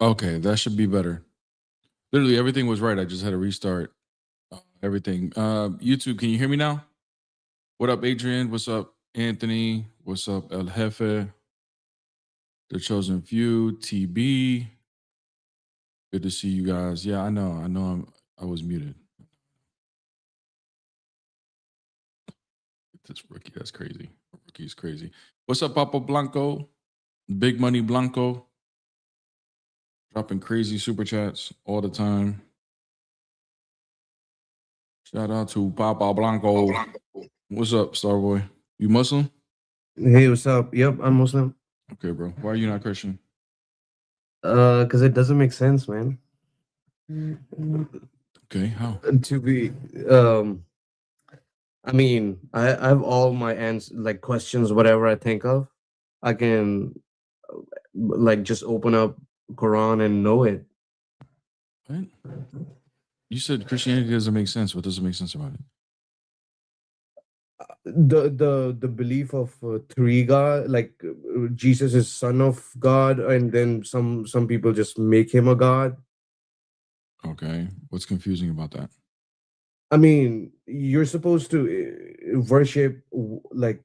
Okay, that should be better. Literally everything was right. I just had to restart everything. YouTube, can you hear me now? What up, Adrian? What's up, Anthony? What's up, El Jefe? The Chosen Few, TB. Good to see you guys. Yeah, I know. I was muted. This rookie, that's crazy. Rookie's crazy. What's up, Papa Blanco? Big Money Blanco. Dropping crazy super chats all the time. Shout out to Papa Blanco. What's up, Starboy? You Muslim? Hey, what's up? Yep, I'm Muslim. Okay, bro. Why are you not Christian? Because it doesn't make sense, man. Okay, how? To be, um, I mean, I have all my like questions, whatever I think of, I can like just open up Quran and know it. What? You said Christianity doesn't make sense. What doesn't make sense about it? The belief of three God, like Jesus is son of God, and then some people just make him a god. Okay. What's confusing about that? I mean, you're supposed to worship like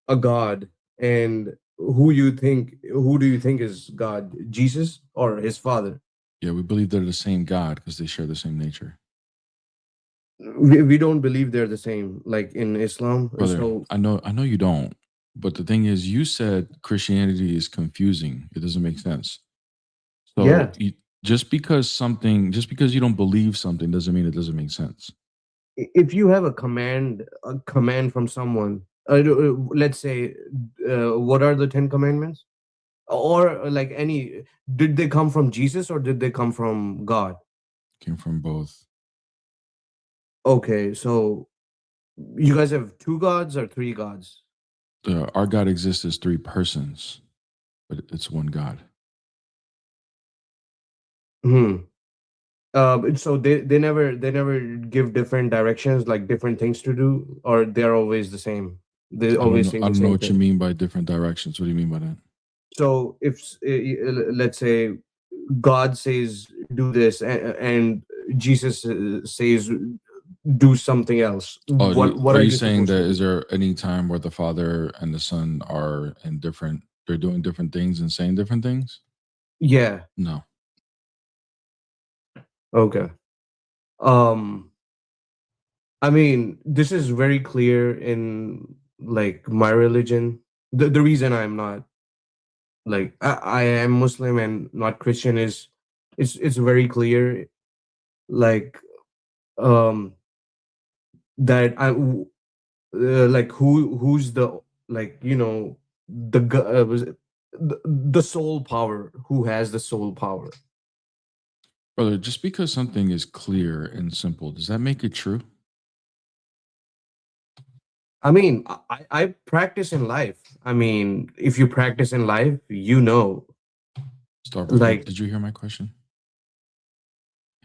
a god, and who do you think is God? Jesus or his father? Yeah, we believe they're the same God because they share the same nature. We don't believe they're the same, like in Islam. Brother, So I know you don't. But the thing is, you said Christianity is confusing. It doesn't make sense. So yeah, just because you don't believe something doesn't mean it doesn't make sense. if you have a command from someone, let's say, what are the 10 commandments, or like any, did they come from Jesus or did they come from God? Came from both. Okay, so you guys have two gods or three gods? Our God exists as three persons, but it's one God. Hmm. So they never give different directions, like different things to do, or they're always the same. They always saying I the don't know same what you thing. mean by different directions. What do you mean by that? So if let's say God says do this, and Jesus says do something else, Oh, what are are you you saying supposed that to is do? there any time where the Father and the Son are in different? They're doing different things and saying different things? Yeah. No. Okay. Um. I mean, this is very clear in like my religion. The reason I'm not like I am Muslim and not Christian is it's very clear, like um that like who's the, like, was it the soul power, who has the soul power. Brother, just because something is clear and simple, does that make it true? I mean, I practice in life. I mean, if you practice in life, Starboy, like, did you hear my question?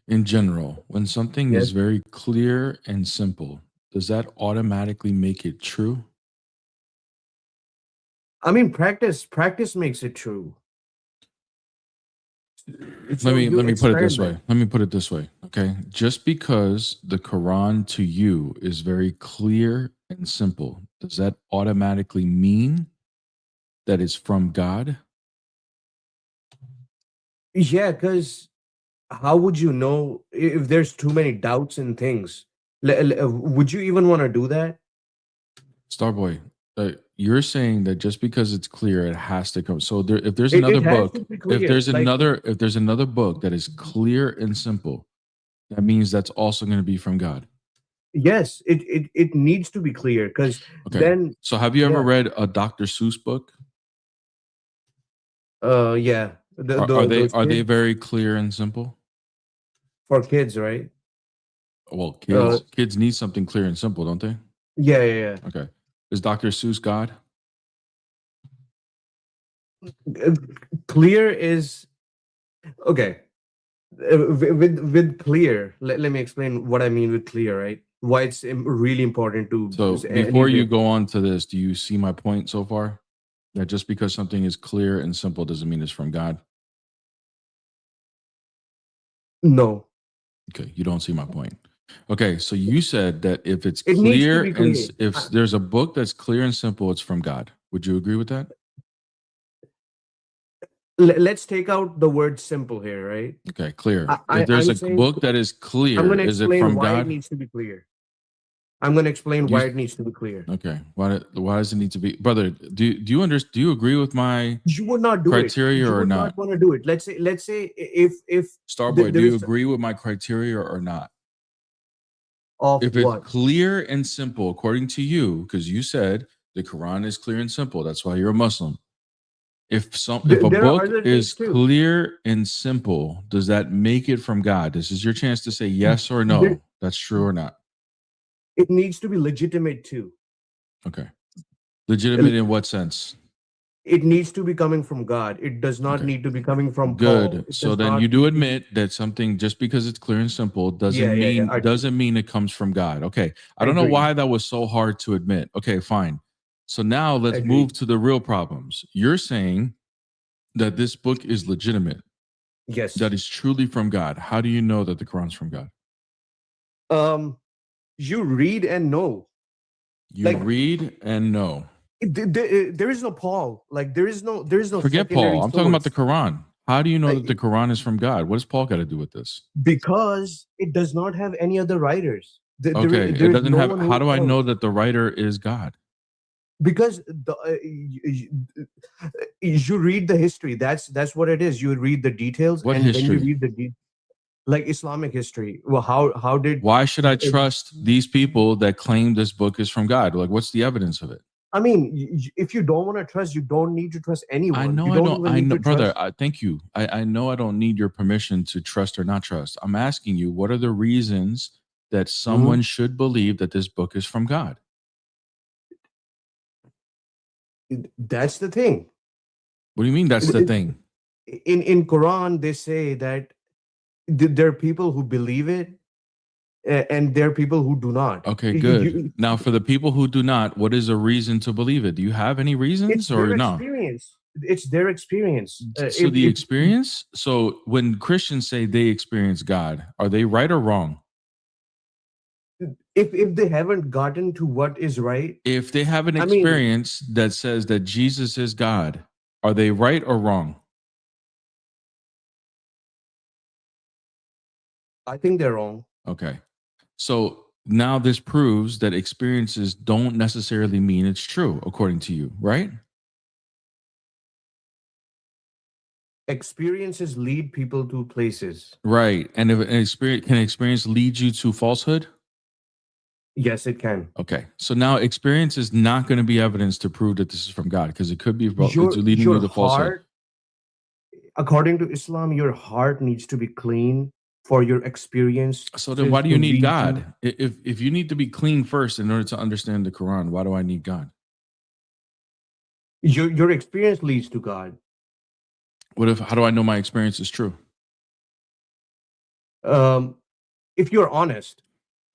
In general, when something is yes. very clear and simple, does that automatically make it true? I mean, practice makes it true. Let So me you let me put it this way. experiment. Let me put it this way. Okay. Just because the Quran to you is very clear and simple, does that automatically mean that it's from God? Yeah, because how would you know if there's too many doubts in things? Would you even want to do that? Starboy, you're saying that just because it's clear, it has to come. So there, if there's It another has to book, be clear. Like, if there's another book that is clear and simple, that means that's also going to be from God. yes, it needs to be clear, because Okay. then, So have you ever yeah, read a Dr. Seuss book? yeah, those Are they kids, very clear and simple? for kids, right? Well, Uh, kids need something clear and simple, don't they? yeah, yeah, Okay. Is Dr. Seuss God? yeah. Clear is okay. With clear, let me explain what I mean with clear, right? Why it's really important to So before you anybody. go on to this, do you see my point so far? That just because something is clear and simple doesn't mean it's from God. No, Okay, you don't see my point. Okay, so you said that if it's it needs to clear be and clear. if there's a book that's clear and simple, it's from God. Would you agree with that? Let's take out the word simple here, right? Okay, clear. I, If I there's I'm a saying book that is I'm clear, going to is it explain from why it God? needs to be clear. I'm going to explain You why it needs to be clear. okay? Why does it need to be, brother? Do you agree with my You would not do it. criteria You or would not? not want to do it. Let's say if Starboy, do there you is agree with my criteria or not? of If it's what clear and simple, according to you, because you said the Quran is clear and simple, that's why you're a Muslim. If a there are book other is things too. clear and simple, does that make it from God? This is your chance to say yes or There, no. That's true or not. it needs to be legitimate too. Okay. Legitimate in what sense? It needs to be coming from God. It does not Okay. need to be coming from Paul. Good. It So does then you not do need to be. admit that something just because it's clear and simple Yeah. I do. doesn't mean it comes from God. Okay. I don't know Agreed. why that was so hard to admit. Okay, fine. So now let's Agreed. move to the real problems. You're saying that this book is legitimate, Yes. that is truly from God. How do you know that the Quran's from God? Um, you read and know. You Like read and know. there is no Paul. Like there is no Forget secondary Paul. I'm talking about the source. Quran. How do you know that the Like, Quran is from God? What does Paul got to do with this? because it does not have any other writers. Okay, it There is doesn't no have. one How who do I know else. that the writer is God? Because you read the history. That's what it is. You read the details, What and when you history? read like Islamic history. Well, how did Why should I trust these people that claim this book is from God? Like, what's the evidence of it? I mean, if you don't want to trust, you don't need to trust I anyone. You know I don't don't. even I need know, to brother. trust. Thank you. I know I don't need your permission to trust or not trust. I'm asking you, what are the reasons that Mhm. someone should believe that this book is from God? That's the thing. What do you mean? That's the thing. In Quran, they say that there are people who believe it, and there are people who do not. Okay, good. Now, for the people who do not, what is a reason to believe it? Do you have any It's reasons their or no? experience. It's their experience. So the experience. So when Christians say they experience God, are they right or wrong? If they haven't gotten to what is right, If they have an I mean, experience that says that Jesus is God, are they right or wrong? I think they're wrong. Okay. So now this proves that experiences don't necessarily mean it's true, according to you, right? Experiences lead people to places. Right. And if an experience lead you to falsehood? Yes, it can. Okay. So now experience is not going to be evidence to prove that this is from God because it could be it's Your leading you your to falsehood. heart, according to Islam, your heart needs to be clean for your experience So then why do you to need lead you. God? If you need to be clean first in order to understand the Quran, why do I need God? Your experience leads to God. How do I know my experience is true? Um, if you're honest,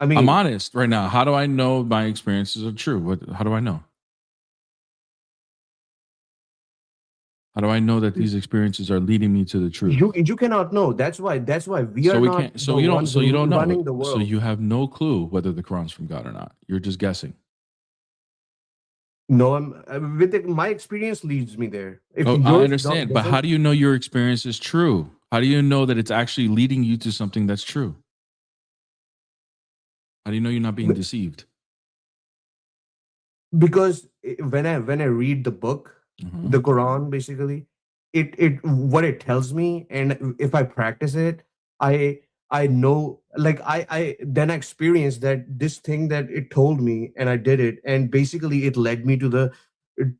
I I'm mean, honest right now. How do I know my experiences are true? How do I know? How do I know that these experiences are leading me to the truth? you cannot know. That's why we So are we not can't. the ones So you don't know. running the So world. you have no clue whether the Quran's from God or not. You're just guessing. No, my experience leads me there. If Oh, I yours understand. But how doesn't, do you know your experience is true? How do you know that it's actually leading you to something that's true? How do you know you're not being deceived? because when I read the book, Mhm. the Quran, basically, it what it tells me, and if I practice it, I I know, like I then I experienced that this thing that it told me, and I did it, and basically it led me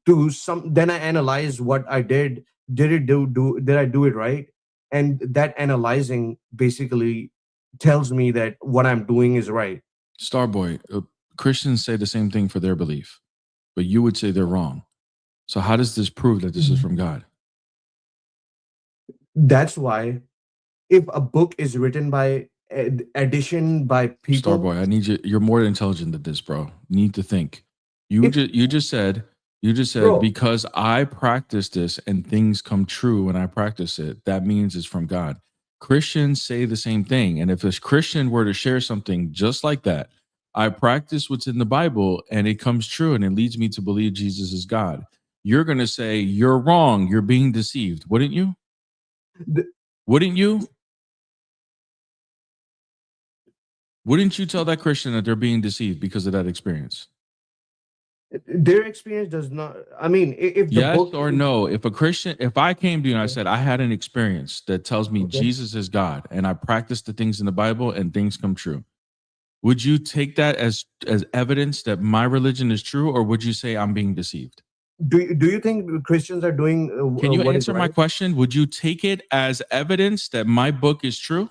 to some. Then I analyze what I did. Did I do it right? And that analyzing basically tells me that what I'm doing is right. Starboy, Christians say the same thing for their belief, but you would say they're wrong. So how does this prove that this is from God? That's why if a book is written by addition by people, Starboy, I need you. You're more intelligent than this, bro. You need to think. if You just said bro, because I practice this and things come true when I practice it, that means it's from God. Christians say the same thing. And if a Christian were to share something just like that, I practice what's in the Bible and it comes true and it leads me to believe Jesus is God. You're going to say, you're wrong. You're being deceived. Wouldn't you? Wouldn't you? Wouldn't you tell that Christian that they're being deceived because of that experience? Their experience does not. I mean, if the yes book or no, if a Christian, if I came to you and I said I had an experience that tells me Okay. Jesus is God and I practice the things in the Bible and things come true, would you take that as evidence that my religion is true, or would you say I'm being deceived? do you think Christians are doing Can you what is answer my right? question? Would you take it as evidence that my book is true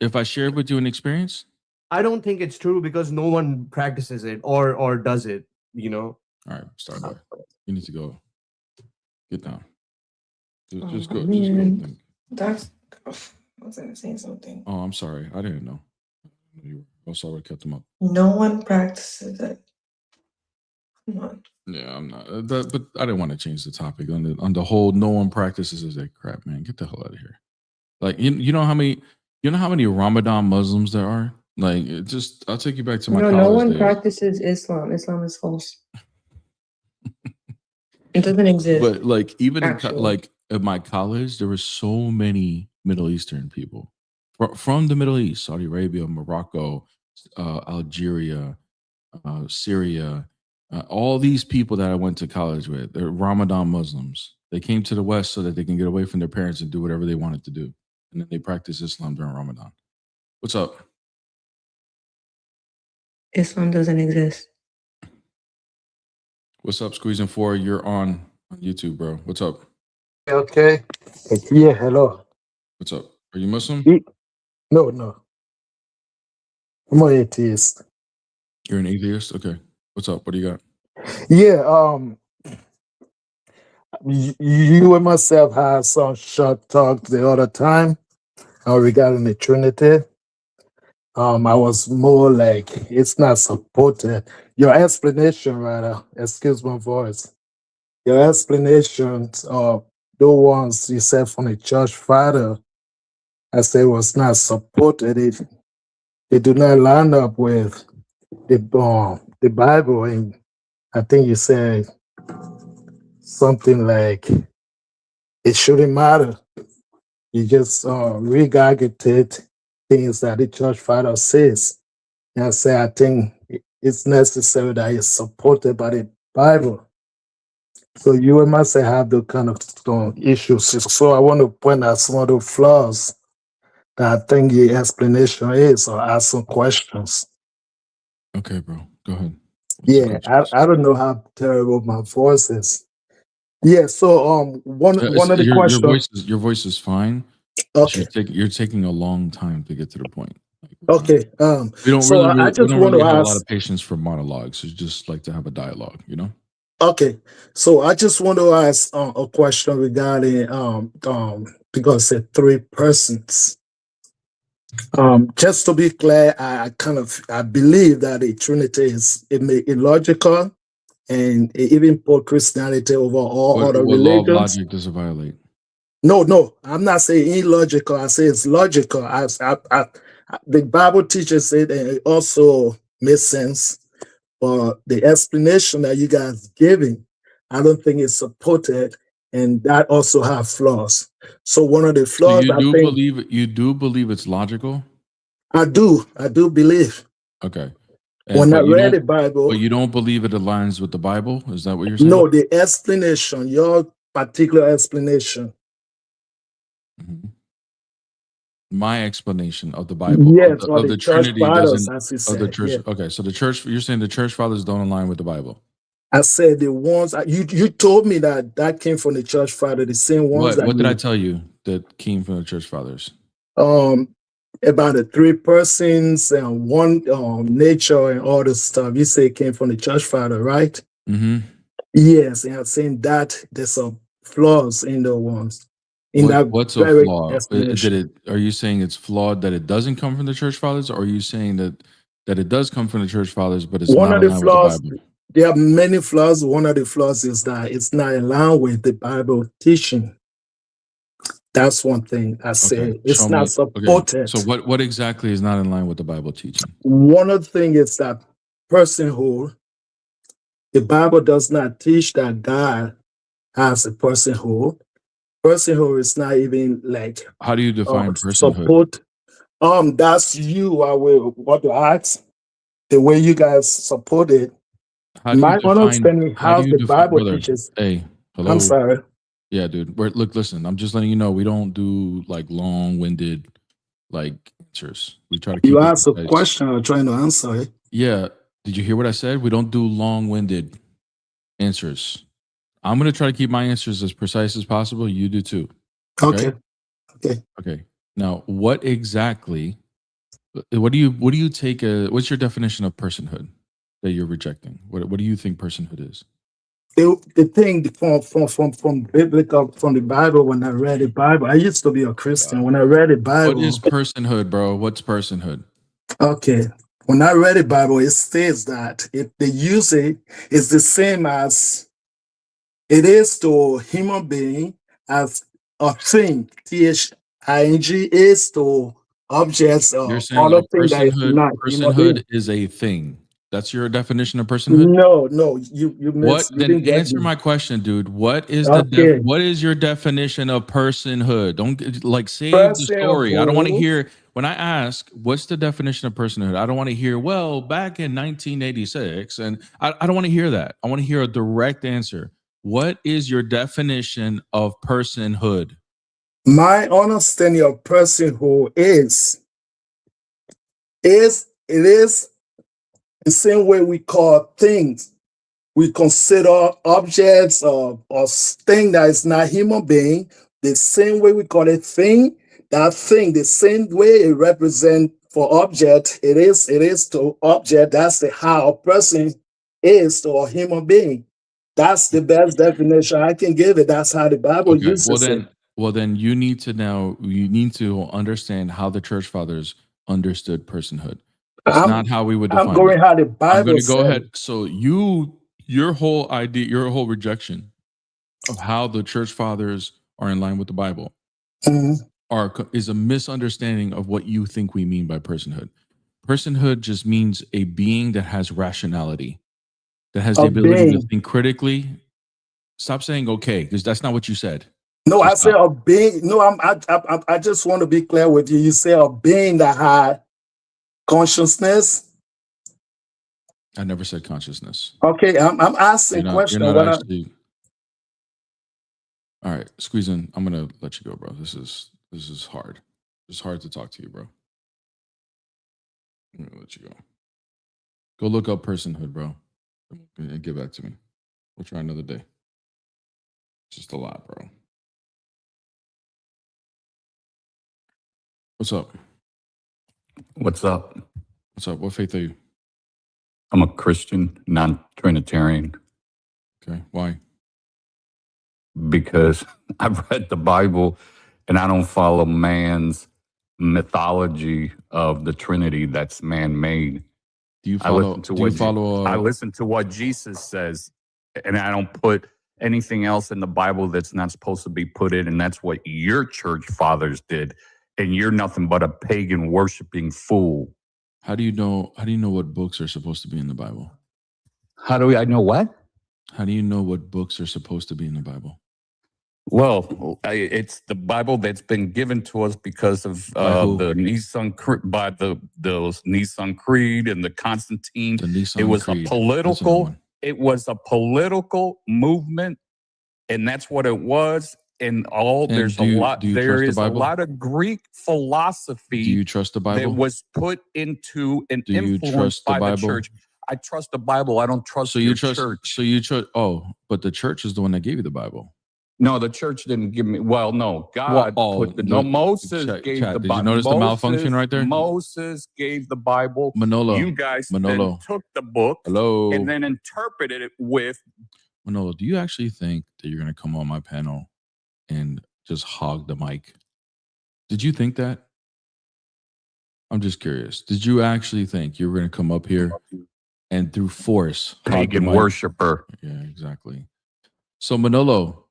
if I shared with you an experience? I don't think it's true because no one practices it or does it, you know. All right, Starboy, you need to go. Get down. Just go. Man, that's. I was gonna say something. Oh, I'm sorry. I didn't know. Oh, sorry, I kept them up. No one practices it. Come on. Yeah, I'm not. But I didn't want to change the topic on the whole. No one practices is that crap, man. Get the hell out of here. Like you know how many Ramadan Muslims there are. Like it just, I'll take you back to my college No one days. practices Islam. Islam is false. It doesn't exist. But like even Actually. like at my college, there were so many Middle Eastern people from the Middle East, Saudi Arabia, Morocco, Algeria, Syria. All these people that I went to college with, they're Ramadan Muslims. They came to the West so that they can get away from their parents and do whatever they wanted to do. And then they practice Islam during Ramadan. What's up? Islam doesn't exist. What's up, Squeezing 4? You're on YouTube, bro. What's up? Okay. Yeah, hello. What's up? Are you Muslim? No. I'm an atheist. You're an atheist? Okay. What's up? What do you got? Yeah, you and myself had some short talk the other time regarding the Trinity. I was more like, it's not supported. Your explanation, rather, excuse my voice. Your explanations of the ones you said from the church father, I said was not supported. It do not line up with the Bible, and I think you said something like it shouldn't matter. You just regurgitate things that the church father says. And I say I think it's necessary that it's supported by the Bible. So you and myself have the kind of issues. So I want to point out some of the flaws that I think the explanation is, or ask some questions. Okay, bro. Go ahead. Yeah, I don't know how terrible my voice is. Yeah, so one of the questions. Your voice is fine. Okay. You're taking a long time to get to the point. Okay. We don't so really, I just want to have ask a lot of patience for monologues. We just like to have a dialogue, you know? Okay, so I just want to ask a question regarding because it's 3 persons. Just to be clear, I believe that the Trinity is illogical, and it even put Christianity over all other What law of religions. logic does it violate? No, I'm not saying illogical. I say it's logical. The Bible teaches it, and it also makes sense. But the explanation that you guys giving, I don't think it's supported, and that also have flaws. So one of the flaws, So you do believe it's logical? I do believe. Okay. When I read the Bible, but you don't believe it aligns with the Bible? Is that what you're saying? No, the explanation, your particular explanation. Mm-hmm. My explanation of the Bible, yes, of the Trinity fathers, doesn't, as you of said, the church. yeah. Okay, so you're saying the church fathers don't align with the Bible. I said the ones you told me that came from the church father, the same ones. What did I tell you that came from the church fathers? About the 3 persons and one nature and all this stuff. You say it came from the church father, right? Mm-hmm. Yes, and I'm saying that there's some flaws in the ones. What's a flaw? Are you saying it's flawed that it doesn't come from the church fathers, or are you saying that it does come from the church fathers, but it's one not of the aligned flaws? with the Bible? There are many flaws. One of the flaws is that it's not aligned with the Bible teaching. That's one thing I Okay, say. It's show not me. Okay, supported. so what exactly is not in line with the Bible teaching? One of the things is that personhood. The Bible does not teach that God has a personhood. Personhood is not even like How do you define personhood? support. That's you. I will want to ask the way you guys support it. How do you My define? understanding How how do you the define, Bible brother? teaches. Hey, hello. I'm sorry. Yeah, dude. Look, listen. I'm just letting you know we don't do like long-winded like answers. We try to keep You it asked a concise. question. I'm trying to answer it. Yeah. Did you hear what I said? We don't do long-winded answers. I'm gonna try to keep my answers as precise as possible. You do too. Okay. Okay. Now, what exactly? What do you take? What's your definition of personhood that you're rejecting? What do you think personhood is? The thing from biblical from the Bible, when I read the Bible, I used to be a Christian. When I read the Bible, What is personhood, bro? What's personhood? okay. When I read the Bible, it says that if they use it, it's the same as it is to a human being as a thing. Thing is to objects You're or saying other a thing that is not human personhood being. is a thing. That's your definition of personhood? No, you What you then didn't get answer me. my question, dude. What is Okay. what is your definition of personhood? Don't like save the story. I don't want to Personhood. hear when I ask what's the definition of personhood. I don't want to hear, well, back in 1986, and I don't want to hear that. I want to hear a direct answer. What is your definition of personhood? My understanding of personhood is it is the same way we call things. We consider objects or thing that is not human being the same way we call it thing. That thing, the same way it represents for object, it is to object. That's the how a person is to a human being. That's the best definition I can give it. That's how the Bible Okay. uses it. Well then you need to understand how the church fathers understood personhood. It's not how we would I'm define going it. how the I'm Bible going to go said ahead. it. So your whole idea, your whole rejection of how the church fathers are in line with the Bible Mhm. is a misunderstanding of what you think we mean by personhood. Personhood just means a being that has rationality, that has the A ability to being. think critically. Stop saying okay, because that's not what you said. No, So I say stop. a being. No, I just want to be clear with you. You say a being that had consciousness. I never said consciousness. Okay, I'm asking question. You're not What actually. All right, squeeze in. I'm gonna let you go, bro. This is hard. It's hard to talk to you, bro. I'm gonna let you go. Go look up personhood, bro, and get back to me. We'll try another day. It's just a lot, bro. What's up? What's up? What's up? What faith are you? I'm a Christian, non-Trinitarian, Okay, why? because I've read the Bible and I don't follow man's mythology of the Trinity that's man-made. Do you I follow? listen to Do you what follow? I listen to what Jesus says, and I don't put anything else in the Bible that's not supposed to be put in, and that's what your church fathers did. And you're nothing but a pagan worshiping fool. How do you know? How do you know what books are supposed to be in the Bible? How do I know what? How do you know what books are supposed to be in the Bible? Well, it's the Bible that's been given to us because of By who? the Nissan by the Nissan Creed and the Constantine. The Nissan It was Creed. a That's a new political. one. It was a political movement, and that's what it was. And there's do a you- lot. do you There trust the is a Bible? lot of Greek philosophy Do you trust the that Bible? was put into and Do you influenced trust the by the Bible? church. I trust the Bible. I don't trust So your you trust? church. So you trust? Oh, but the church is the one that gave you the Bible. No, the church didn't give me. Well, no, God put the. No, Moses gave the Did you Bible. notice the malfunction right there? Moses gave the Bible. Manolo. You guys Manolo. then took the book Hello. and then interpreted it with. Manolo, do you actually think that you're going to come on my panel and just hog the mic? Did you think that? I'm just curious. Did you actually think you were going to come up here and through force hog the Pagan mic? worshiper. Yeah, exactly. So Manolo,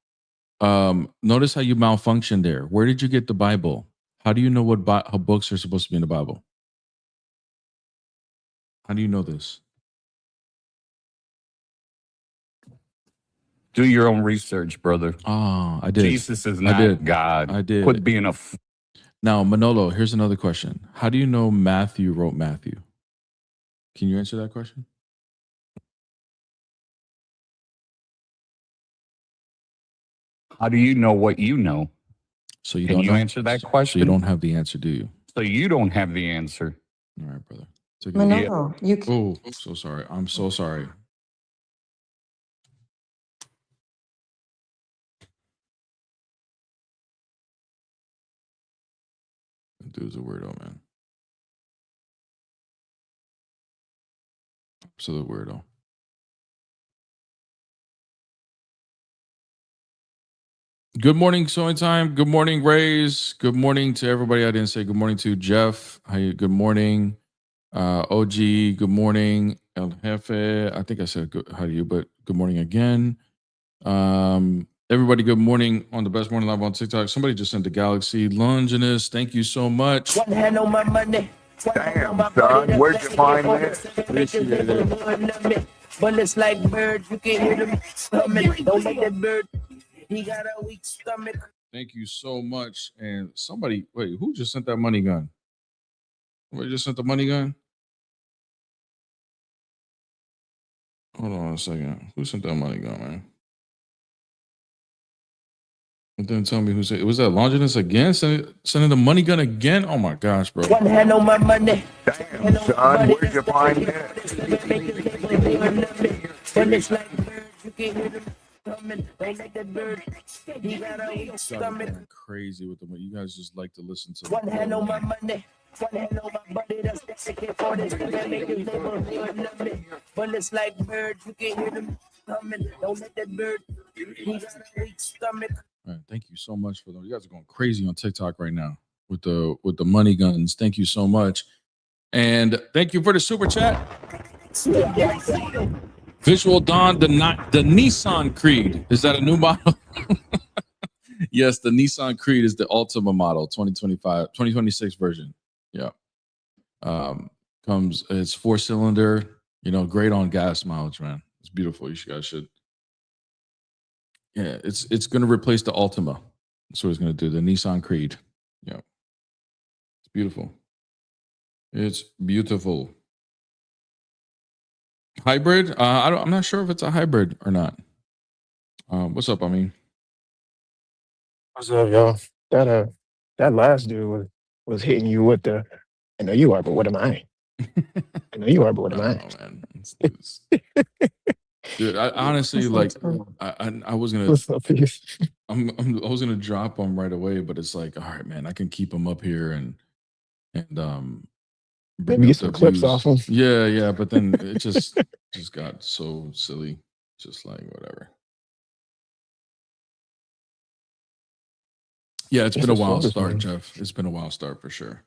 Notice how you malfunctioned there. Where did you get the Bible? How do you know how books are supposed to be in the Bible? How do you know this? Do your own research, brother. Oh, I did. Jesus is not God. I did. Quit being a. Now, Manolo, here's another question. How do you know Matthew wrote Matthew? Can you answer that question? How do you know what you know? So you Can don't you know? answer that So question? you don't have the answer, do you? So you don't have the answer. All right, brother. Take it easy. Manolo, you can. Oh, so sorry. I'm so sorry. That dude's a weirdo, man. Absolute weirdo. Good morning, Sewing Time. Good morning, Rays. Good morning to everybody. I didn't say good morning to Jeff. How you? Good morning, OG. Good morning, El Jefe. I think I said good, how do you, but good morning again. Everybody, good morning on the Best Morning Live on TikTok. Somebody just sent the Galaxy Longinus. Thank you so much. One hand on my money. Damn, son, where'd you find that? Appreciate it. But it's like bird, you can hear them stomach. Don't let that bird. He got a weak stomach. Thank you so much. And somebody, wait, who just sent that money gun? Somebody just sent the money gun? Hold on a second. Who sent that money gun, man? It didn't tell me who said it. Was that Longinus again? Sending the money gun again? Oh my gosh, bro. One hand on my money. Damn, son, where'd you find that? But it's like bird, you can hear them stomach. Don't let that bird. He got a weak stomach. Going crazy with them. You guys just like to listen to One hand on my money. One hand on my body, that's the second for this. But it's like bird, you can hear them stomach. Don't let that bird. He got a weak stomach. All right, thank you so much for those. You guys are going crazy on TikTok right now with the money guns. Thank you so much. And thank you for the super chat. Visual Dawn, the Nissan Creed. Is that a new model? Yes, the Nissan Creed is the Ultima model, 2026 version. Yeah. It's 4-cylinder, great on gas mileage, man. It's beautiful. You guys should. Yeah, it's going to replace the Ultima. That's what it's going to do. The Nissan Creed. Yeah, it's beautiful. It's beautiful. Hybrid? I'm not sure if it's a hybrid or not. What's up? I mean, What's up, y'all? That last dude was hitting you with the. I know you are, but what am I? I know you are, but what am I? man. Dude, I honestly like. I was gonna. What's up, peace? I was gonna drop him right away, but it's like, all right, man, I can keep him up here and Maybe get some clips off him. Yeah, but then it just got so silly. Just like whatever. Yeah, it's been a wild start, Jeff. It's been a wild start for sure.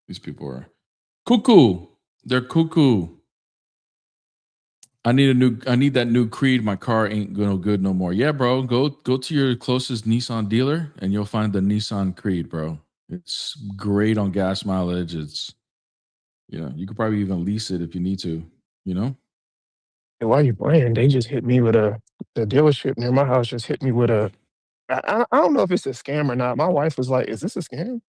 These people are cuckoo. They're cuckoo. I need that new Creed. My car ain't no good no more. Yeah, bro. Go to your closest Nissan dealer and you'll find the Nissan Creed, bro. It's great on gas mileage. It's you could probably even lease it if you need to, And while you're playing, they just hit me with the dealership near my house just hit me with I don't know if it's a scam or not. My wife was like, "Is this a scam?"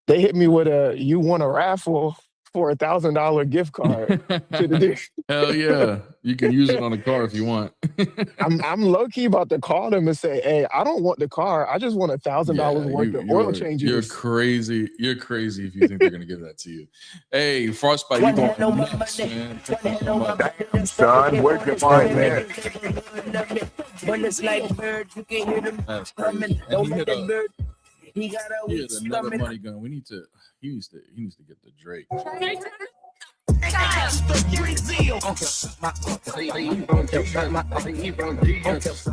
They hit me with you won a raffle for $1,000 gift card to the deal. Hell yeah. You can use it on a car if you want. I'm low key about to call them and say, "Hey, I don't want the car. I just want $1,000 worth of oil changes." You're crazy. You're crazy if you think they're gonna give that to you. Hey, Frostbite, you going nuts, man. Damn, son, where'd you find that? When it's like bird, you can hear them coming. Don't let that bird. He got a weak another stomach. money gun. He needs to get the Drake.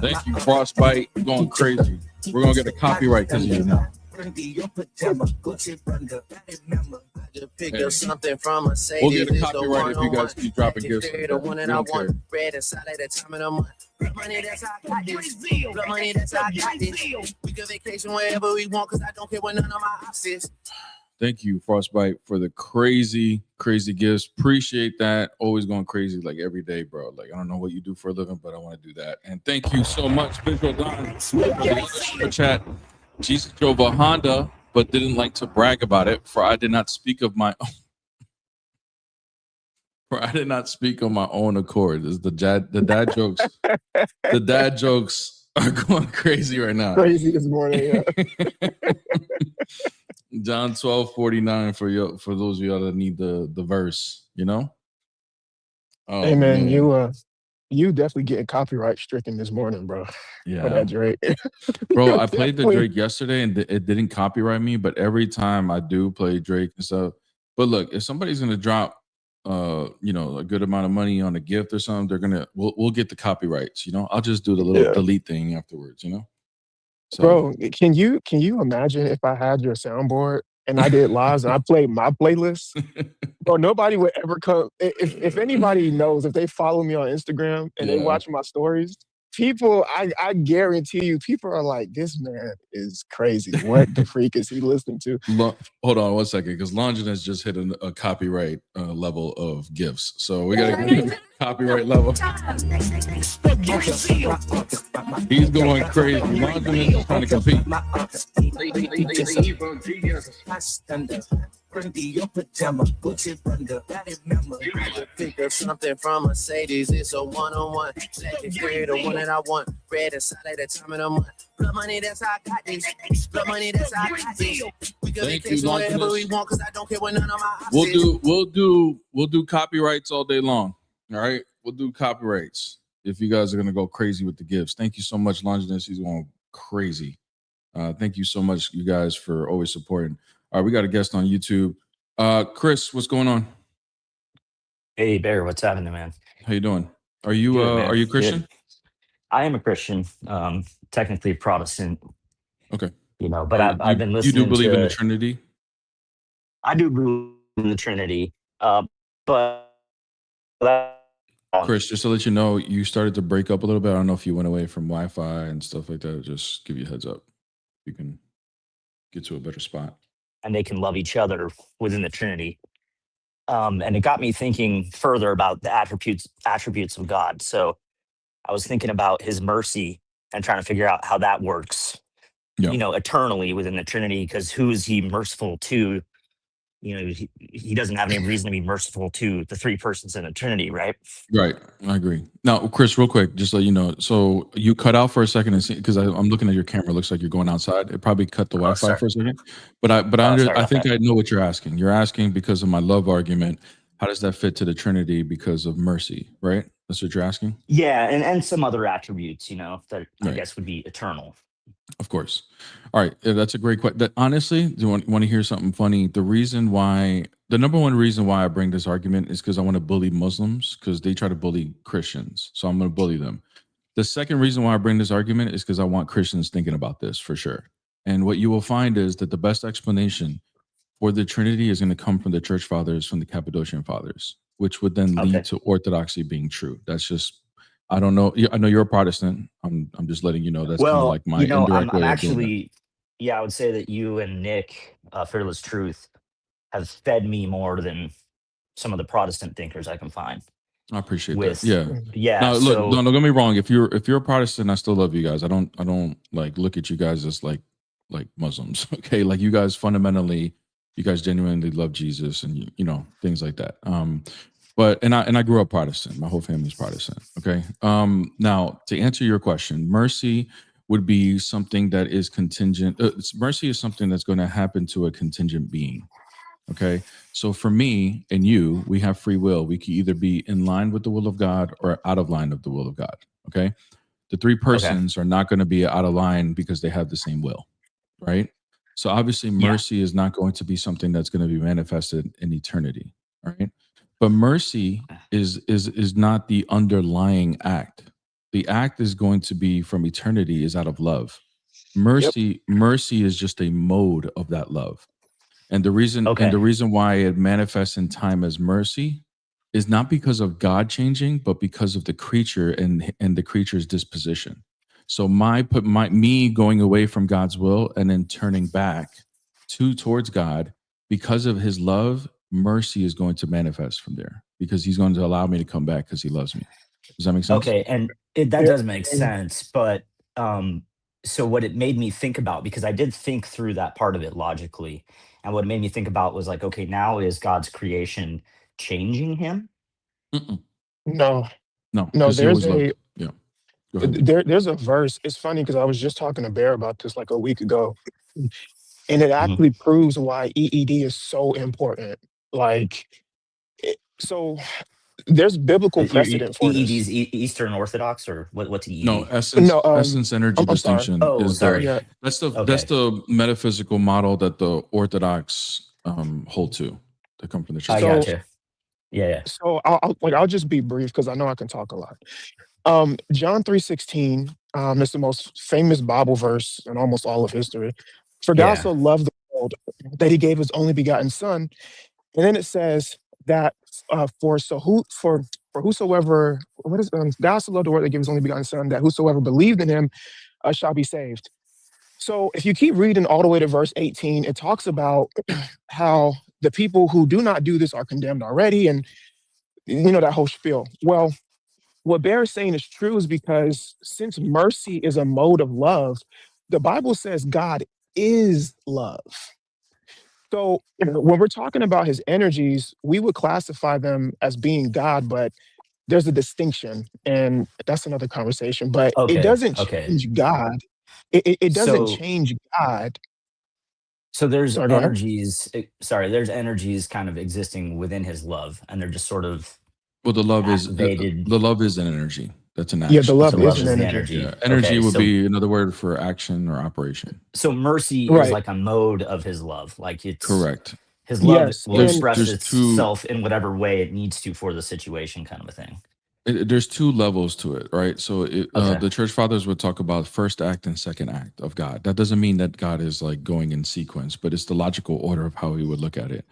Thank you, Frostbite. You're going crazy. We're gonna get a copyright because of you now. Your pajama, Gucci Brenda, remember. I just picked Hey. up something from Mercedes. We'll get a It's the copyright if you guys one-on-one. keep dropping gifts like The that. one We that I don't care. want. Red inside at the time of the month. Blood money, that's how I got this. Blood money, that's how I got this. We can vacation wherever we want, because I don't care what none of my ops is. Thank you, Frostbite, for the crazy, crazy gifts. Appreciate that. Always going crazy like every day, bro. Like, I don't know what you do for a living, but I want to do that. And thank you so much, Visual Don, for the other super chat. Jesus drove a Honda, but didn't like to brag about it. For I did not speak of my own. For I did not speak on my own accord. Is the dad jokes? The dad jokes are going crazy right now. Crazy this morning. Yeah. John 12:49 for those of y'all that need the verse, you know. Oh, Hey man, you definitely getting copyright stricken this morning, bro. For yeah, that Drake. bro. I played the Definitely. Drake yesterday and it didn't copyright me, but every time I do play Drake and stuff. But look, if somebody's gonna drop you know, a good amount of money on a gift or something, we'll get the copyrights, you know. I'll just do the little Yeah. delete thing afterwards, you know. So Bro, can you imagine if I had your soundboard and I did lives and I played my playlist? Bro, nobody would ever come. If anybody knows, if they follow me on Instagram and they Yeah. watch my stories, people, I guarantee you, people are like, this man is crazy. What the freak is he listening to? Hold on 1 second, because Longin has just hit a copyright level of gifts. So we gotta get a copyright level. He's going crazy. Longin is just trying to compete. Your pajama, Gucci Brenda, remember. I just picked up something from Mercedes. It's a one-on-one. Legendary, the one that I want. Red inside at the time of the month. Blood money, that's how I got this. Blood money, that's how I got this. We can Thank you, vacation wherever Longinus. we want, because I don't care what none of my ops is. We'll do copyrights all day long. All right, we'll do copyrights if you guys are gonna go crazy with the gifts. Thank you so much, Longinus. He's going crazy. Thank you so much, you guys, for always supporting. All right, we got a guest on YouTube. Chris, what's going on? Hey Bear, what's happening, man? How you doing? Are you Good, man. are you Good. Christian? I am a Christian, technically Protestant. Okay. You know, but You- I've been You listening do believe in the to. Trinity? I do believe in the Trinity, but Chris, just to let you know, you started to break up a little bit. I don't know if you went away from Wi-Fi and stuff like that. Just give you a heads up. You can get to a better spot. and they can love each other within the Trinity. And it got me thinking further about the attributes of God. So I was thinking about His mercy and trying to figure out how that works. Yeah. You know, eternally within the Trinity, because who is He merciful to? You know, he doesn't have any reason to be merciful to the three persons in the Trinity, right? Right. I agree. Now, Chris, real quick, just so you know, so you cut out for a second and see, because I'm looking at your camera. It looks like you're going outside. It probably cut the Wi-Fi sorry. for a second. But I Sorry about think that. I know what you're asking. You're asking because of my love argument. How does that fit to the Trinity because of mercy? Right. That's what you're asking. Yeah, and some other attributes, you know, that I Right. guess would be eternal. Of course. All right. That's a great question. Honestly, do you want to hear something funny? The number one reason why I bring this argument is because I want to bully Muslims, because they try to bully Christians. So I'm going to bully them. The second reason why I bring this argument is because I want Christians thinking about this for sure. And what you will find is that the best explanation for the Trinity is going to come from the church fathers, from the Cappadocian fathers, which would then lead Okay. to orthodoxy being true. That's just, I don't know. I know you're a Protestant. I'm just letting you know that's kind of Well, like my you know, indirect I'm way of doing it. actually, yeah, I would say that you and Nick, Fearless Truth, have fed me more than some of the Protestant thinkers I can find. I appreciate With that. Yeah. yeah, Now, look, so don't get me wrong. If you're a Protestant, I still love you guys. I don't like look at you guys as like Muslims. Okay, like you guys fundamentally, you guys genuinely love Jesus, and you know things like that. But I grew up Protestant. My whole family's Protestant. Okay. Now to answer your question, mercy would be something that is contingent. Mercy is something that's going to happen to a contingent being. Okay. So for me and you, we have free will. We can either be in line with the will of God or out of line of the will of God. Okay. The three persons are not going to be out of line because they have the same will. Right. So obviously mercy is not going to be something that's going to be manifested in eternity. All right. But mercy is not the underlying act. The act is going to be from eternity, is out of love. Mercy is just a mode of that love. And the reason Okay. why it manifests in time as mercy is not because of God changing, but because of the creature and the creature's disposition. So me going away from God's will and then turning back towards God, because of his love, mercy is going to manifest from there, because he's going to allow me to come back because he loves me. Does that make sense? Okay, and that does make sense, but so what it made me think about, because I did think through that part of it logically, and what it made me think about was like, okay, now is God's creation changing him? Mm-mm. No, No, no. because he There's always loved. a Yeah. Go ahead. there's a verse. It's funny because I was just talking to Bear about this like a week ago, and it Mhm. actually proves why EED is so important. Like, so there's biblical precedent for this. EED's Eastern Orthodox, or what's No, EED? No, essence energy I'm sorry. distinction Oh, is sorry. Yeah, that's Okay. the metaphysical model that the Orthodox hold to. That come from the I church so fathers. gotcha. Yeah. I'll just be brief because I know I can talk a lot. John 3:16, is the most famous Bible verse in almost all of history. For God Yeah. so loved the world that he gave his only begotten son. And then it says that for whosoever, what is God so loved the world that gave his only begotten son, that whosoever believed in him shall be saved. So if you keep reading all the way to verse 18, it talks about how the people who do not do this are condemned already, and that whole spiel. Well, what Bear is saying is true, is because since mercy is a mode of love, the Bible says God is love. So when we're talking about his energies, we would classify them as being God, but there's a distinction, and that's another conversation. But it Okay. doesn't Okay. change God. It doesn't So change God. there's Sorry, go ahead. there's energies kind of existing within his love, and they're just sort of Well, activated. the love is an energy. That's an Yeah, the action. It's love The an is love an is action. the energy. energy. Yeah, energy Okay. would So be another word for action or operation. mercy is Right. like a mode of his love. Like Correct. his love Yes. will And express There's two itself in whatever way it needs to for the situation, kind of a thing. there's two levels to it, right? So Okay. the church fathers would talk about first act and second act of God. That doesn't mean that God is like going in sequence, but it's the logical order of how he would look at it.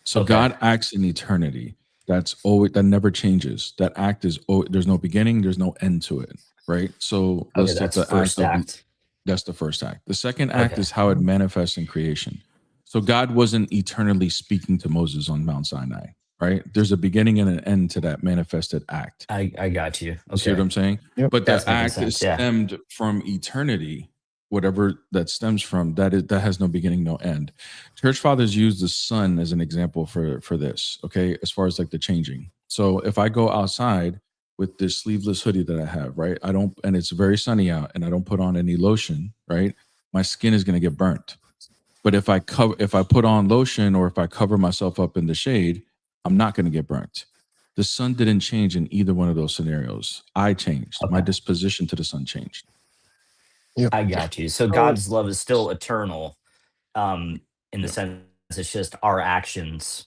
So Okay. God acts in eternity. That never changes. That act is there's no beginning, there's no end to it, right? So Okay. let's take That's the act first of act. that's the first act. The second act Okay. is how it manifests in creation. So God wasn't eternally speaking to Moses on Mount Sinai, right? There's a beginning and an end to that manifested act. I got you. You see what Okay. I'm saying? yep. But That's the making act is sense. Yeah. stemmed from eternity, whatever that stems from. That has no beginning, no end. Church fathers use the sun as an example for this. Okay, as far as like the changing. So if I go outside with this sleeveless hoodie that I have, right? And it's very sunny out, and I don't put on any lotion, right? My skin is going to get burnt. But if I put on lotion, or if I cover myself up in the shade, I'm not going to get burnt. The sun didn't change in either one of those scenarios. I changed. My Okay. disposition to the sun changed. Yep. I got you. So So God's love is still eternal, in the Yeah. sense it's just our actions,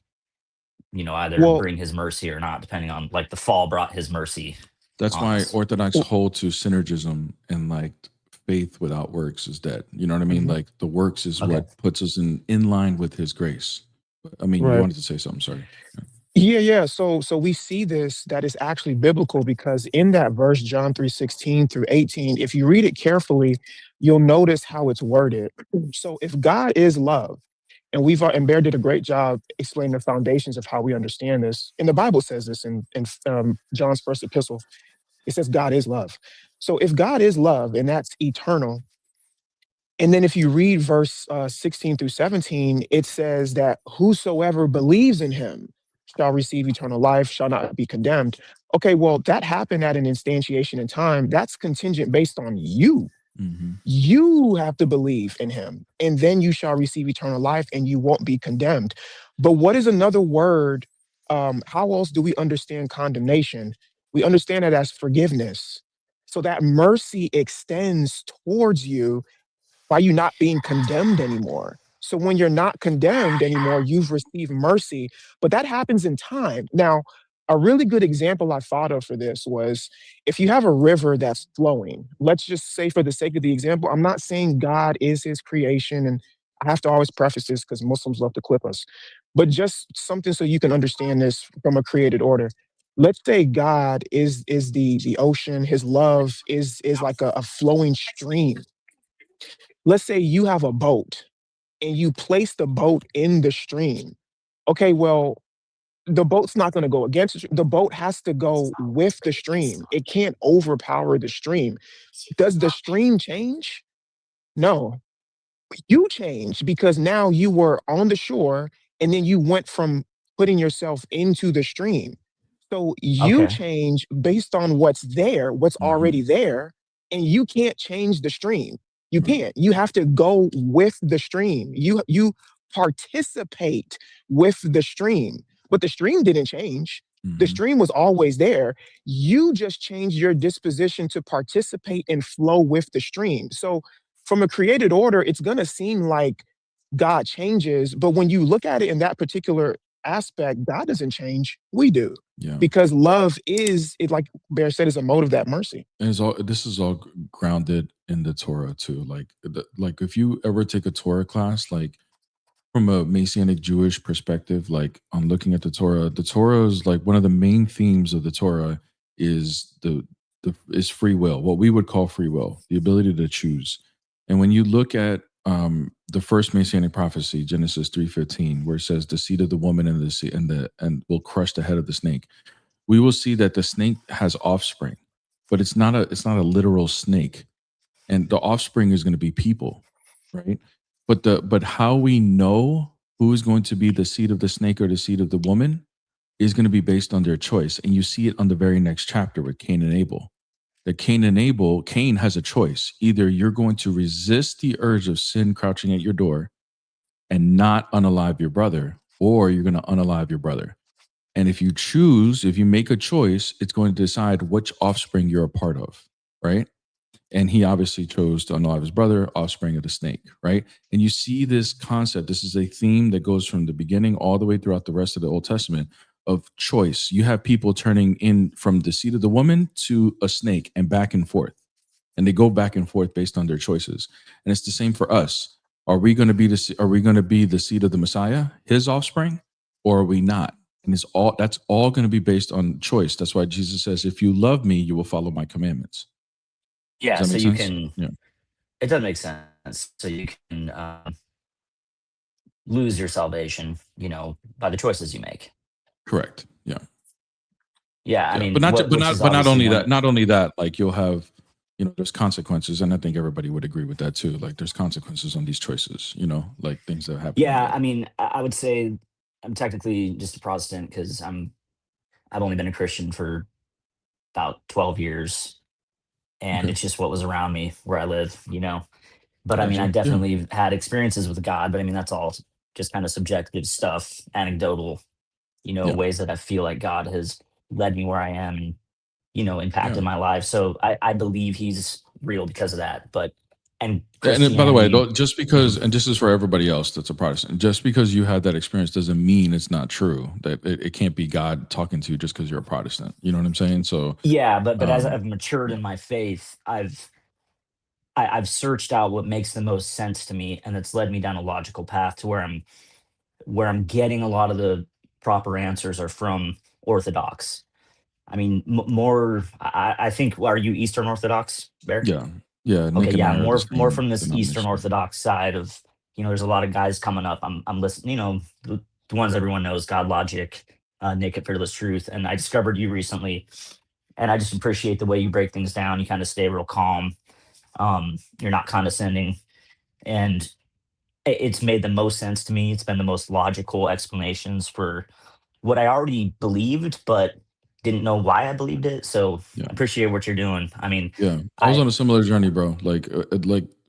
either well, bring his mercy or not, depending on, like, the fall brought his mercy That's on why us. Orthodox hold to synergism, and like faith without works is dead. You know what I mean? mhm, Like the works is Okay. what puts us in line with his grace. I mean, you right. wanted to say something, sorry. Yeah. So we see this, that is actually biblical, because in that verse, John 3:16 through 18, if you read it carefully, you'll notice how it's worded. So if God is love, and Bear did a great job explaining the foundations of how we understand this. And the Bible says this in John's first epistle. It says God is love. So if God is love, and that's eternal, and then if you read verse 16 through 17, it says that whosoever believes in him shall receive eternal life, shall not be condemned. Okay, well, that happened at an instantiation in time. That's contingent based on you. Mm-hmm. You have to believe in him, and then you shall receive eternal life, and you won't be condemned. But what is another word? How else do we understand condemnation? We understand it as forgiveness. So that mercy extends towards you by you not being condemned anymore. So when you're not condemned anymore, you've received mercy, but that happens in time. Now, A really good example I thought of for this was if you have a river that's flowing, let's just say for the sake of the example, I'm not saying God is his creation, and I have to always preface this because Muslims love to clip us, but just something so you can understand this from a created order. Let's say God is the ocean, his love is like a flowing stream. Let's say you have a boat and you place the boat in the stream. Okay, well, the boat's not going to go against the boat has to go with the stream. It can't overpower the stream. Does the stream change? No. You changed because now you were on the shore and then you went from putting yourself into the stream. So you Okay. change based on what's there, what's Mhm. already there, and you can't change the stream. You Right. can't. You have to go with the stream. You participate with the stream, but the stream didn't change. The Mhm. stream was always there. You just changed your disposition to participate and flow with the stream. So from a created order, it's going to seem like God changes, but when you look at it in that particular aspect, God doesn't change. We do Yeah. because love is it like Bear said is a mode of that mercy. And this is all grounded in the Torah too. Like if you ever take a Torah class, like from a Messianic Jewish perspective, like on looking at the Torah is like one of the main themes of the Torah is is free will, what we would call free will, the ability to choose. And when you look at the first Messianic prophecy, Genesis 3:15, where it says the seed of the woman and and will crush the head of the snake, we will see that the snake has offspring, but it's not a literal snake, and the offspring is going to be people, right? But how we know who is going to be the seed of the snake or the seed of the woman is going to be based on their choice, and you see it on the very next chapter with Cain and Abel. That Cain has a choice: either you're going to resist the urge of sin crouching at your door and not unalive your brother, or you're going to unalive your brother. And if you make a choice, it's going to decide which offspring you're a part of, right? And he obviously chose to unalive his brother, offspring of the snake, right? And you see this concept. This is a theme that goes from the beginning all the way throughout the rest of the Old Testament of choice. You have people turning in from the seed of the woman to a snake and back and forth. And they go back and forth based on their choices. And it's the same for us. Are we going to be the seed of the Messiah, his offspring, or are we not? And that's all going to be based on choice. That's why Jesus says, if you love me, you will follow my commandments. Yeah. Does that So make you sense? can. Yeah. It does make sense. So you can lose your salvation, by the choices you make. Correct. Yeah. Yeah. I Yeah. mean, But not which is but not obviously only one. that, not only that, like you'll have, there's consequences. And I think everybody would agree with that too. Like there's consequences on these choices, like things that happen in Yeah. life. I mean, I would say I'm technically just a Protestant because I've only been a Christian for about 12 years, and Okay. it's just what was around me where I live. But I mean, I Gotcha. Yeah. definitely had experiences with God, but I mean, that's all just kind of subjective stuff, anecdotal, Yeah. ways that I feel like God has led me where I am and, Yeah. impacted my life. So I believe he's real because of that. And And by the way, Christianity, just because, mhm. and this is for everybody else that's a Protestant, just because you had that experience doesn't mean it's not true. That it can't be God talking to you just because you're a Protestant. You know what I'm saying? So, Yeah, but as um, I've matured yeah, in my faith, I've searched out what makes the most sense to me, and it's led me down a logical path to where I'm getting a lot of the proper answers are from Orthodox. I mean, more. I think. Are you Eastern Orthodox, Bear? yeah, yeah. Okay, Nick and yeah, I are the more same from this Eastern denomination. Orthodox side of. There's a lot of guys coming up. I'm listening. The ones everyone knows: God Logic, Naked Fearless Truth, and I discovered you recently, and I just appreciate the way you break things down. You kind of stay real calm. You're not condescending, and it's made the most sense to me. It's been the most logical explanations for what I already believed, but didn't know why I believed it. So Yeah, I appreciate what you're doing. I mean, yeah. I was I on a similar journey, bro. Like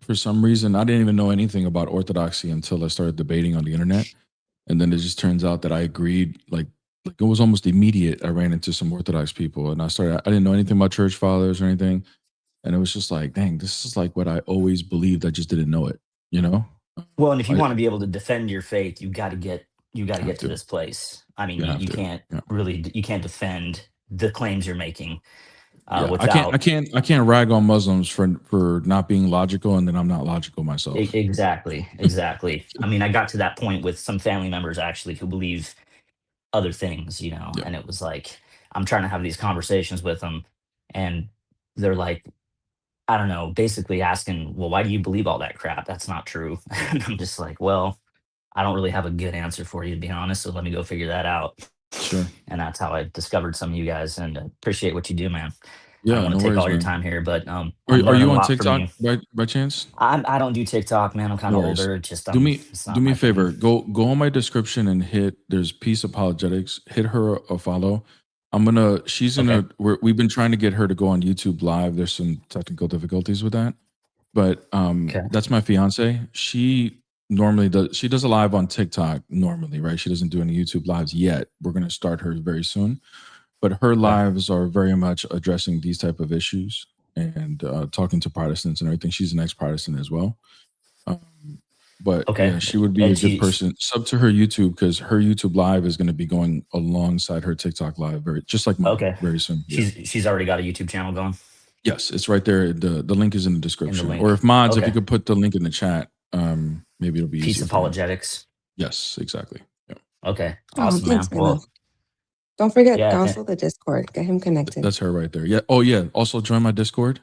for some reason, I didn't even know anything about Orthodoxy until I started debating on the internet, and then it just turns out that I agreed. Like it was almost immediate. I ran into some Orthodox people, and I didn't know anything about church fathers or anything. And it was just like, dang, this is like what I always believed. I just didn't know it, you know? well, and if you I, want to be able to defend your faith, you got to get you got to Have get to to. this place. I mean, You you, have you to. can't Yeah. really, you can't defend the claims you're making Yeah. without I can't rag on Muslims for not being logical, and then I'm not logical myself. exactly. I mean, I got to that point with some family members actually who believe other things, you know, Yeah. and it was like I'm trying to have these conversations with them, and they're like, I don't know, basically asking, well, why do you believe all that crap? That's not true. And I'm just like, well, I don't really have a good answer for you, to be honest. So let me go figure that out. Sure. And that's how I discovered some of you guys, and appreciate what you do, man. I Yeah. don't want No to take worries, all your man. time here, but Are I'm learning you a on lot from TikTok you. by chance? I don't do TikTok, man. I'm kind No of worries. older. It's just it's Do not me my a favor. thing. Go on my description and there's Peace Apologetics. Hit her a follow. She's Okay. we've been trying to get her to go on YouTube Live. There's some technical difficulties with that. But Okay. that's my fiance. She does a live on TikTok normally, right? She doesn't do any YouTube lives yet. We're gonna start hers very soon. But her lives are very much addressing these type of issues and talking to Protestants and everything. She's an ex-Protestant as well. But Okay. yeah, she would be a And good person. Sub to her YouTube because her YouTube live is going to be going alongside her TikTok live, just like mine, okay. very soon. Yeah. She's already got a YouTube channel going Yes, it's right there. The link is in the in the description. link. Or if mods, if you Okay. could put the link in the chat, maybe it'll be Peace easier for you. Apologetics. Yes, exactly. Yeah. Okay. Oh, Awesome, man. thanks, man. Well, Don't forget yeah. also the Discord. Get him connected. That's her right there. Yeah. Oh yeah. Also join my Discord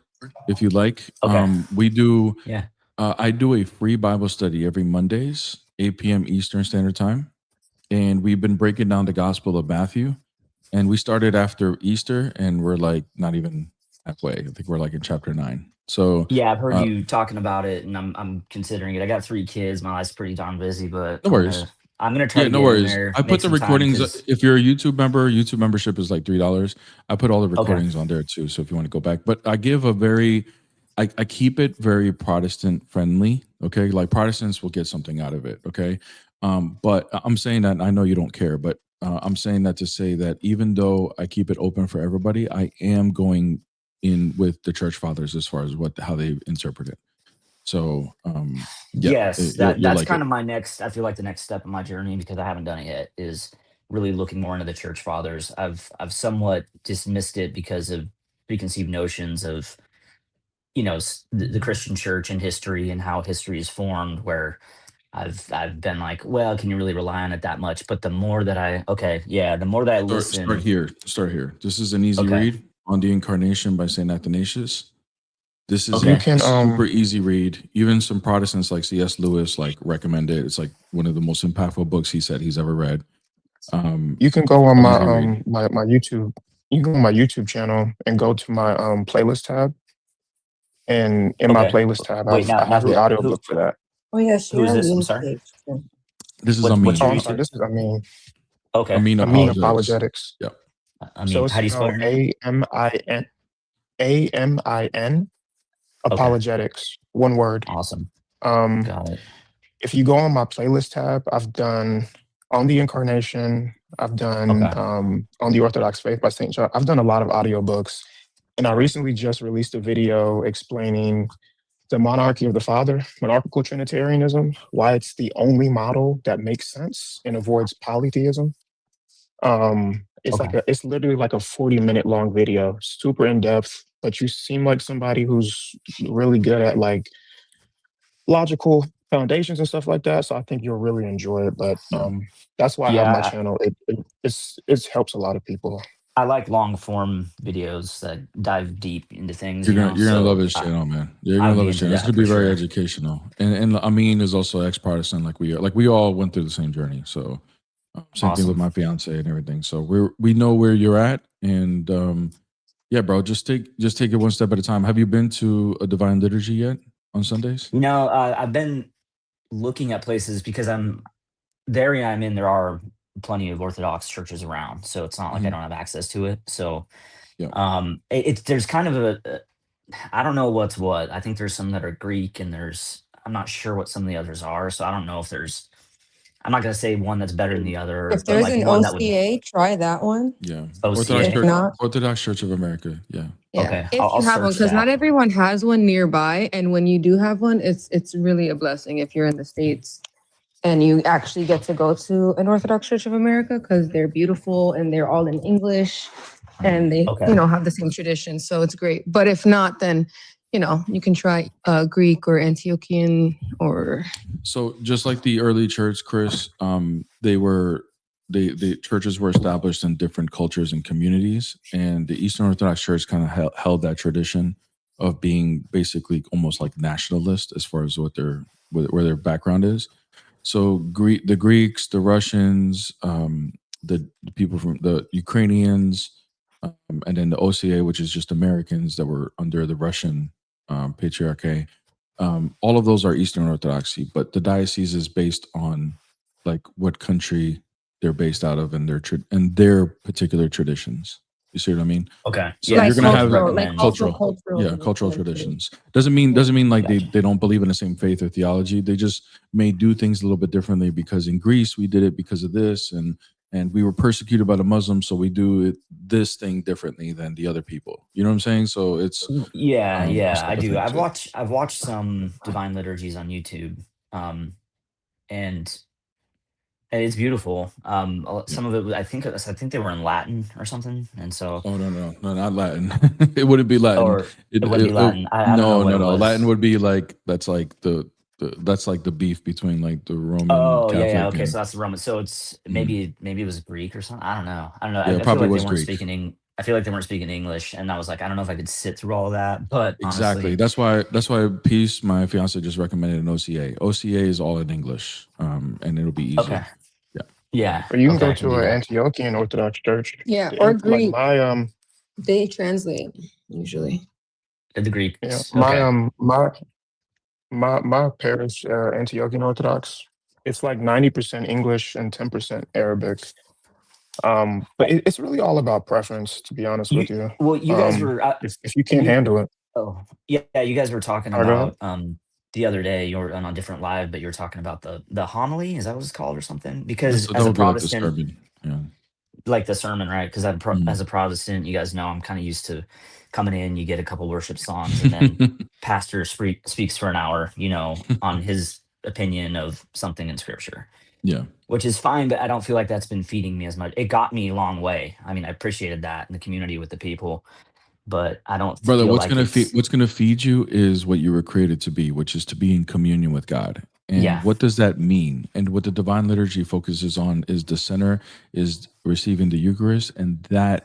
if you like. Okay. We do. Yeah. I do a free Bible study every Mondays, 8 p.m. Eastern Standard Time, and we've been breaking down the Gospel of Matthew. And we started after Easter, and we're like not even halfway. I think we're like in chapter 9. So Yeah, I've heard you talking about it, and I'm considering it. I got 3 kids. My life's pretty darn busy, but no worries. I'm gonna try Yeah, to no get in worries. there. I Make put the some time, recordings. 'cause- If you're a YouTube member, YouTube membership is like $3. I put all the Okay. recordings on there too. So if you want to go back, but I give I keep it very Protestant friendly. Okay, like Protestants will get something out of it. Okay, but I'm saying that I know you don't care, but I'm saying that to say that even though I keep it open for everybody, I am going in with the church fathers as far as how they interpret it. So yeah, yes, you'll that's like kind it. of my next. I feel like the next step in my journey, because I haven't done it yet, is really looking more into the church fathers. I've somewhat dismissed it because of preconceived notions of, you know, the Christian church and history and how history is formed, where I've been like, well, can you really rely on it that much? But the more that the more that I listen. Start here. This is an easy Okay. read on the Incarnation by St. Athanasius. This is Okay. You can super easy read. Even some Protestants like C.S. Lewis like recommend it. It's like one of the most impactful books he said he's ever read. you can go on Easy read. my YouTube. You can go on my YouTube channel and go to my playlist tab. And in my Okay. playlist tab, Wait, I have the who audiobook for that. Oh yeah, she who is has this? I'm link sorry. page too. This is What's Amin. your I'm sorry, YouTube? this is Okay. Amin Amin Apologetics. Apologetics. Yep. I So mean, it's how do you spell your name? AMIN Okay. Apologetics. One word. Awesome. Um, Got it. if you go on my playlist tab, I've done On the Incarnation. I've done Okay. On the Orthodox Faith by St. John. I've done a lot of audiobooks. And I recently just released a video explaining the monarchy of the Father, monarchical Trinitarianism, why it's the only model that makes sense and avoids polytheism. It's Okay. it's literally like a 40-minute long video, super in depth, but you seem like somebody who's really good at like logical foundations and stuff like that. So I think you'll really enjoy it. But that's why I have my Yeah, channel. It helps a lot of people. I like long form videos that dive deep into things. You're You gonna know, you're gonna so love his channel, man. You're I gonna would love be his into channel. It's that gonna be for very sure. educational. And Amin is also ex-Protestant, like we are. Like we all went through the same journey. So same thing with Awesome. my fiance and everything. So we know where you're at, and yeah, bro, just take it one step at a time. Have you been to a divine liturgy yet on Sundays? You know, I've been looking at places because the area I'm in. There are plenty of Orthodox churches around, so it's not like I don't have access to it. So, Yeah. it's there's kind of I don't know what's what. I think there's some that are Greek, and I'm not sure what some of the others are. So I don't know if I'm not gonna say one that's better than the other, If but there's like an one that would OCA, try that one. Yeah. OCA. If not, Orthodox Church of America. Yeah. yeah. Okay, If I'll you have one, search because not that. everyone has one nearby, and when you do have one, it's really a blessing if you're in the States. and you actually get to go to an Orthodox Church of America because they're beautiful and they're all in English and they, Okay. you know, have the same tradition. So it's great. But if not, then, you know, you can try Greek or Antiochian or. So just like the early church, Chris, the churches were established in different cultures and communities, and the Eastern Orthodox Church kind of held that tradition of being basically almost like nationalist as far as where their background is. So the Greeks, the Russians, the people from the Ukrainians, and then the OCA, which is just Americans that were under the Russian patriarchy. All of those are Eastern Orthodoxy, but the diocese is based on like what country they're based out of and their particular traditions. You see what I mean? Okay. So Yeah, you're gonna have recommend. cultural traditions. Doesn't mean like Gotcha. they don't believe in the same faith or theology. They just may do things a little bit differently because in Greece we did it because of this, and we were persecuted by the Muslims, so we do this thing differently than the other people. You know what I'm saying? So it's Yeah, this I type of do. thing I've too. watched some divine liturgies on YouTube, and it's beautiful. Yeah. Some of it, I think they were in Latin or something, and so Oh no, not Latin. It wouldn't be Latin. or it wouldn't be Latin. I don't know what it No. Latin was. would be like that's like that's like the beef between like the Roman Oh yeah. Catholic Okay, so and that's the Roman. So it's Mhm. maybe it was Greek or something. I don't know. Yeah, it I feel probably like they was weren't Greek. speaking. I feel like they weren't speaking English, and I was like, I don't know if I could sit through all of that. But Exactly. honestly, That's why Peace, my fiance, just recommended an OCA. OCA is all in English, and it'll be okay, easier. Yeah. yeah, Or you can okay, go I can to do an that. Antiochian Orthodox church. Yeah, or Like Greek. They translate usually. The Greeks. my Okay. my parish, Antiochian Orthodox, it's like 90% English and 10% Arabic. But it's really all about preference, to be honest with you. You guys were. If you can't handle it, Oh, yeah, you guys were talking go ahead. about the other day. You were on a different live, but you were talking about the homily. Is that what it's called or something? Because So that as a would be like the Protestant, sermon. Yeah. like the sermon, right? Because as a Mhm. Protestant, you guys know I'm kind of used to coming in. You get a couple worship songs, and then pastor speaks for an hour, you know, on his opinion of something in Scripture, Yeah. which is fine. But I don't feel like that's been feeding me as much. It got me a long way. I mean, I appreciated that in the community with the people, but I don't Brother, feel like it's. what's gonna feed you is what you were created to be, which is to be in communion with God. And Yeah. what does that mean? And what the divine liturgy focuses on is the center is receiving the Eucharist, and that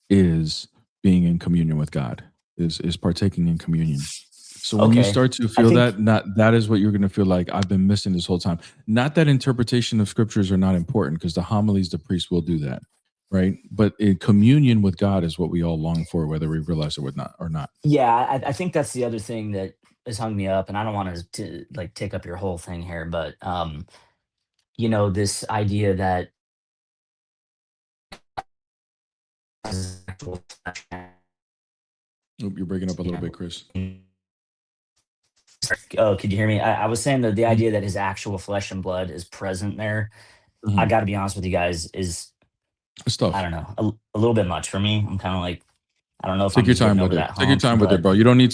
is being in communion with God, is partaking in communion. So when you Okay. start to I feel think. that is what you're gonna feel like I've been missing this whole time. Not that interpretation of scriptures are not important, because the homilies, the priest will do that. Right. But in communion with God is what we all long for, whether we realize it or not. Yeah, I think that's the other thing that has hung me up, and I don't want to like take up your whole thing here, but you know, this idea that Oh, you're breaking up a little bit, Chris. Oh, could you hear me? I was saying that the Mhm. idea that his actual flesh and blood is present there, I Mhm. got to be honest with you guys, is It's I tough. don't know, a little bit much for me. I'm kind of like, I don't know if Take I'm your getting time over with it. that Take your hump, time with it, but bro. You don't need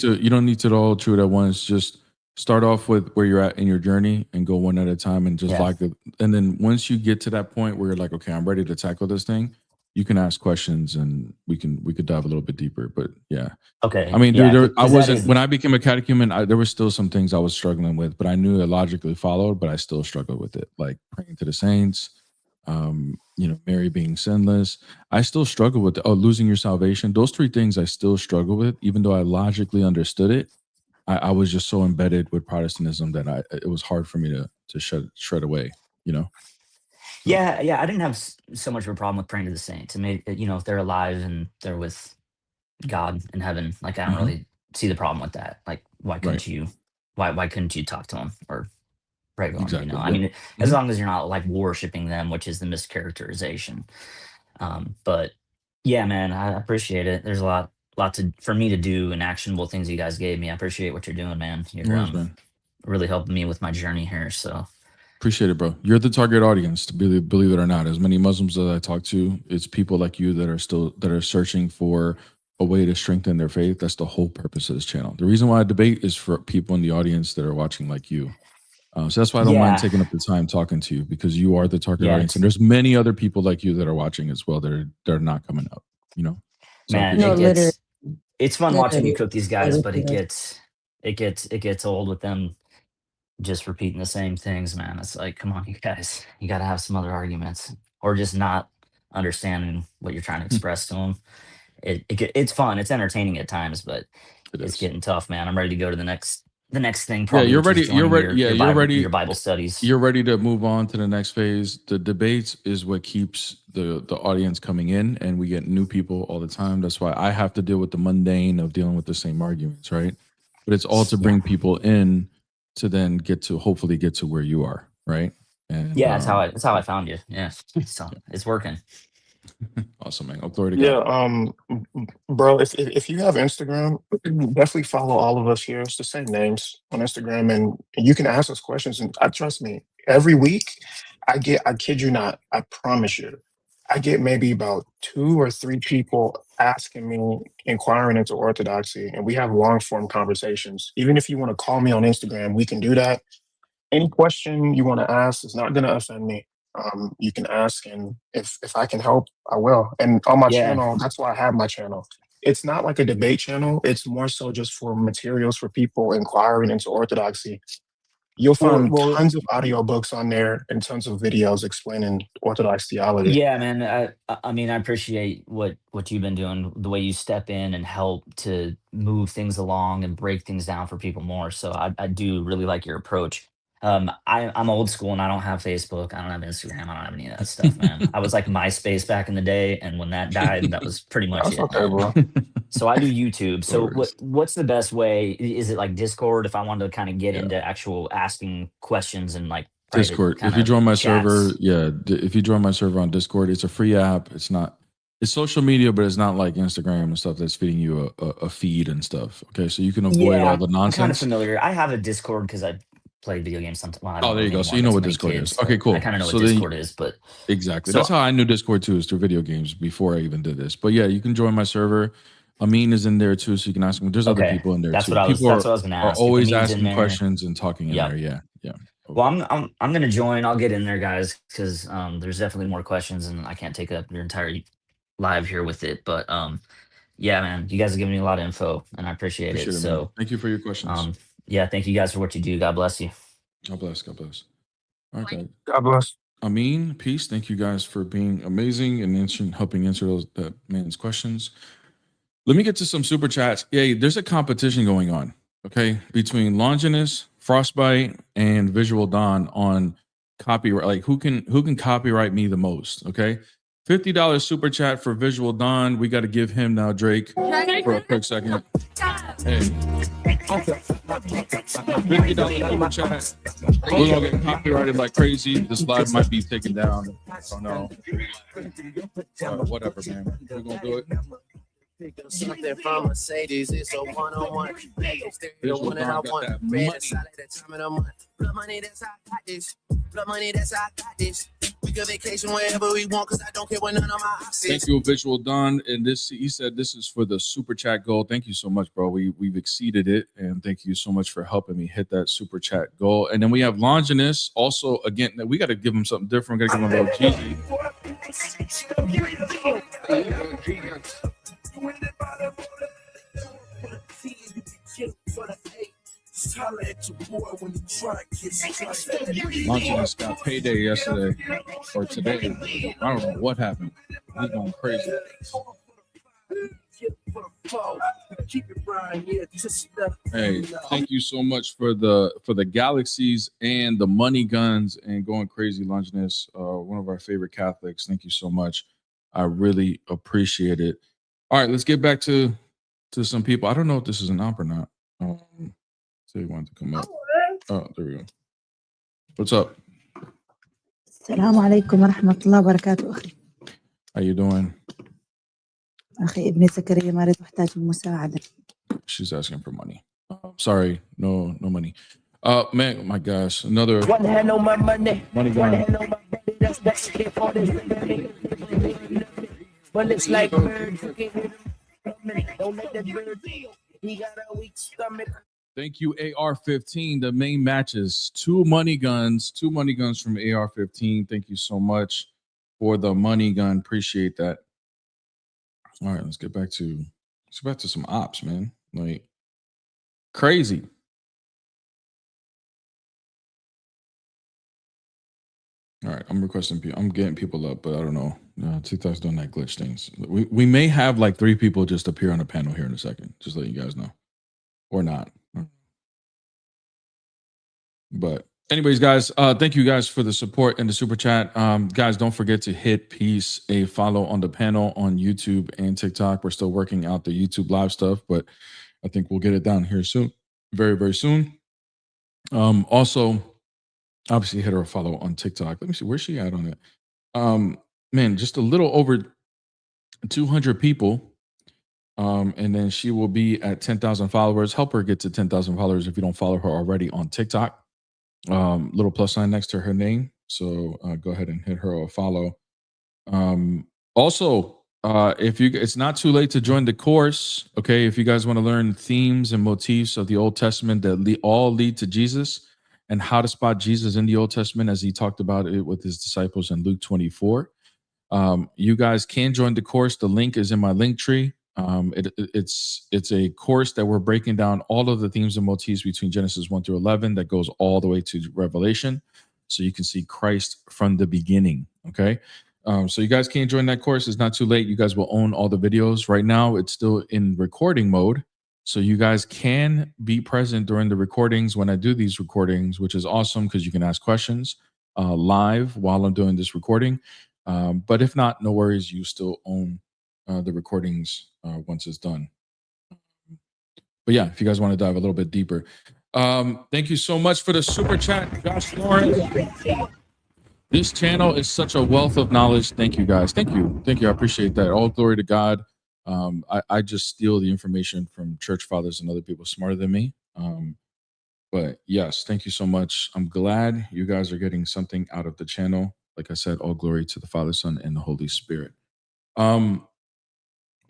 to all chew it at once. Just start off with where you're at in your journey and go one at a time and just yeah, like it. And then once you get to that point where you're like, okay, I'm ready to tackle this thing, you can ask questions and we could dive a little bit deeper. But yeah. I okay, mean, dude, yeah, I because that wasn't is when I became a catechumen. There were still some things I was struggling with, but I knew it logically followed. But I still struggled with it, like praying to the saints, Mary being sinless. I still struggle with losing your salvation. Those three things I still struggle with, even though I logically understood it. I was just so embedded with Protestantism that it was hard for me to shred away. You know. So, yeah. I didn't have so much of a problem with praying to the saints. I mean, you know, if they're alive and they're with God in heaven, like I don't mhm, really see the problem with that. Like, right. why couldn't you talk to them or pray for them? You know, Exactly. I Yep. mean, as Mhm. long as you're not like worshiping them, which is the mischaracterization. But yeah, man, I appreciate it. There's a lot for me to do and actionable things you guys gave me. I appreciate what you're doing, man. No You're worries, man. really helping me with my journey here. So Appreciate it, bro. You're the target audience, to believe it or not. As many Muslims that I talk to, it's people like you that are searching for a way to strengthen their faith. That's the whole purpose of this channel. The reason why I debate is for people in the audience that are watching like you. So that's why I don't mind Yeah, taking up the time talking to you, because you are the target yeah, audience, and there's many other people like you that are watching as well that are not coming up. You know, so I man, No, appreciate that. literally, it's fun watching you literally. cook these guys, but it gets old with them just repeating the same things, man. It's like, come on, you guys, you got to have some other arguments, or just not understanding what you're trying to express to them. It's fun, it's entertaining at times, but It it's is. getting tough, man. I'm ready to go to the next thing Yeah, probably, you're which is ready. You're joining ready. Yeah, you're Your ready. Bible studies. You're ready to move on to the next phase. The debates is what keeps the audience coming in, and we get new people all the time. That's why I have to deal with the mundane of dealing with the same arguments, right? But it's all to Yeah, bring people in to then hopefully get to where you are, right? And yeah, that's how I found you. Yeah, so yeah, it's working. awesome, man. Oh, glory to Yeah, God. bro, if you have Instagram, definitely follow all of us here. It's the same names on Instagram, and you can ask us questions. And I trust me, every week I kid you not, I promise you, I get maybe about 2 or 3 people asking me, inquiring into orthodoxy, and we have long form conversations. Even if you want to call me on Instagram, we can do that. Any question you want to ask is not going to offend me. You can ask, and if I can help, I will. And on my Yeah. channel, that's why I have my channel. It's not like a debate channel. It's more so just for materials for people inquiring into orthodoxy. You'll find Well, tons of audiobooks on there and tons of videos explaining Orthodox theology. yeah, man. I mean, I appreciate what you've been doing, the way you step in and help to move things along and break things down for people more. So I do really like your approach. I'm old school and I don't have Facebook. I don't have Instagram. I don't have any of that stuff, man. I was like MySpace back in the day, and when that died, that was pretty much That's it, okay, man. bro. So I do YouTube. No So worries. what's the best way? Is it like Discord if I wanted to kind of get Yeah. into actual asking questions and like private Discord. kind If you of join my server, chats? yeah. If you join my server on Discord, it's a free app. It's social media, but it's not like Instagram and stuff that's feeding you a feed and stuff. Okay, so you can avoid all Yeah, the I'm kind of nonsense. familiar. I have a Discord because I play video games sometimes. Well, I Oh, don't there you really go. So anymore. you I know got too what many Discord is. kids, Okay, but I cool. kind of know what So then Discord is. But exactly. so That's how I knew Discord too, is through video games before I even did this. But yeah, you can join my server. Amin is in there too, so you can ask him. There's other okay, people in there too. People that's what I was gonna are ask. If always Amin's in asking there, questions and talking in yep. there. Yeah, yeah. Well, I'm gonna join. I'll get in there, guys, because there's definitely more questions, and I can't take up your entire live here with it. But yeah, man, you guys have given me a lot of info, and I appreciate it. Appreciate it, man. So Thank you for your questions. yeah, thank you guys for what you do. God bless you. God bless. God bless. All right, guys. God bless. Amin, peace. Thank you guys for being amazing and helping answer that man's questions. Let me get to some super chats. Yeah, there's a competition going on, okay, between Longinus, Frostbite, and Visual Dawn on copyright. Like who can copyright me the most? Okay, $50 super chat for Visual Dawn. We got to give him now, Drake, for a quick second. Hey, $50 super chat. We're gonna get copyrighted like crazy. This live might be taken down. I don't know. Whatever, man. We're gonna do it. Something from Mercedes, it's a one-on-one. The one that I want. Red inside at the time of the month. Blood money, that's how I got this. Blood money, that's how I got this. We can vacation wherever we want, cause I don't care what none of my options. Thank you, Visual Dawn. And he said this is for the super chat goal. Thank you so much, bro. We've exceeded it, and thank you so much for helping me hit that super chat goal. And then we have Longinus. Also, again, we got to give him something different. We got to give him a little Jeezy. Longinus got payday yesterday or today. I don't know what happened. He's going crazy. Hey, thank you so much for the galaxies and the money guns and going crazy, Longinus. One of our favorite Catholics. Thank you so much. I really appreciate it. All right, let's get back to some people. I don't know if this is an op or not. So he wanted to come up. Oh, there we go. What's up? السلام عليكم ورحمة الله وبركاته أخي. How you doing? أخي ابني زكريا مريض محتاج المساعدة. She's asking for money. Sorry, no money. Man, my gosh, another One hand on my money. money One gun. hand on my money. That's it for this. But it's like birds. Don't let that bird. He got a weak stomach. Thank you, AR-15. The main matches, two money guns from AR-15. Thank you so much for the money gun. Appreciate that. All right, let's get back to some ops, man. Like crazy. All right, I'm requesting people. I'm getting people up, but I don't know. TikTok's doing that glitch things. We may have like 3 people just appear on the panel here in a second. Just letting you guys know, or not. But anyways, guys, thank you guys for the support and the super chat. Guys, don't forget to hit peace a follow on the panel on YouTube and TikTok. We're still working out the YouTube live stuff, but I think we'll get it down here soon, very, very soon. Also, obviously hit her a follow on TikTok. Let me see, where's she at on it? Man, just a little over 200 people. And then she will be at 10,000 followers. Help her get to 10,000 followers if you don't follow her already on TikTok. Little plus sign next to her name. So go ahead and hit her a follow. Also, it's not too late to join the course. Okay, if you guys want to learn themes and motifs of the Old Testament that all lead to Jesus, and how to spot Jesus in the Old Testament, as he talked about it with his disciples in Luke 24. You guys can join the course. The link is in my link tree. It's a course that we're breaking down all of the themes and motifs between Genesis 1 through 11 that goes all the way to Revelation. So you can see Christ from the beginning. Okay. So you guys can join that course. It's not too late. You guys will own all the videos. Right now, it's still in recording mode. So you guys can be present during the recordings when I do these recordings, which is awesome because you can ask questions live while I'm doing this recording. But if not, no worries. You still own the recordings once it's done. But yeah, if you guys want to dive a little bit deeper. Thank you so much for the super chat, Josh Lawrence. This channel is such a wealth of knowledge. Thank you, guys. Thank you. I appreciate that. All glory to God. I just steal the information from church fathers and other people smarter than me. But yes, thank you so much. I'm glad you guys are getting something out of the channel. Like I said, all glory to the Father, Son, and the Holy Spirit.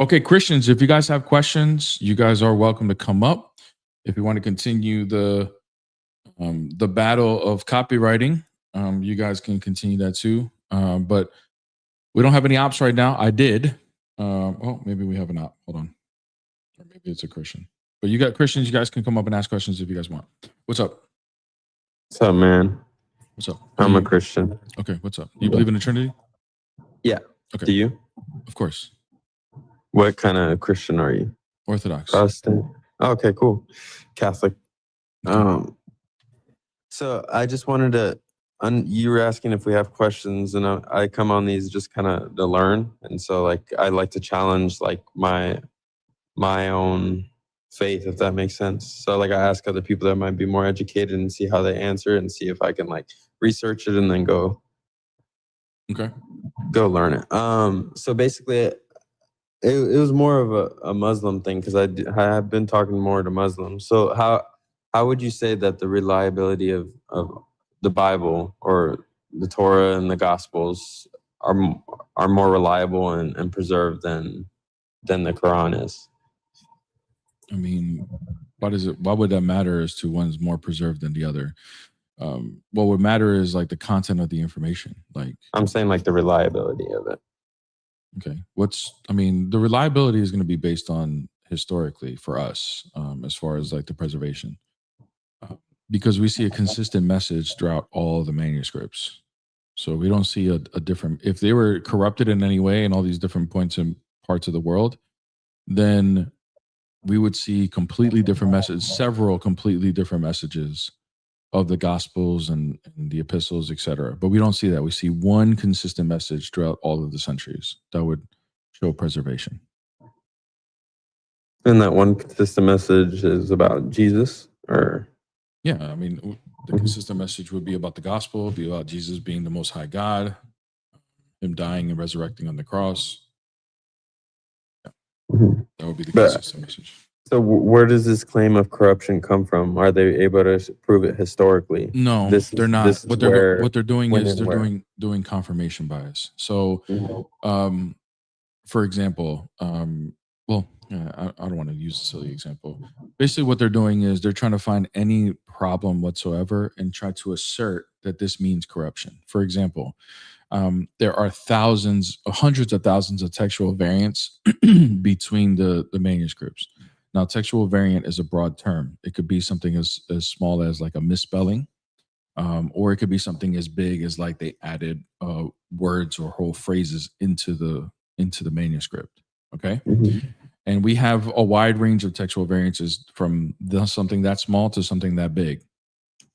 Okay, Christians, if you guys have questions, you guys are welcome to come up. If you want to continue the battle of copywriting, you guys can continue that too. But we don't have any ops right now. I did. Oh, maybe we have an op. Hold on. Or maybe it's a Christian. But you got Christians, you guys can come up and ask questions if you guys want. What's up? What's up, man? What's up? I'm a Christian. Okay, what's up? You believe in the Trinity? Yeah. Okay. Do you? Of course. What kind of Christian are you? Orthodox. Protestant. Okay, cool. Catholic. So I just wanted to, you were asking if we have questions, and I come on these just kind of to learn. And so like, I like to challenge like my own faith, if that makes sense. So like I ask other people that might be more educated and see how they answer and see if I can like research it and then go learn it. So basically it was more of a Muslim thing because I have been talking more to Muslims. So how would you say that the reliability of the Bible or the Torah and the Gospels are more reliable and preserved than the Quran is? I mean, why would that matter as to one's more preserved than the other? What would matter is like the content of the information. Like I'm saying like the reliability of it. Okay. The reliability is going to be based on historically for us, as far as like the preservation, because we see a consistent message throughout all the manuscripts. So we don't see a different, if they were corrupted in any way in all these different points and parts of the world, then we would see completely different messages, several completely different messages of the Gospels and the epistles, etc. But we don't see that. We see one consistent message throughout all of the centuries that would show preservation. And that one consistent message is about Jesus, or? Yeah, I mean, the consistent message would be about the gospel, be about Jesus being the Most High God, him dying and resurrecting on the cross. That would be the consistent message. So where does this claim of corruption come from? Are they able to prove it historically? No, they're not. What they're doing is they're doing confirmation bias. So, for example, well, Yeah, I don't want to use a silly example. Basically, what they're doing is they're trying to find any problem whatsoever and try to assert that this means corruption. For example, there are thousands, hundreds of thousands of textual variants between the manuscripts. Now, textual variant is a broad term. It could be something as small as like a misspelling, or it could be something as big as like they added words or whole phrases into the manuscript. Okay, and we have a wide range of textual variances from something that small to something that big.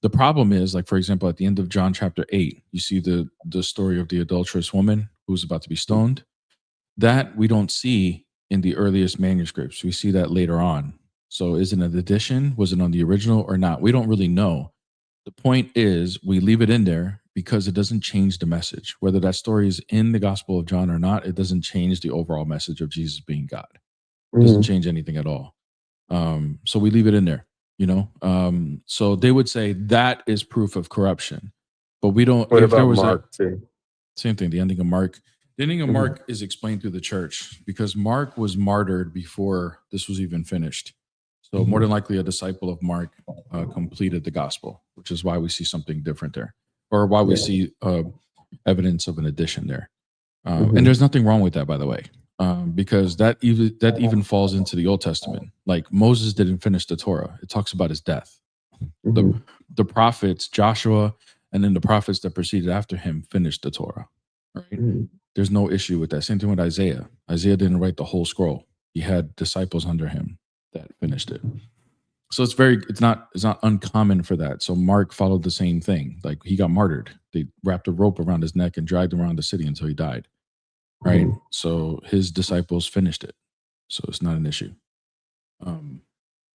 The problem is, like, for example, at the end of John chapter 8, you see the story of the adulterous woman who's about to be stoned. That we don't see in the earliest manuscripts. We see that later on. So is it an addition? Was it on the original or not? We don't really know. The point is we leave it in there because it doesn't change the message. Whether that story is in the Gospel of John or not, it doesn't change the overall message of Jesus being God. It doesn't change anything at all. So we leave it in there, you know. So they would say that is proof of corruption, but we don't. What If there about was Mark too? same thing, the ending of Mark. The ending of Mark is explained through the church because Mark was martyred before this was even finished. So more than likely, a disciple of Mark completed the gospel, which is why we see something different there, or why we see evidence of an addition there. And there's nothing wrong with that, by the way, because that even falls into the Old Testament. Like Moses didn't finish the Torah; it talks about his death. The prophets, Joshua, and then the prophets that proceeded after him finished the Torah. Right? There's no issue with that. Same thing with Isaiah. Isaiah didn't write the whole scroll; he had disciples under him that finished it. So it's not uncommon for that. So Mark followed the same thing. Like he got martyred. They wrapped a rope around his neck and dragged him around the city until he died. Right. So his disciples finished it. So it's not an issue.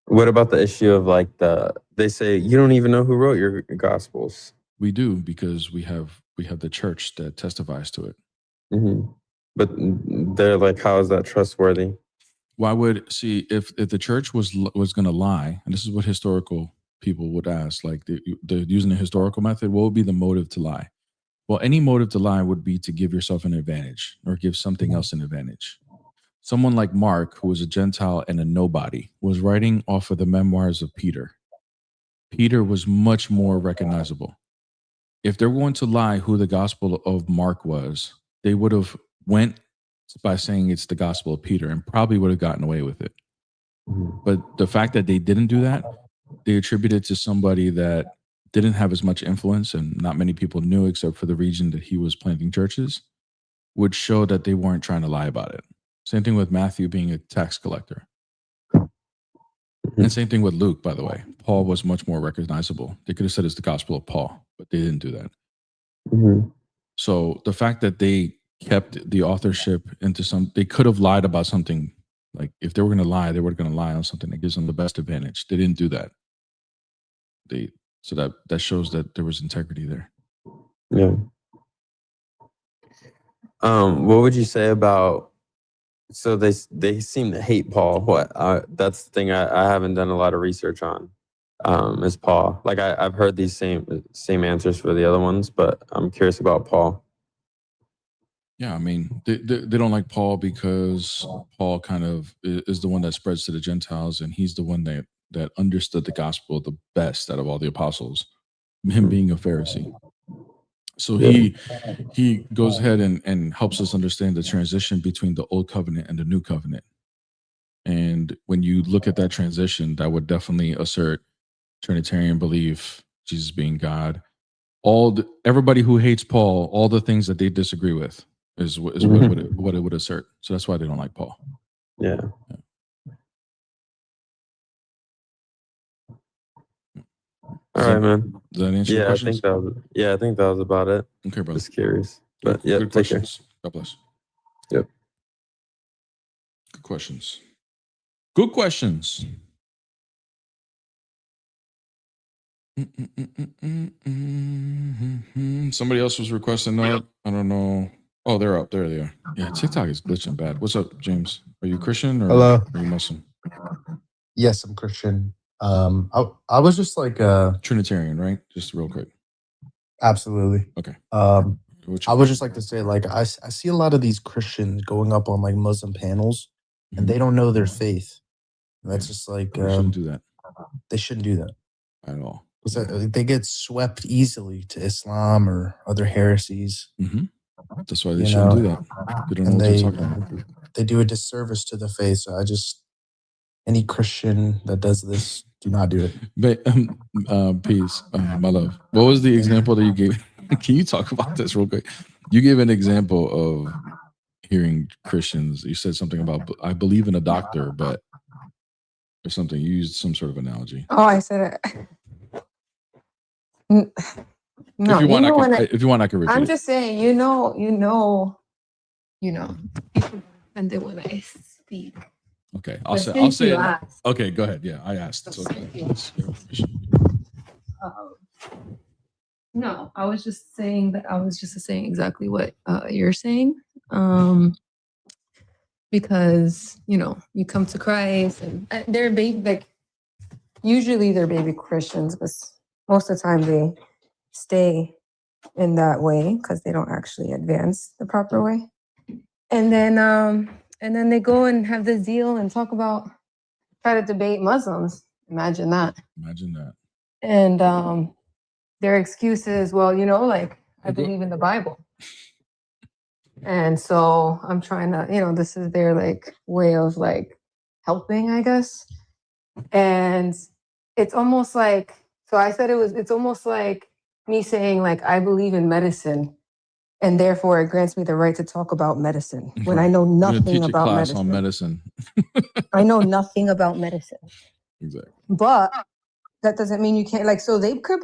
What about the issue of like they say you don't even know who wrote your gospels? We do, because we have the church that testifies to it. But they're like, how is that trustworthy? Why would if the church was going to lie, and this is what historical people would ask, like they're using a historical method, what would be the motive to lie? Well, any motive to lie would be to give yourself an advantage or give something else an advantage. Someone like Mark, who was a Gentile and a nobody, was writing off of the memoirs of Peter. Peter was much more recognizable. If they're going to lie who the Gospel of Mark was, they would have went by saying it's the Gospel of Peter and probably would have gotten away with it. But the fact that they didn't do that, they attributed to somebody that didn't have as much influence and not many people knew except for the region that he was planting churches, would show that they weren't trying to lie about it. Same thing with Matthew being a tax collector. And same thing with Luke, by the way. Paul was much more recognizable. They could have said it's the Gospel of Paul, but they didn't do that. So the fact that they kept the authorship into they could have lied about something. Like if they were going to lie, they were going to lie on something that gives them the best advantage. They didn't do that. So that shows that there was integrity there. Yeah. What would you say about? So they seem to hate Paul. That's the thing I haven't done a lot of research on. Is Paul. Like I've heard these same answers for the other ones, but I'm curious about Paul. Yeah, I mean, they don't like Paul because Paul kind of is the one that spreads to the Gentiles, and he's the one that understood the gospel the best out of all the apostles, him being a Pharisee. So he goes ahead and helps us understand the transition between the old covenant and the new covenant. And when you look at that transition, that would definitely assert Trinitarian belief, Jesus being God. Everybody who hates Paul, all the things that they disagree with is what it would assert. So that's why they don't like Paul. Yeah. All right, man. Does that answer your questions? I think that was about it. Okay, brother. Just curious. But yeah, good questions. God bless. Yep. Good questions. Good questions. Somebody else was requesting that. I don't know. Oh, they're up. There they are. Yeah, TikTok is glitching bad. What's up, James? Are you Christian or Hello. are you Muslim? Yes, I'm Christian. I was just like Trinitarian, right? Just real quick. Absolutely. Okay. I would just like to say, like, I see a lot of these Christians going up on like Muslim panels and they don't know their faith. That's just like They shouldn't do that they shouldn't do that. at all. Because they get swept easily to Islam or other heresies. That's why they You shouldn't know, do that. They don't know and what they're talking about. they do a disservice to the faith. So any Christian that does this, do not do it. But, peace, my love. What was the example that you gave? Can you talk about this real quick? You gave an example of hearing Christians. You said something about, I believe in a doctor, but or something. You used some sort of analogy. Oh, I said it. No, if you want, I can repeat I'm it. just saying, people get offended when I speak. Okay, But I'll since say you it. asked. Okay, go ahead. Yeah, I asked. It's okay. No, I was just saying exactly what you're saying. Because you come to Christ and they're usually they're baby Christians, but most of the time they stay in that way because they don't actually advance the proper way. And then they go and have this deal and try to debate Muslims. Imagine that. Imagine that. And their excuse is, well, I believe in the Bible. And so I'm trying to, this is their way of helping, I guess. And it's almost like, so I said it's almost like me saying I believe in medicine and therefore it grants me the right to talk about medicine when I know nothing about medicine. On medicine. I know nothing about medicine. Exactly. But that doesn't mean you can't so they could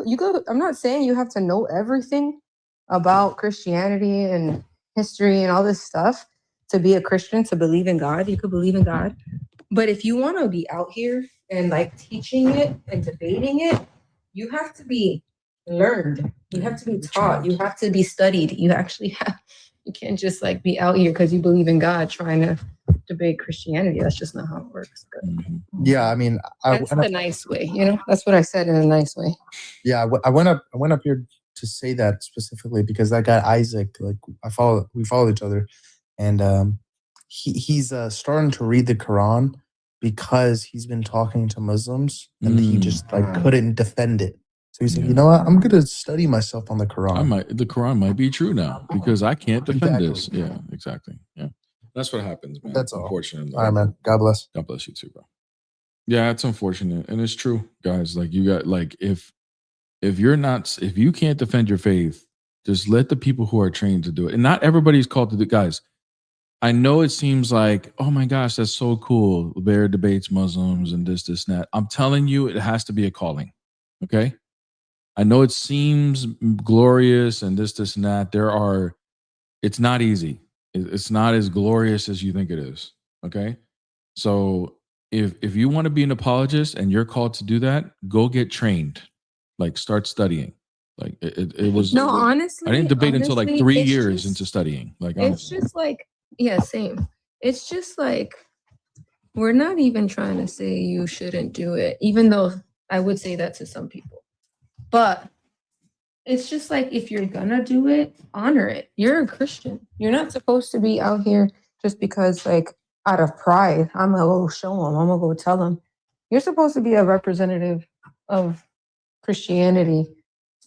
I'm not saying you have to know everything about Christianity and history and all this stuff to be a Christian, to believe in God. You could believe in God. But if you want to be out here and teaching it and debating it, you have to be learned. You have to be taught. You have to be studied. You can't just be out here because you believe in God trying to debate Christianity. That's just not how it works. Yeah, I mean, That's the nice way, That's what I said in a nice way. Yeah, I went up here to say that specifically because that guy Isaac, we follow each other, and he's starting to read the Quran because he's been talking to Muslims and he just couldn't defend it. So he's like, you know what? I'm gonna study myself on the Quran. The Quran might be true now because I can't defend this. Yeah, exactly. Yeah, that's what happens, man. That's all. Unfortunately. All right, man. God bless. God bless you too, bro. Yeah, it's unfortunate, and it's true, guys. You got if you can't defend your faith, just let the people who are trained to do it. And not everybody's called to do. Guys, I know it seems like, oh my gosh, that's so cool. Bear debates Muslims and this, and that. I'm telling you, it has to be a calling. Okay. I know it seems glorious and this, and that. It's not easy. It's not as glorious as you think it is. Okay. So if you want to be an apologist and you're called to do that, go get trained. Start studying. It was no, honestly. I didn't debate until 3 years into studying. It's just same. It's just we're not even trying to say you shouldn't do it, even though I would say that to some people. But it's just if you're gonna do it, honor it. You're a Christian. You're not supposed to be out here just because out of pride. I'm gonna go show them. I'm gonna go tell them. You're supposed to be a representative of Christianity.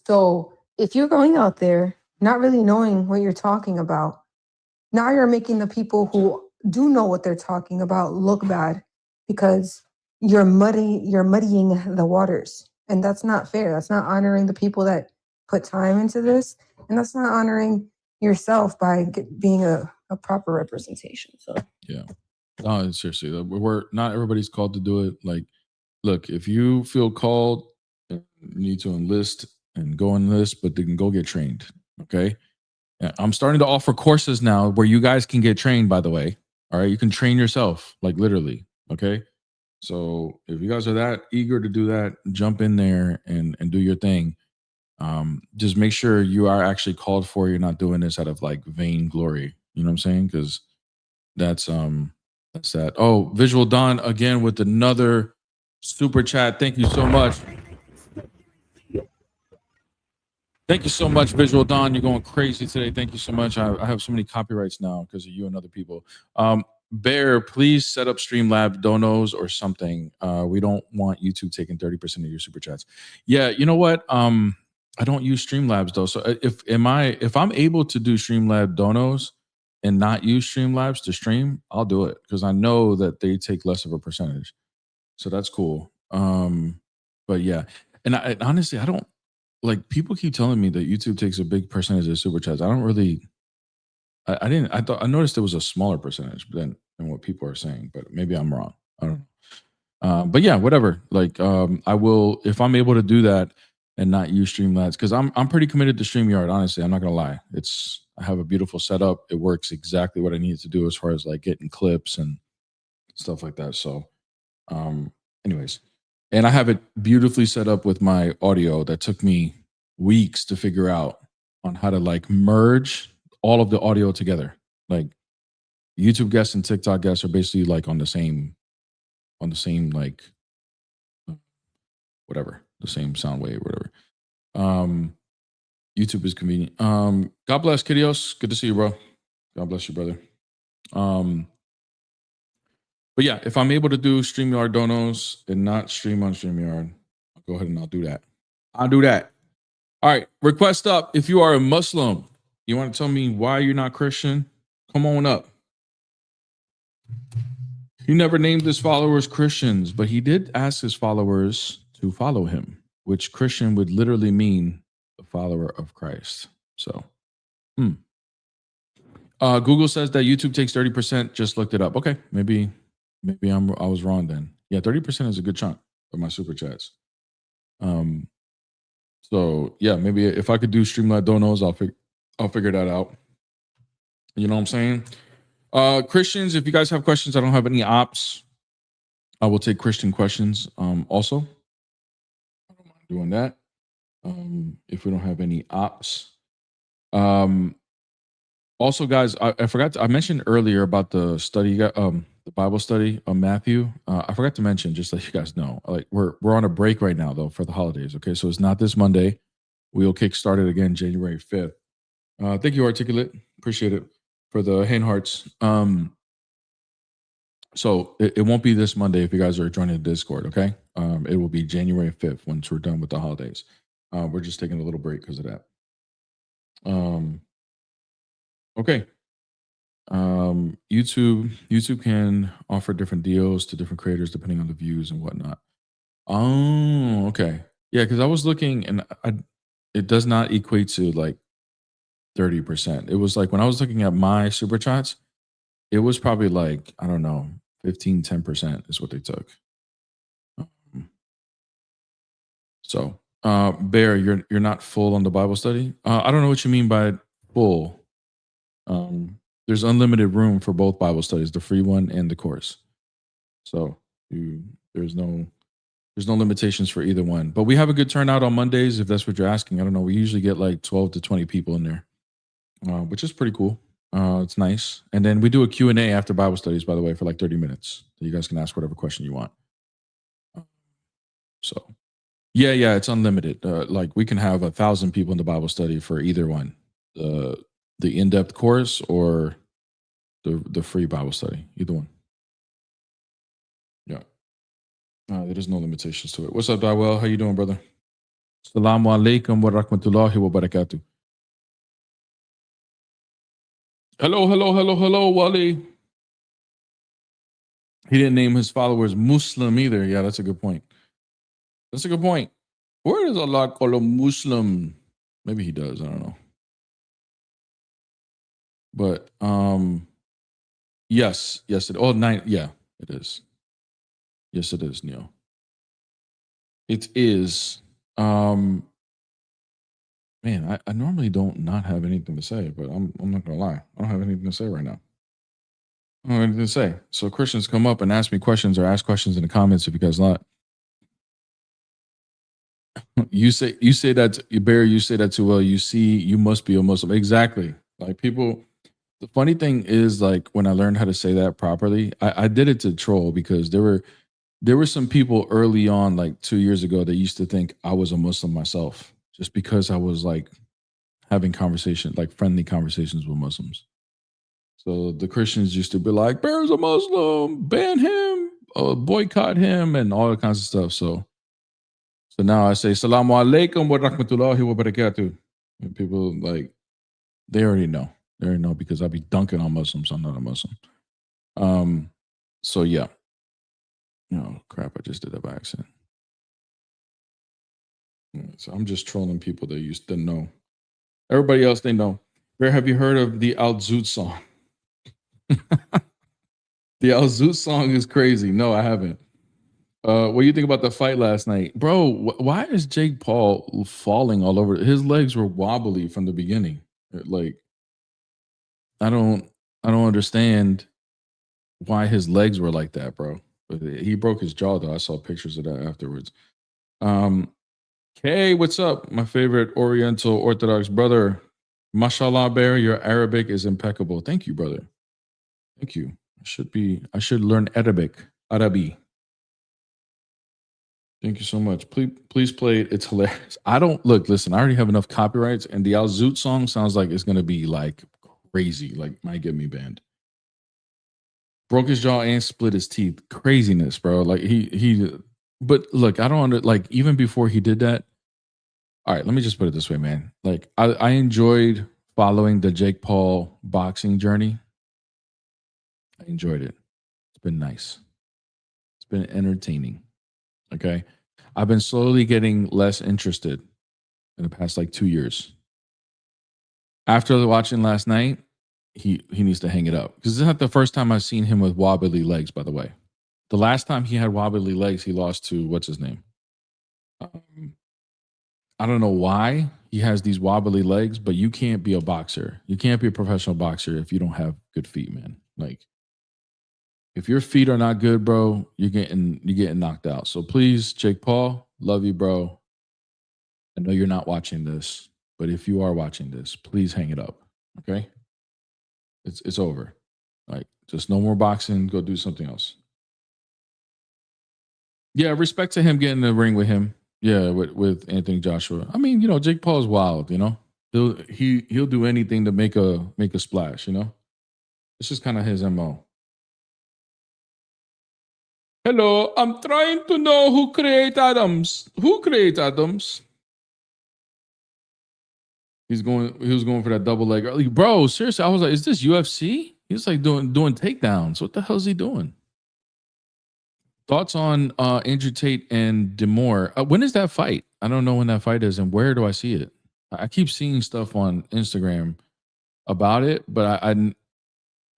So if you're going out there not really knowing what you're talking about, now you're making the people who do know what they're talking about look bad because you're muddying the waters. And that's not fair. That's not honoring the people that put time into this. And that's not honoring yourself by being a proper representation. So yeah. No, seriously, we're not everybody's called to do it. Look, if you feel called, you need to enlist and go enlist, but then go get trained. Okay. I'm starting to offer courses now where you guys can get trained, by the way. All right. You can train yourself, literally. Okay. So if you guys are that eager to do that, jump in there and do your thing. Just make sure you are actually called for. You're not doing this out of vain glory. You know what I'm saying? Because that's that. Oh, Visual Dawn again with another super chat. Thank you so much. Thank you so much, Visual Dawn. You're going crazy today. Thank you so much. I have so many copyrights now because of you and other people. Bear, please set up Streamlab donos or something. We don't want YouTube taking 30% of your super chats. Yeah, you know what? I don't use Streamlabs though. So if I'm able to do Streamlab donos and not use Streamlabs to stream, I'll do it because I know that they take less of a percentage. So that's cool. But yeah, and honestly, I don't like people keep telling me that YouTube takes a big percentage of super chats. I don't really. I noticed it was a smaller percentage than what people are saying, but maybe I'm wrong. I don't know. But yeah, whatever. Like I will if I'm able to do that and not use Streamlabs because I'm pretty committed to StreamYard. Honestly, I'm not gonna lie. I have a beautiful setup. It works exactly what I need to do as far as like getting clips and stuff like that. So, anyways, and I have it beautifully set up with my audio that took me weeks to figure out on how to like merge all of the audio together. Like YouTube guests and TikTok guests are basically like on the same like whatever, the same sound wave, whatever. YouTube is convenient. God bless, Kidios. Good to see you, bro. God bless you, brother. But yeah, if I'm able to do StreamYard donos and not stream on StreamYard, I'll go ahead and I'll do that. I'll do that. All right, request up. If you are a Muslim, you want to tell me why you're not Christian? Come on up. He never named his followers Christians, but he did ask his followers to follow him, which Christian would literally mean the follower of Christ. So, Google says that YouTube takes 30%. Just looked it up. Okay, maybe I was wrong then. Yeah, 30% is a good chunk of my super chats. So yeah, maybe if I could do Streamlabs donos, I'll figure that out. You know what I'm saying? Christians, if you guys have questions, I don't have any ops. I will take Christian questions. Also, I don't mind doing that. If we don't have any ops. Also, guys, I forgot. I mentioned earlier about the study, the Bible study on Matthew. I forgot to mention, just to let you guys know, like we're on a break right now though for the holidays. Okay, so it's not this Monday. We'll kickstart it again January 5th. Thank you, Articulate. Appreciate it for the hand hearts. So it won't be this Monday if you guys are joining the Discord. Okay, it will be January 5th once we're done with the holidays. We're just taking a little break because of that. Okay. YouTube can offer different deals to different creators depending on the views and whatnot. Oh, okay. Yeah, because I was looking and it does not equate to like 30%. It was like when I was looking at my super chats, it was probably like, I don't know, 10% is what they took. So Bear, you're not full on the Bible study. I don't know what you mean by full. There's unlimited room for both Bible studies, the free one and the course. So there's no limitations for either one. But we have a good turnout on Mondays, if that's what you're asking. I don't know. We usually get like 12 to 20 people in there, which is pretty cool. It's nice. And then we do a Q&A after Bible studies, by the way, for like 30 minutes. So you guys can ask whatever question you want. So yeah, it's unlimited. Like we can have 1,000 people in the Bible study for either one, the in-depth course or the free Bible study, either one. Yeah. There is no limitations to it. What's up, Dawell? How you doing, brother? Assalamu alaikum wa rahmatullahi wa barakatuh. Hello, Wally. He didn't name his followers Muslim either. Yeah, that's a good point. Where does Allah call a Muslim? Maybe he does. I don't know. But yes, it is. Yes, it is, Neil. It is. Man, I normally don't not have anything to say, but I'm not gonna lie. I don't have anything to say right now. I don't have anything to say. So Christians, come up and ask me questions or ask questions in the comments if you guys not. You say that, Barry, you say that too well. You must be a Muslim. Exactly. Like people, the funny thing is, like when I learned how to say that properly, I did it to troll because there were some people early on, like 2 years ago, that used to think I was a Muslim myself, just because I was like having conversations, like friendly conversations with Muslims. So the Christians used to be like, Bear's a Muslim, ban him, boycott him, and all kinds of stuff. So now I say, Salamu alaikum wa rahmatullahi wa barakatuh. And people like, they already know. They already know because I be dunking on Muslims. I'm not a Muslim. So yeah. No, crap, I just did that by accident. Yeah, so I'm just trolling people that used to know. Everybody else, they know. Bear, have you heard of the Al Zoot song? The Al Zoot song is crazy. No, I haven't. What do you think about the fight last night? Bro, why is Jake Paul falling all over? His legs were wobbly from the beginning. Like, I don't understand why his legs were like that, bro. But he broke his jaw, though. I saw pictures of that afterwards. Kay, what's up? My favorite Oriental Orthodox brother. Mashallah, Bear, your Arabic is impeccable. Thank you, brother. Thank you. I should learn Arabic. Thank you so much. Please play it. It's hilarious. Listen, I already have enough copyrights, and the Al Zoot song sounds like it's gonna be like crazy, like might get me banned. Broke his jaw and split his teeth. Craziness, bro. Like but look, I don't even before he did that. All right, let me just put it this way, man. Like I enjoyed following the Jake Paul boxing journey. I enjoyed it. It's been nice. It's been entertaining. Okay. I've been slowly getting less interested in the past 2 years. After watching last night, he needs to hang it up. Because this is not the first time I've seen him with wobbly legs, by the way. The last time he had wobbly legs, he lost to what's his name? I don't know why he has these wobbly legs, but you can't be a boxer. You can't be a professional boxer if you don't have good feet, man. Like, if your feet are not good, bro, you're getting knocked out. So please, Jake Paul, love you, bro. I know you're not watching this, but if you are watching this, please hang it up. Okay? It's over. Like, just no more boxing. Go do something else. Yeah, respect to him getting in the ring with him. Yeah, with Anthony Joshua. I mean, Jake Paul is wild. He'll do anything to make a splash. It's just kind of his MO. Hello, I'm trying to know who created Adams. Who created Adams? He was going for that double leg. Like, bro, seriously, I was like, is this UFC? He's like doing takedowns. What the hell is he doing? Thoughts on Andrew Tate and Demore? When is that fight? I don't know when that fight is, and where do I see it? I keep seeing stuff on Instagram about it, but I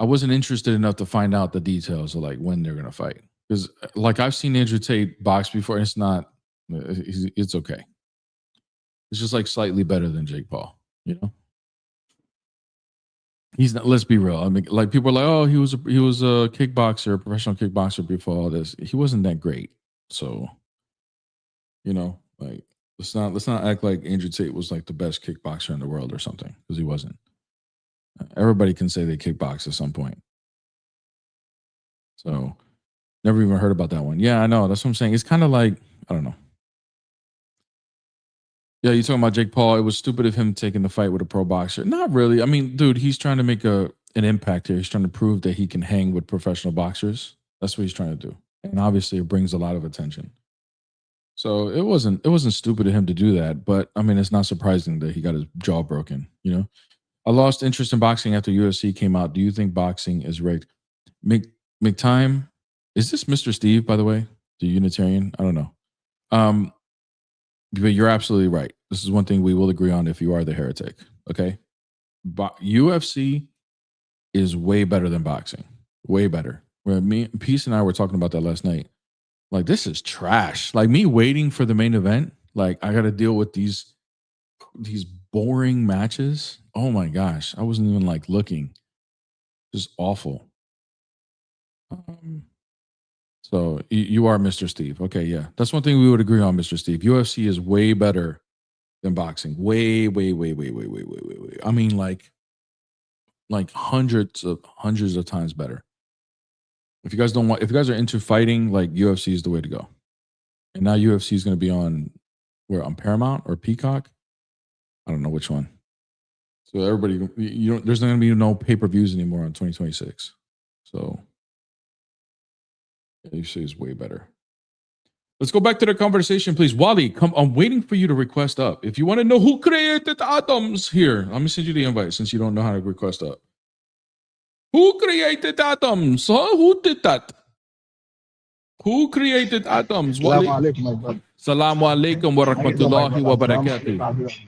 wasn't interested enough to find out the details of when they're gonna fight. Because I've seen Andrew Tate box before, and it's okay. It's just slightly better than Jake Paul, He's not. Let's be real. I mean, people are like, oh, he was a kickboxer, a professional kickboxer before all this. He wasn't that great. So, let's not act like Andrew Tate was the best kickboxer in the world or something, because he wasn't. Everybody can say they kickbox at some point. So, never even heard about that one. Yeah, I know. That's what I'm saying. It's kind of I don't know. Yeah, you're talking about Jake Paul. It was stupid of him taking the fight with a pro boxer. Not really. I mean, dude, he's trying to make an impact here. He's trying to prove that he can hang with professional boxers. That's what he's trying to do. And obviously it brings a lot of attention. So it wasn't stupid of him to do that. But I mean, it's not surprising that he got his jaw broken, I lost interest in boxing after UFC came out. Do you think boxing is rigged? McTime, is this Mr. Steve, by the way? The Unitarian? I don't know. But you're absolutely right. This is one thing we will agree on if you are the heretic. Okay. But UFC is way better than boxing. Way better. Where Peace and I were talking about that last night. This is trash. Me waiting for the main event. I got to deal with these boring matches. Oh my gosh. I wasn't even looking. Just awful. So you are Mr. Steve. Okay, yeah. That's one thing we would agree on, Mr. Steve. UFC is way better than boxing. Way. I mean, hundreds of times better. If you guys are into fighting, UFC is the way to go. And now UFC is going to be on Paramount or Peacock? I don't know which one. So everybody, you don't. There's not going to be no pay-per-views anymore on 2026. So you say it's way better. Let's go back to the conversation, please. Wally, come. I'm waiting for you to request up. If you want to know who created atoms, here, let me send you the invite since you don't know how to request up. Who created atoms? Huh? Who did that? Who created atoms? Wally. Assalamu alaikum, my brother. Salamu alaikum wa rahmatullahi wa barakatuh.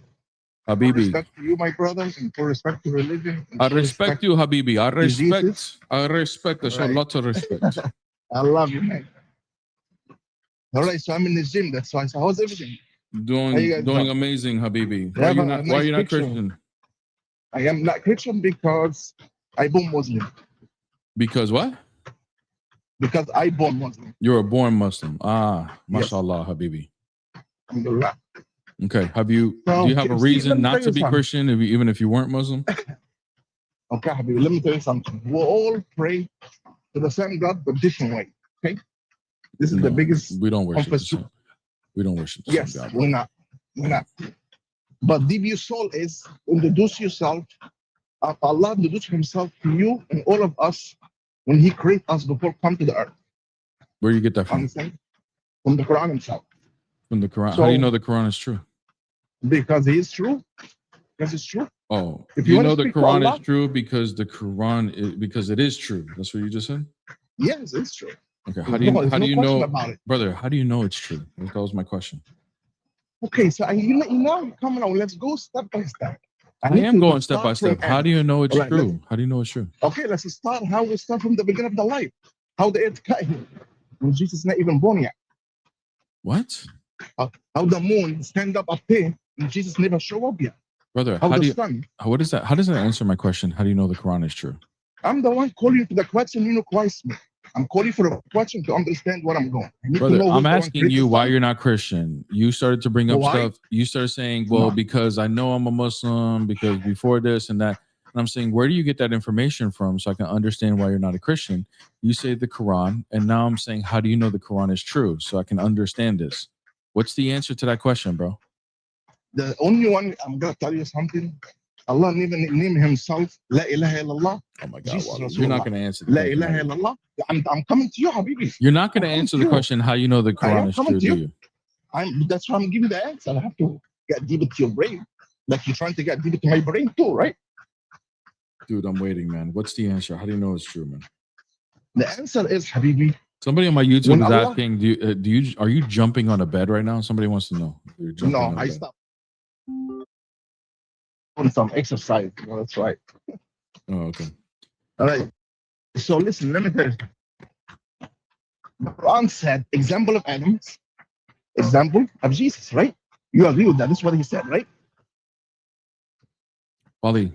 Habibi. Respect to you, my brother, and for respect to religion. I respect you, Habibi. I respect. Jesus. I respect. I show Right. lots of respect. I love you, man. All right, so I'm in the gym. That's why. So how's everything? How you Doing guys doing doing? amazing, Habibi. You Why have you a not? Why nice you not picture. Christian? I am not Christian because I born Muslim. Because what? Because I born Muslim. You're a born Muslim. Ah, Yes. mashallah, Habibi. Alhamdulillah. Okay. Have you? So, Do you have a see, let reason me not tell to you be something. Christian, even if you weren't Muslim? Okay, Habibi, let me tell you something. We'll all pray to the same God, but different way. Okay? This is the No, biggest we don't worship the emphasis. same. We don't worship the Yes, same God. we're not. We're not. But deep your soul is introduce yourself. Allah introduced himself to you and all of us when he created us before come to the earth. Where do you get that from? Understand? From the Quran himself. From the Quran. How So- do you know the Quran is true? Because he is true. Because it's true. Oh, If you you wanna know the speak to Quran Allah- is true because the Quran is, because it is true. That's what you just said. Yes, it's true. Okay. How There's do you no- there's how do no you question know, about it. brother? How do you know it's true? That was my question. Okay, so you know you're coming on. Let's go step by step. I need am to going step start by step. from How do you know it's All right, true? How do you know it's true? Okay, let's start how we start from the beginning of the life. How the earth got here. When Jesus is not even born yet. What, How the moon stand up there and Jesus never show up yet. brother? How How do the you? sun. What is that? How does that answer my question? How do you know the Quran is true? I'm the one calling you to the question, you know, Christ me. I'm calling for a question to understand what I'm going. I need to Brother, know who's I'm the one asking created you the why sun. you're not Christian. You started to bring up Why? stuff. You started saying, well, No. because I know I'm a Muslim, because before this and that. And I'm saying, where do you get that information from so I can understand why you're not a Christian? You say the Quran. And now I'm saying, how do you know the Quran is true so I can understand this? What's the answer to that question, bro? The only one, I'm going to tell you something. Allah even named himself, La ilaha illallah. Oh my God, Jesus Wally. You're not Rasulullah. going to answer the La question. ilaha are you? illallah. I'm coming to you, Habibi. You're not going to I'm coming answer to the you. question, how you know the I Quran am is coming true, to do you. you? That's why I'm giving you the answer. I have to get deep into your brain. Like you're trying to get deep into my brain too, right? Dude, I'm waiting, man. What's the answer? How do you know it's true, man? The answer is, Habibi, Somebody on my YouTube When is Allah- asking, are you jumping on a bed right now? Somebody wants to know. You're jumping no, on a I bed. stopped doing some exercise. No, that's right. Oh, okay. All right. So listen, let me tell you. The Quran said, example of Adam, example of Jesus, right? You agree with that? That's what he said, right? Wally,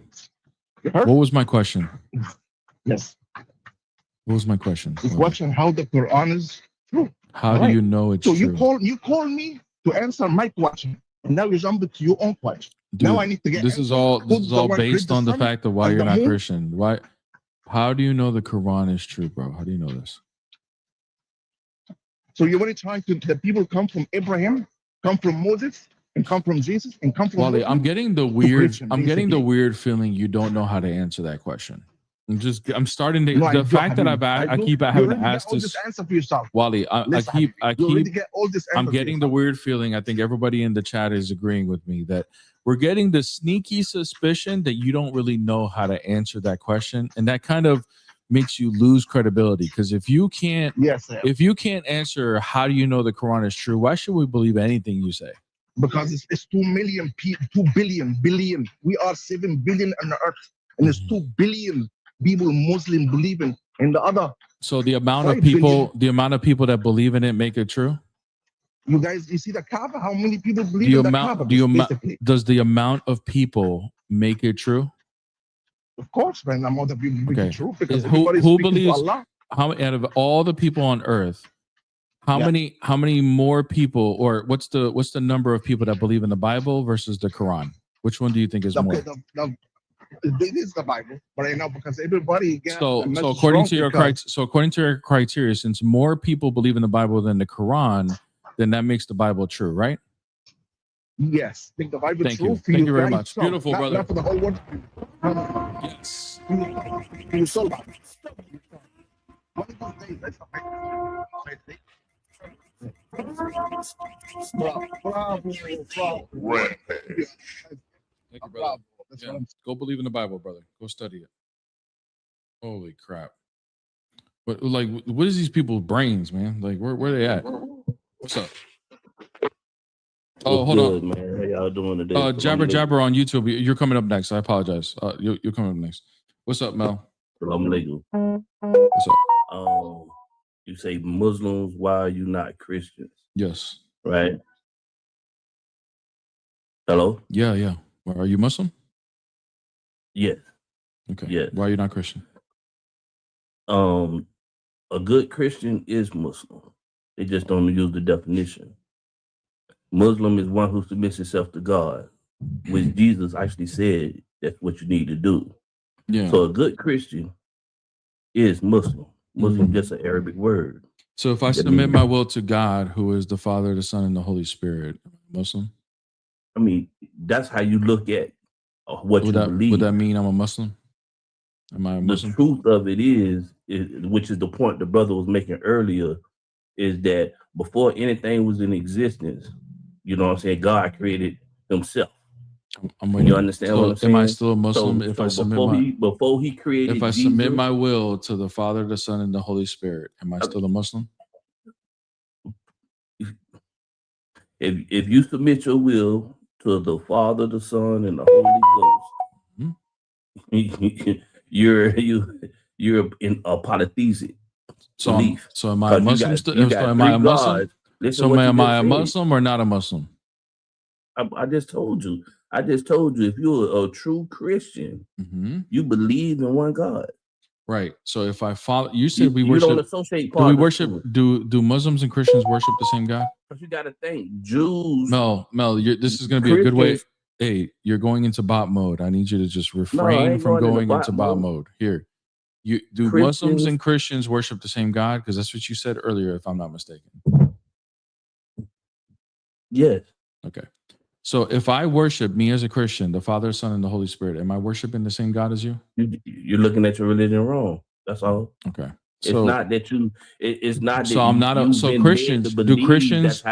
You heard? what was my question? Yes. What was my question? The question how the Quran is true. How do Right. you know it's So true? you call me to answer my question, and now you jump to your own question. Dude, now I need to get this is answer. all Who's the one created based the on the sun fact of why and you're the not moon? Christian. Why? How do you know the Quran is true, bro? How do you know this? So you want to try to the people come from Abraham, come from Moses, and come from Jesus, and come from Wally, Muslim? I'm getting the weird. Christian, I'm getting the basically. weird feeling you don't know how to answer that question. I'm starting to. No, I the do, fact that Habibi. I do. keep You having to already get ask all this, answer for yourself. Wally. I Listen, keep. You already get all this answer I'm for getting the yourself. weird feeling. I think everybody in the chat is agreeing with me that we're getting the sneaky suspicion that you don't really know how to answer that question, and that kind of makes you lose credibility. Because if you can't answer how do you know the Quran is true, why should we believe anything you say? Because it's 2 million people, 2 billion. We are 7 billion on the earth, and it's 2 billion people Muslim believing in the other. So the amount of 5 people, that believe in it, make it true. You guys, you see the Kaaba? How many people believe The in the amount, Kaaba? Basically, does the amount of people make it true? of course, man. I'm other people believe Okay. it's true because Who everybody's who speaking to believes? Allah. How out of all the people on earth, how many more people, or what's the number of people that believe in the Bible versus the Quran? Which one do you think is more? This is the Bible, but I know because everybody gets So according to your criteria, since more people believe in the Bible than the Quran, then that makes the Bible true, right? Yes. Think the Bible Thank true you. for Thank you very guys, much. some, Beautiful, brother. not for the whole world. Yes. You so bad. Thank you, brother. Yeah. Go believe in the Bible, brother. Go study it. Holy crap. But like, what is these people's brains, man? Like, where they at? What's up? Oh, hold on. Man. How y'all doing today? Jabber on YouTube. You're coming up next. I apologize. You're coming up next. What's up, Mel? What's up? You say Muslims, why are you not Christians? Yes. Right? Hello? Yeah. Are you Muslim? Yes. Okay. Yes. Why are you not Christian? A good Christian is Muslim. They just don't use the definition. Muslim is one who submits himself to God, which Jesus actually said that's what you need to do. Yeah. So a good Christian is Muslim. Muslim just an Arabic word. So if I submit my will to God, who is the Father, the Son, and the Holy Spirit, Muslim? I mean, that's how you look at what you believe. Would that mean I'm a Muslim? Am I a Muslim? The truth of it is, which is the point the brother was making earlier, is that before anything was in existence, you know what I'm saying, God created himself. You understand what I'm saying? Am I still a Muslim if I submit before he created if I Jesus, submit my will to the Father, the Son, and the Holy Spirit? Am I still a Muslim? If you submit your will to the Father, the Son, and the Holy Ghost, you're in a polytheistic belief. So am I a Muslim? Am I a Muslim? So am I a Muslim or not a Muslim? I just told you. If you're a true Christian, you believe in one God. Right. So if I follow, you said we you worship. Don't associate do we worship? Do Muslims and Christians worship the same God? Because you got to think, Jews. Mel, this is going to be a good way. Hey, you're going into bot mode. I need you to just refrain from going into bot mode. Here, do Muslims and Christians worship the same God? Because that's what you said earlier, if I'm not mistaken. Yes. Okay. So if I worship me as a Christian, the Father, Son, and the Holy Spirit, am I worshiping the same God as you? You're looking at your religion wrong. That's all. Okay. It's not that you. It's not. So I'm not. Christians do Christians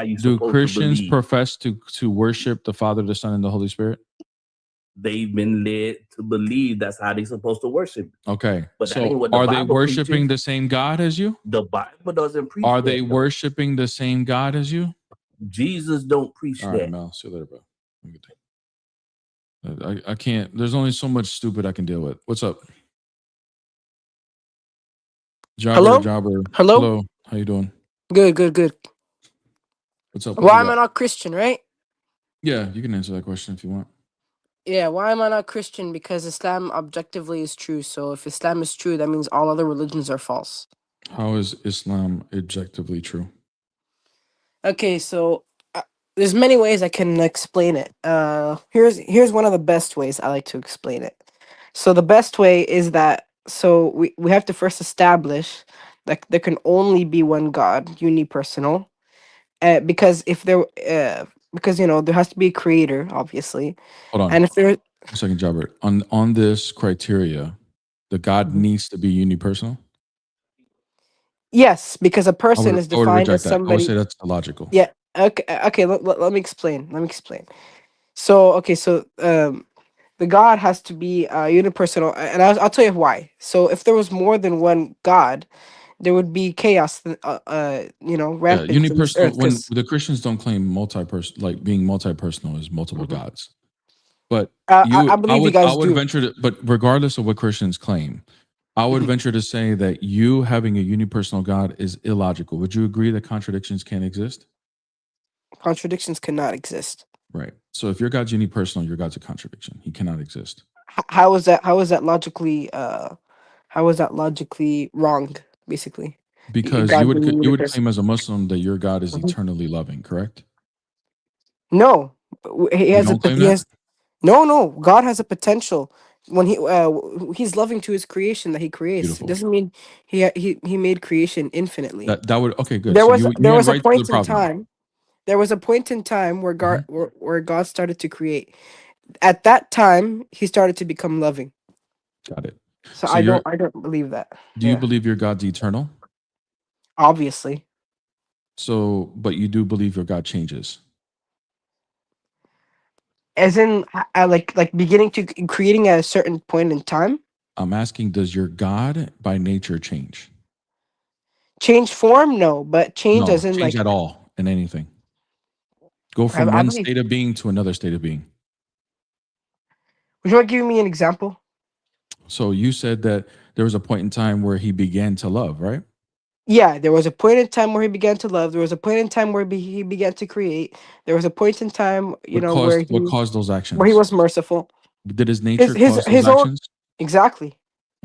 profess to worship the Father, the Son, and the Holy Spirit? They've been led to believe that's how they're supposed to worship. Okay. But so are they worshiping the same God as you? The Bible doesn't preach. Are they worshiping the same God as you? Jesus don't preach All that. right, Mel. See you later, bro. I can't. There's only so much stupid I can deal with. What's up? Jobber. Hello. How you doing? Good. What's up? Why am I not Christian, right? Yeah, you can answer that question if you want. Yeah, why am I not Christian? Because Islam objectively is true. So if Islam is true, that means all other religions are false. How is Islam objectively true? Okay, so there's many ways I can explain it. Here's one of the best ways I like to explain it. So the best way is that we have to first establish that there can only be one God, unipersonal. Because if there there has to be a creator, obviously. Hold on. And if there a second, Jobber. On this criteria, the God needs to be unipersonal. Yes, because a person is defined as somebody. I would say that's illogical. Yeah. Okay. Let me explain. So the God has to be unipersonal, and I'll tell you why. So if there was more than one God, there would be chaos. Rampant. Unipersonal. When the Christians don't claim being multi-personal is multiple gods, but I believe you guys do. venture to, but regardless of what Christians claim, I would venture to say that you having a unipersonal God is illogical. Would you agree that contradictions can't exist? Contradictions cannot exist. Right. So if your God's unipersonal, your God's a contradiction. He cannot exist. How is that logically? How is that logically wrong? Basically, because you would claim as a Muslim that your God is eternally loving, correct? No, No, God has a potential. When he's loving to his creation that he creates. Beautiful. It doesn't mean he made creation infinitely. That would okay, good. There So was you there was right a point to the in time. there was a point in time where God Mm-hmm. where God started to create. At that time, he started to become loving. Got it. So So you're I don't believe that. do you Yeah, believe your God's eternal? obviously. So, but you do believe your God changes. As in, like beginning to creating at a certain point in time, I'm asking, does your God by nature change? change form, no, but change No, as in change like at all in anything. Go from I one believe. state of being to another state of being. Would you want to give me an example? So you said that there was a point in time where he began to love, right? Yeah, there was a point in time where he began to love. There was a point in time where he began to create. There was a point in time, What where caused what caused those he actions? was merciful. Did his nature cause those His own actions? exactly.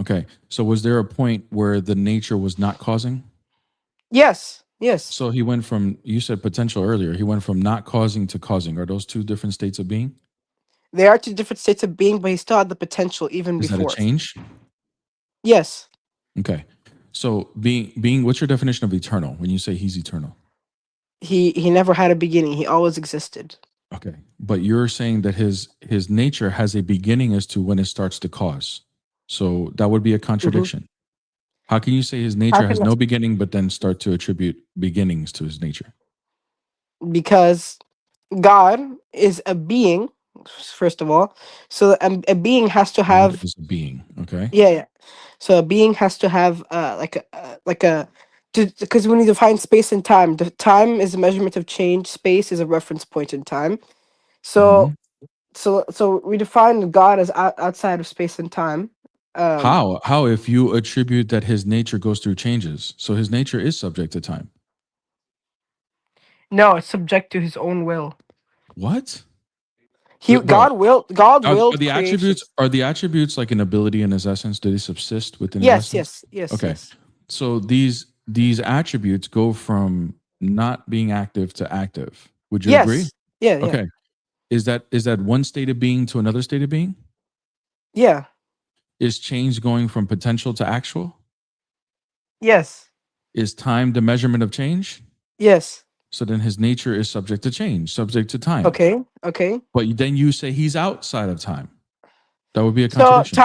Okay. So was there a point where the nature was not causing? Yes, yes. So he went from, you said potential earlier, he went from not causing to causing. Are those two different states of being? They are two different states of being, but he still had the potential even Is that a before. change? Yes, Okay. So being what's your definition of eternal when you say he's eternal? he never had a beginning. He always existed. Okay. But you're saying that his nature has a beginning as to when it starts to cause. So that would be a contradiction. How can you say his nature has can no I- beginning but then start to attribute beginnings to his nature? Because God is a being, first of all. So a being has to God have is a being. Okay. yeah. So a being has to have like a because when you define space and time, the time is a measurement of change. Space is a reference point in time. So Mhm. so we define God as outside of space and time. How if you attribute that his nature goes through changes? So his nature is subject to time. No, it's subject to his own will. What? God Are willed the creation. attributes like an ability in his essence? Do they subsist within his Yes, essence? Okay. yes. So these attributes go from not being active to active. Would you agree? Yes. Yeah, yeah. Okay. Is that one state of being to another state of being? Yeah. Is change going from potential to actual? Yes. Is time the measurement of change? Yes. So then his nature is subject to change, subject to time. Okay. Okay. But then you say he's outside of time. That would be a So contradiction.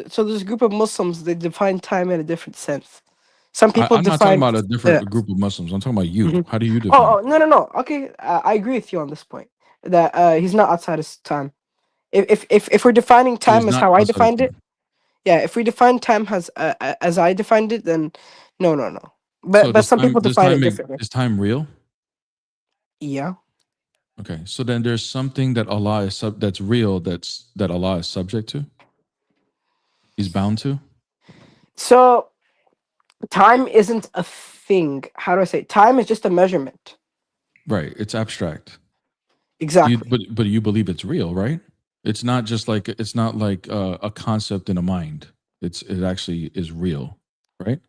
so there's a group of Muslims, they define time in a different sense. Some people I'm not talking define about a different group of Muslims. I'm talking about you. Mhm. How do you define it? No. Okay, I agree with you on this point that he's not outside of time. If we're defining So he's time as not how I outside of defined it, time. yeah. If we define time as I defined it, then no. So But some people define it differently. is time real? Yeah. Okay. So then there's something that Allah is that's real that Allah is subject to. He's bound to. So time isn't a thing. How do I say? Time is just a measurement. Right. It's abstract. Exactly. But you believe it's real, right? It's not just like a concept in a mind. It actually is real, right?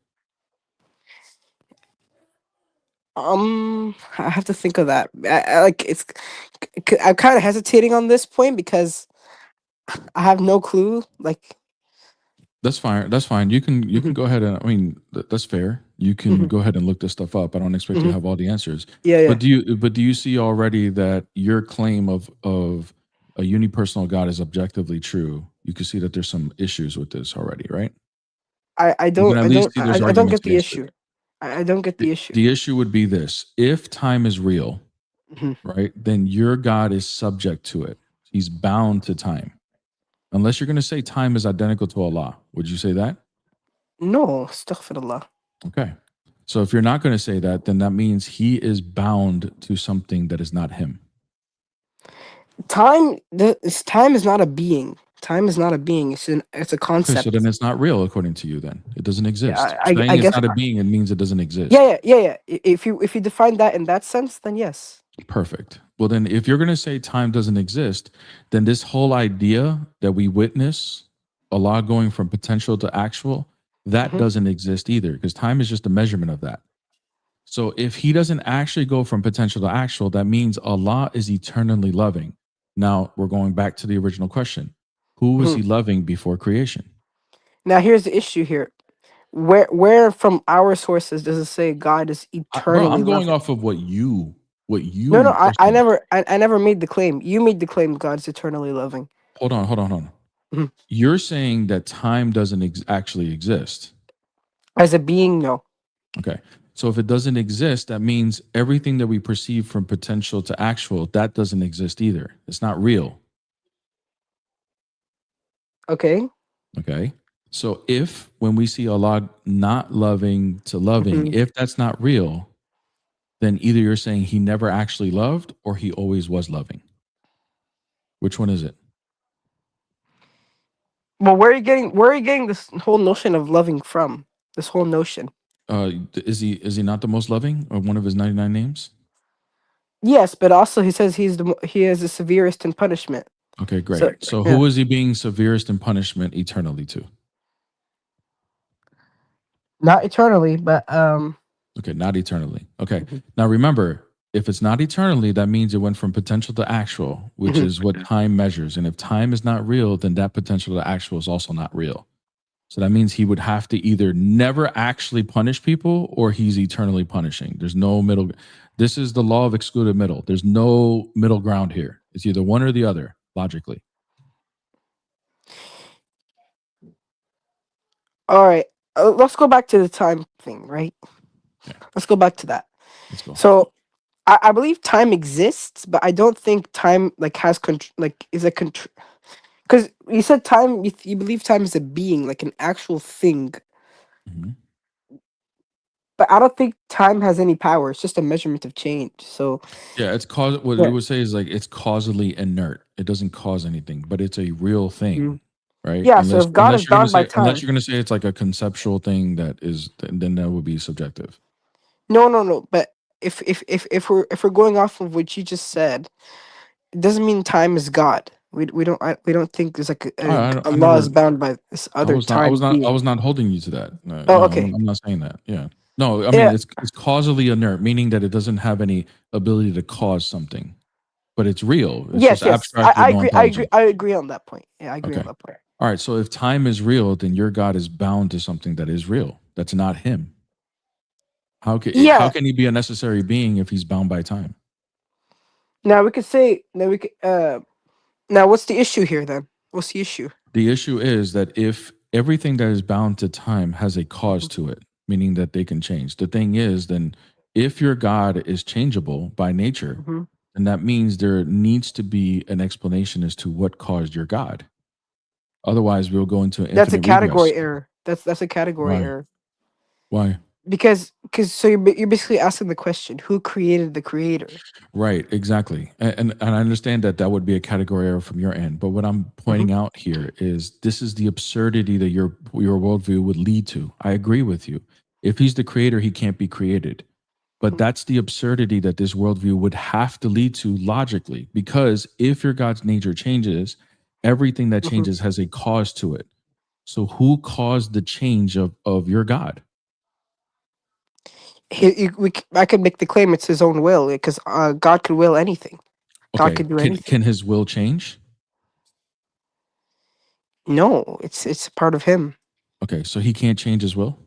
I have to think of that. I'm kind of hesitating on this point because I have no clue. Like, That's fine. That's fine. You can Mhm. go ahead and that's fair. You can Mhm. go ahead and look this stuff up. I don't expect you to Mhm. have all the answers. Yeah, But do you see already that your claim of a unipersonal God is objectively true? You can see that there's some issues with this already, right? I You can don't at I least don't see there's I don't arguments get the against it. issue. I don't get the issue. The issue would be this: if time is real, Mhm. right, then your God is subject to it. He's bound to time. Unless you're going to say time is identical to Allah. Would you say that? No, astaghfirullah. Okay. So if you're not going to say that, then that means he is bound to something that is not him. Time is not a being. Time is not a being. It's a Okay, so concept. then it's not real according to you then. It doesn't exist. I Saying it's guess not a being, it means it doesn't exist. yeah. If you define that in that sense, then yes. Perfect. Well, then if you're going to say time doesn't exist, then this whole idea that we witness Allah going from potential to actual, that Mhm. doesn't exist either because time is just a measurement of that. So if he doesn't actually go from potential to actual, that means Allah is eternally loving. Now we're going back to the original question. Who was he loving before creation? Now here's the issue here. where from our sources does it say God is Bro, eternally I'm going loving? off of what you No, are I saying. never I never made the claim. You made the claim God's eternally loving. Hold on. Mhm. You're saying that time doesn't actually exist. As a being, no. Okay. So if it doesn't exist, that means everything that we perceive from potential to actual, that doesn't exist either. It's not real. Okay. Okay. So if when we see Allah not loving to loving, Mhm. if that's not real, then either you're saying he never actually loved or he always was loving. Which one is it? Well, where are you getting this whole notion of loving from? This whole notion. Is he not the most loving or one of his 99 names? Yes, but also he says he is the severest in punishment. Okay, great. So So yeah. who is he being severest in punishment eternally to? Not eternally, but Okay, not eternally. Okay. Mhm. Now remember, if it's not eternally, that means it went from potential to actual, which Mhm. is what time measures. And if time is not real, then that potential to actual is also not real. So that means he would have to either never actually punish people or he's eternally punishing. There's no middle. This is the law of excluded middle. There's no middle ground here. It's either one or the other, logically. all right. Let's go back to the time thing, right? Yeah. Let's go back to that. Let's go. So I believe time exists, but I don't think time like has is a because you said time. You believe time is a being, like an actual thing, Mhm. but I don't think time has any power. It's just a measurement of change. So Yeah, it's cause what yeah. you would say is like it's causally inert. It doesn't cause anything, but it's a real thing, Mhm. right? Yeah. So if God is bound by Unless time, you're gonna say it's like a conceptual thing that is, then that would be subjective. no. But if we're going off of what you just said, it doesn't mean time is God. We don't think there's like a I law is never. bound by this other time I being. was not holding you to that. No, Oh, no, okay. I'm not saying that. Yeah. No, I mean Yeah. it's causally inert, meaning that it doesn't have any ability to cause something, but it's real. It's just Yes. abstract with I no agree. intelligence. I agree on that point. Yeah, I agree Okay. on that point. All right. So if time is real, then your God is bound to something that is real. That's not him. How Yeah. can he be a necessary being if he's bound by time? Now we could say now what's the issue here then? What's the issue? The issue is that if everything that is bound to time has a cause to it, meaning that they can change. The thing is, then if your God is changeable by nature, Mhm. then that means there needs to be an explanation as to what caused your God. Otherwise, we'll go into That's a infinite regress. category error. That's a category Why? error. Why? Because so you're basically asking the question, who created the creator? Right, exactly. And I understand that that would be a category error from your end. But what I'm Mhm. pointing out here is this is the absurdity that your worldview would lead to. I agree with you. If he's the creator, he can't be created. But Mhm. that's the absurdity that this worldview would have to lead to logically. Because if your God's nature changes, everything that Mhm. changes has a cause to it. So who caused the change of your God? I could make the claim it's his own will because God could will anything. God Okay, could do anything. can his will change? No, it's part of him. Okay, so he can't change his will?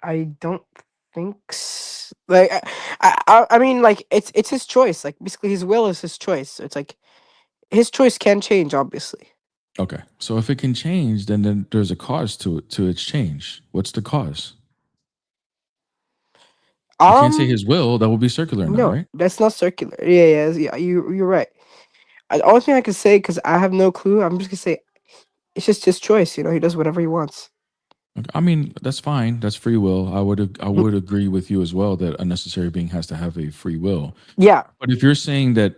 I don't think like I mean like it's his choice. Like basically his will is his choice. So it's like his choice can change, obviously. Okay. So if it can change, then there's a cause to its change. What's the cause? You can't say his will. That will be circular now, No, right? that's not circular. Yeah. You're right. The only thing I can say because I have no clue. I'm just gonna say it's just his choice. He does whatever he wants. Okay, I mean, that's fine. That's free will. I Mhm. would agree with you as well that a necessary being has to have a free will. Yeah. But if you're saying that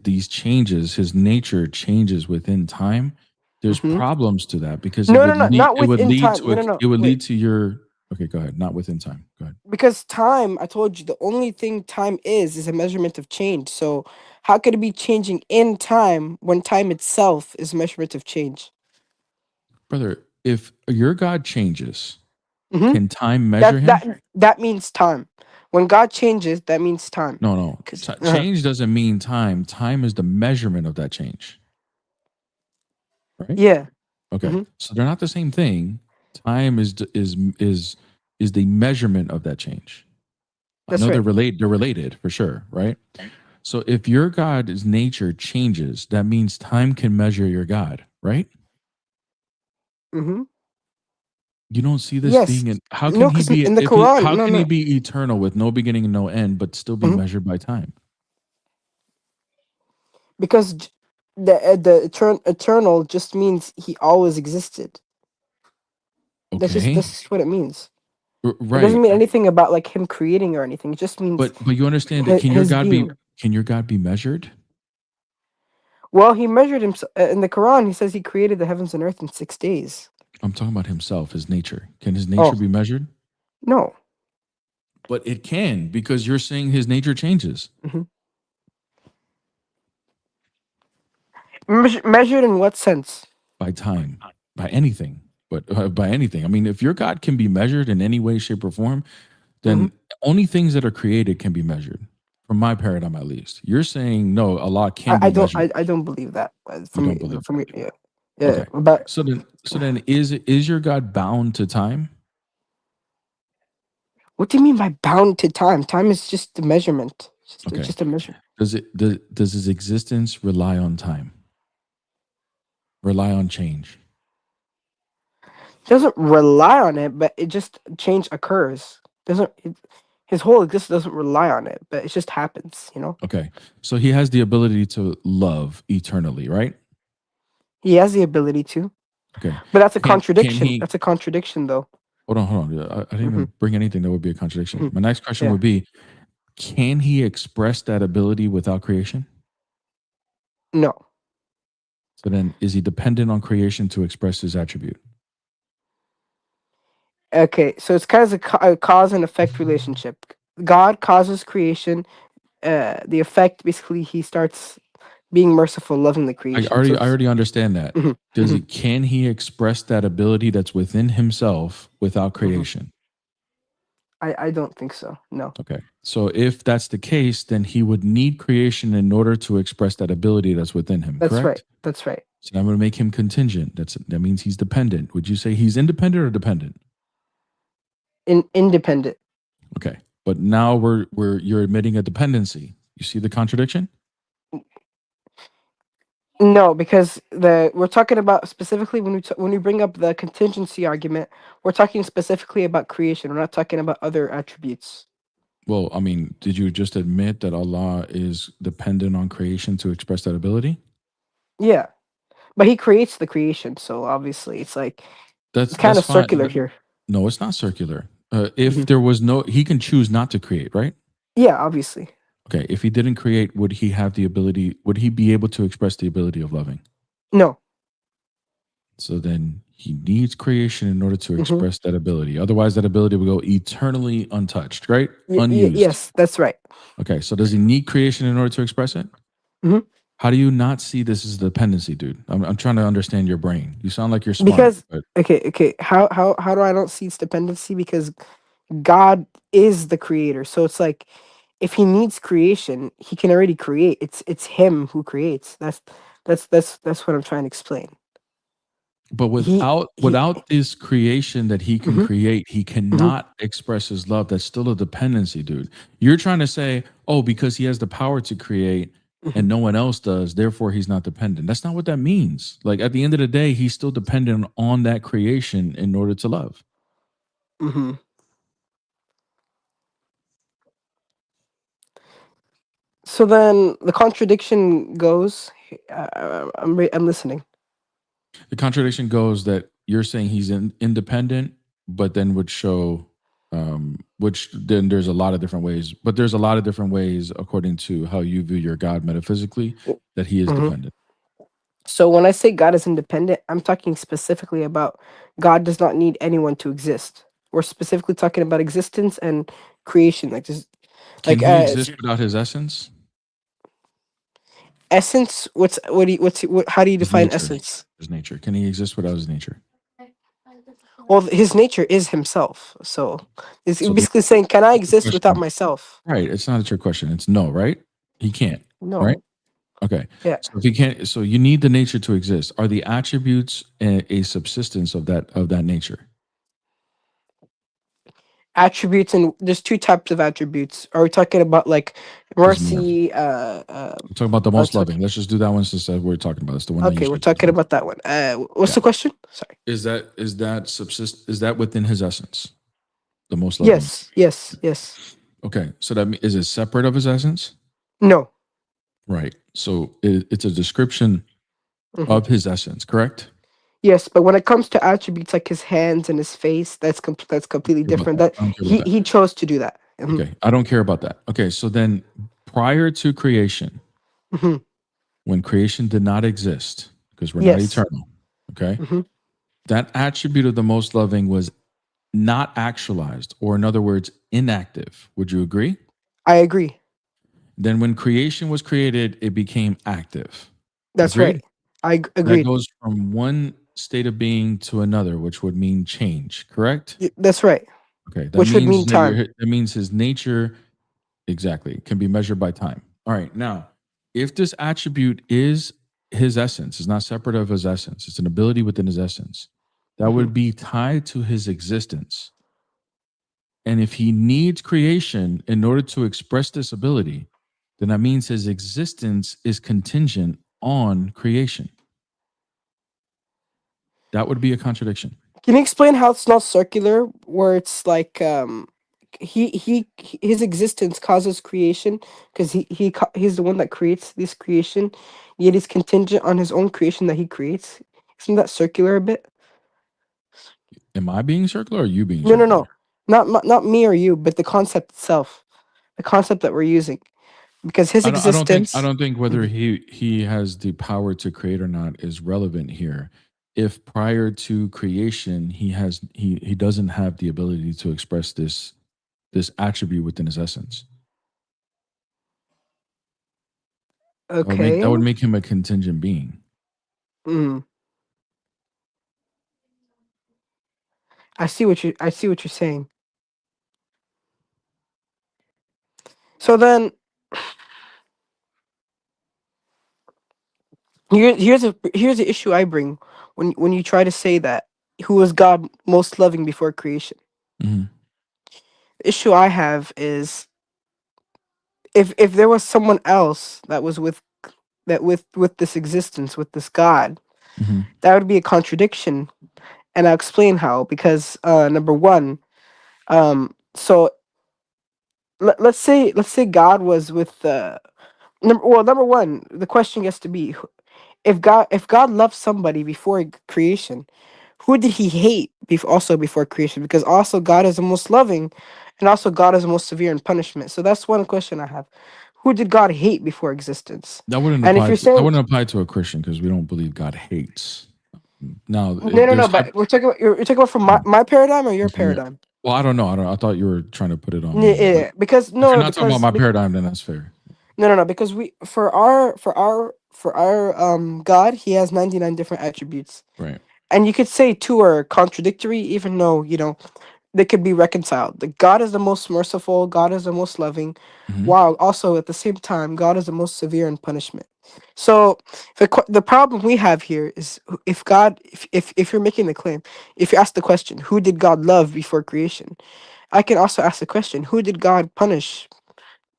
these changes, his nature changes within time, there's Mhm. problems to that because No, not it would within lead time. to No. it would Wait, lead to your. Okay, go ahead. Not within time. Go ahead. because time. I told you the only thing time is a measurement of change. So how could it be changing in time when time itself is a measurement of change? Brother, if your God changes, Hmm. can time measure him? That means time. When God changes, that means time. No. 'Cause, Change doesn't mean time. Time is the measurement of that change. Right? yeah. Okay, Mhm. so they're not the same thing. Time is the measurement of that change. I That's know right. they're related for sure, right? So if your God's nature changes, that means time can measure your God, right? Mm-hmm. You don't see this Yes. being in how can No, he because be in the if he Quran, how no, can he no. be eternal with no beginning and no end, but still be Mhm. measured by time? Because the eternal just means he always existed. Okay. That's just what it means. It Right. doesn't mean anything about like him creating or anything. It just means But you understand that his being. can your God be measured? Well, he measured himself in the Quran. He says he created the heavens and earth in 6 days. I'm talking about himself, his nature. Can his nature Oh be measured? no. But it can because you're saying his nature changes Measured in what sense? by time, by anything. But by anything. I mean, if your God can be measured in any way, shape, or form, then only things that are created can be measured. From my paradigm, at least. You're saying no, Allah can be measured. I don't believe that. You don't believe From that. yeah. Yeah, Okay. but So then is your God bound to time? what do you mean by bound to time? Time is just a measurement. Okay. Just a measurement. Does his existence rely on time? Rely on change? It doesn't rely on it, but it just change occurs. His whole existence doesn't rely on it, but it just happens, you know? Okay. So he has the ability to love eternally, right? He has the ability to. Okay. But that's a Can contradiction. he That's a contradiction though. hold on. I didn't even bring anything that would be a contradiction. Mhm. My next question Yeah. would be, can he express that ability without creation? No. So then is he dependent on creation to express his attribute? Okay, so it's kind of a cause and effect relationship. God causes creation. The effect basically he starts being merciful, loving the I creation. So already understand that. Mhm, Can he express that ability that's within himself without creation? I don't think so. No. Okay. So if that's the case, then he would need creation in order to express that ability that's within him, That's correct? right. That's right. So I'm going to make him contingent. That means he's dependent. Would you say he's independent or dependent? Independent. Okay. But now you're admitting a dependency. You see the contradiction? No, because we're talking about specifically when we bring up the contingency argument, we're talking specifically about creation. We're not talking about other attributes. Well, I mean, did you just admit that Allah is dependent on creation to express that ability? Yeah, but he creates the creation, so obviously it's like it's kind That's of fine. circular here. No, it's not circular. If there was he can choose not to create, right? Yeah, obviously. Okay. If he didn't create, would he have the ability? Would he be able to express the ability of loving? No. So then he needs creation in order to express that ability. Otherwise, that ability would go eternally untouched, right? Unused. Yes, that's right. Okay. So does he need creation in order to express it? Mhm. How do you not see this as dependency, dude? I'm trying to understand your brain. You sound like you're smart. Because but okay, how do I don't see its dependency? Because God is the creator, so it's like if he needs creation, he can already create. It's him who creates. That's what I'm trying to explain. But without this creation that he can create, he cannot express his love. That's still a dependency, dude. You're trying to say, oh, because he has the power to create and no one else does, therefore he's not dependent. That's not what that means. Like at the end of the day, he's still dependent on that creation in order to love. Mm-hmm. So then the contradiction goes. I'm listening. The contradiction goes that you're saying he's independent, but then would show, which then there's a lot of different ways, but there's a lot of different ways according to how you view your God metaphysically that he is dependent. So when I say God is independent, I'm talking specifically about God does not need anyone to exist. We're specifically talking about existence and creation, like this, Can like he exist without his essence? essence. How do you His define nature. essence? His nature. Can he exist without his nature? Well, his nature is himself. So it's So basically saying, can I exist without question. myself? Right. It's not a trick question. It's no, right? He can't. No. Right? Okay. Yeah. So if you can't, so you need the nature to exist. Are the attributes a subsistence of that nature? Attributes, and there's two types of attributes. Are we talking about like There's more. mercy? We're talking about the Are we most loving. Let's just do that one since that we're talking about. It's the one that you okay, we're should. talking about that one. What's Yeah. the question? Sorry. Is that within his essence? The most loving. Yes, yes, yes. Okay. So is it separate of his essence? No. Right. So it's a description Mhm. of his essence, correct? Yes, but when it comes to attributes like his hands and his face, that's completely Care about different. that. That I don't care about that. he chose to do that. Mhm. Okay. I don't care about that. Okay. So then prior to creation, Mhm. when creation did not exist, because we're not Yes. eternal, okay? Mhm. That attribute of the most loving was not actualized, or in other words, inactive. Would you agree? I agree. Then when creation was created, it became active. That's Agreed? right. I That agreed. goes from one state of being to another, which would mean change, correct? That's right. Okay. Which would mean time. That means his nature exactly can be measured by time. All right. Now, if this attribute is his essence, is not separate of his essence, it's an ability within his essence, that would be tied to his existence. And if he needs creation in order to express this ability, then that means his existence is contingent on creation. That would be a contradiction. Can you explain how it's not circular, where it's like his existence causes creation because he's the one that creates this creation, yet he's contingent on his own creation that he creates. Isn't that circular a bit? Am I being circular or are you being No, no, circular? no, not me or you, but the concept itself, the concept that we're using, because his I existence. don't think whether he has the power to create or not is relevant here. If prior to creation he doesn't have the ability to express this attribute within his essence. Okay. That would make him a contingent being. Mm. I see what you're saying. So then, here's the issue I bring when you try to say that who was God most loving before creation. Mhm. The issue I have is if there was someone else that was with this existence, with this God, Mhm. that would be a contradiction, and I'll explain how. Because number one, so let's say God was with number one, the question gets to be, if God loved somebody before creation, who did he hate also before creation? Because also God is the most loving, and also God is the most severe in punishment. So that's one question I have. Who did God hate before existence? That wouldn't And if apply you're saying to a Christian because we don't believe God hates. Now, no, but we're talking about you're talking about from my paradigm or your paradigm? Well, I don't know. I thought you were trying to put it on Yeah, me. But because if you're not talking about my because paradigm, then that's fair. no, because we for our God, he has 99 different attributes. Right. And you could say two are contradictory, even though, they could be reconciled. The God is the most merciful, God is the most loving, while also at the same time, God is the most severe in punishment. So the problem we have here is if God, if you're making the claim, if you ask the question, who did God love before creation? I can also ask the question, who did God punish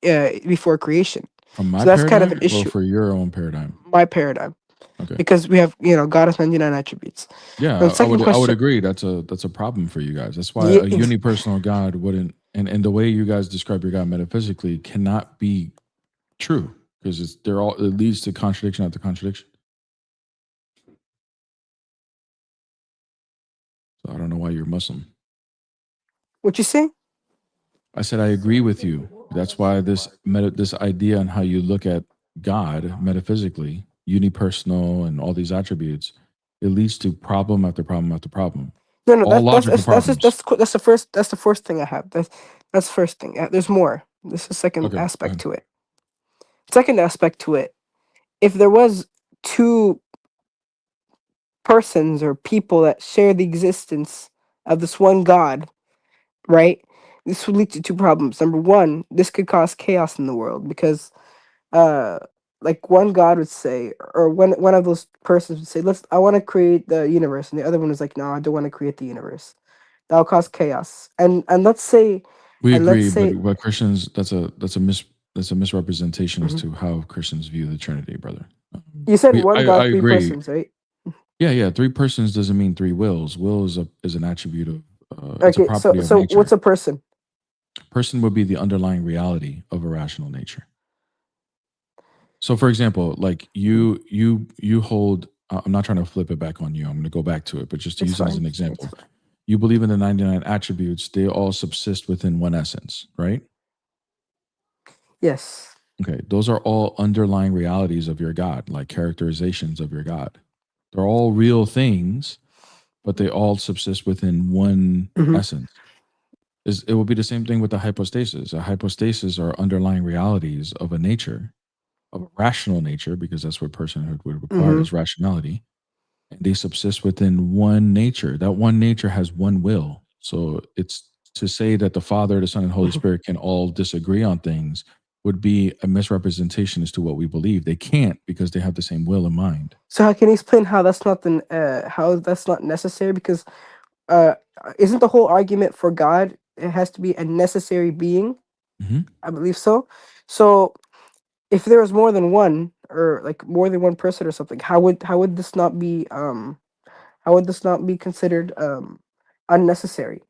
before creation? From my So that's kind of paradigm an or issue. for your own paradigm? My paradigm. Okay. Because we have, God has 99 attributes. Yeah, And the second I would question, agree. That's a problem for you guys. That's why Yeah, a unipersonal God wouldn't, and the way you guys describe your God metaphysically cannot be true because it leads to contradiction after contradiction. So I don't know why you're Muslim. what you say? I said I agree with you. That's why this idea on how you look at God metaphysically, unipersonal, and all these attributes, it leads to problem after problem after problem. No, All logical problems. that's the first thing I have. That's the first thing. There's more. This is the second Okay, go aspect ahead. to it. Second aspect to it. If there was two persons or people that share the existence of this one God, right? This would lead to two problems. Number one, this could cause chaos in the world because like one God would say, or one of those persons would say, I want to create the universe, and the other one is like, no, I don't want to create the universe. That'll cause chaos. And let's say, We and let's agree, say, but Christians, that's a misrepresentation as Mhm. to how Christians view the Trinity, brother. you said I one God, three agree. persons, right? Yeah, 3 persons doesn't mean 3 wills. Will is an attribute of it's a Okay, so property of nature. what's a person? Person would be the underlying reality of a rational nature. So, for example, like you hold. I'm not trying to flip it back on you. I'm going to go back to it, but just to It's use it as fine. an example, you believe in the 99 attributes. They all subsist within one essence, right? Yes. Okay, those are all underlying realities of your God, like characterizations of your God. They're all real things, but they all subsist within one Mhm. essence. It will be the same thing with the hypostasis. A hypostasis are underlying realities of a nature, of a rational nature, because that's what personhood would require Mhm. is rationality. And they subsist within one nature. That one nature has one will. So it's to say that the Father, the Son, and Holy Mhm. Spirit can all disagree on things would be a misrepresentation as to what we believe. They can't because they have the same will and mind. So how can you explain how that's not necessary? Because uh, isn't the whole argument for God it has to be a necessary being? Mhm. I believe so. So if there was more than one, or like more than one person or something, how would this not be considered unnecessary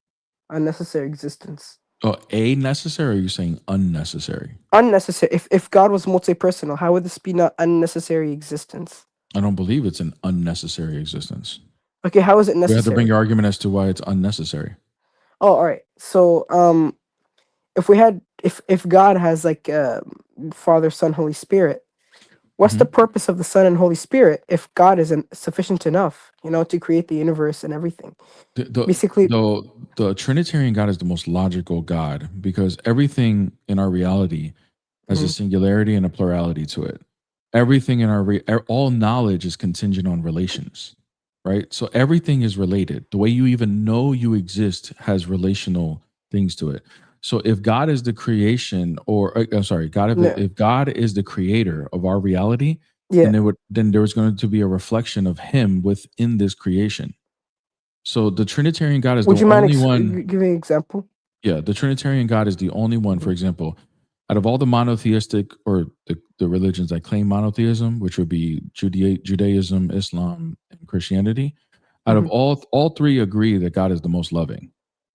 existence? Oh, a necessary, or are you saying unnecessary? Unnecessary. If God was multi-personal, how would this be not unnecessary existence? I don't believe it's an unnecessary existence. Okay, how is it We have to necessary? bring your argument as to why it's unnecessary. Oh, all right. So if God has like Father, Son, Holy Spirit, what's the purpose of the Son and Holy Spirit if God isn't sufficient enough, to create the universe and everything? Basically, The Trinitarian God is the most logical God because everything in our reality has a Mhm. singularity and a plurality to it. Everything in all knowledge is contingent on relations, right? So everything is related. The way you even know you exist has relational things to it. So if God is the creation, or I'm sorry, if God is the creator of our reality, yeah. then there was going to be a reflection of Him within this creation. So the Trinitarian God is Would the you mind only one. giving an example? Yeah, the Trinitarian God is the only one. For example, out of all the monotheistic or the religions that claim monotheism, which would be Judaism, Islam, and Christianity, out of all 3 agree that God is the most loving,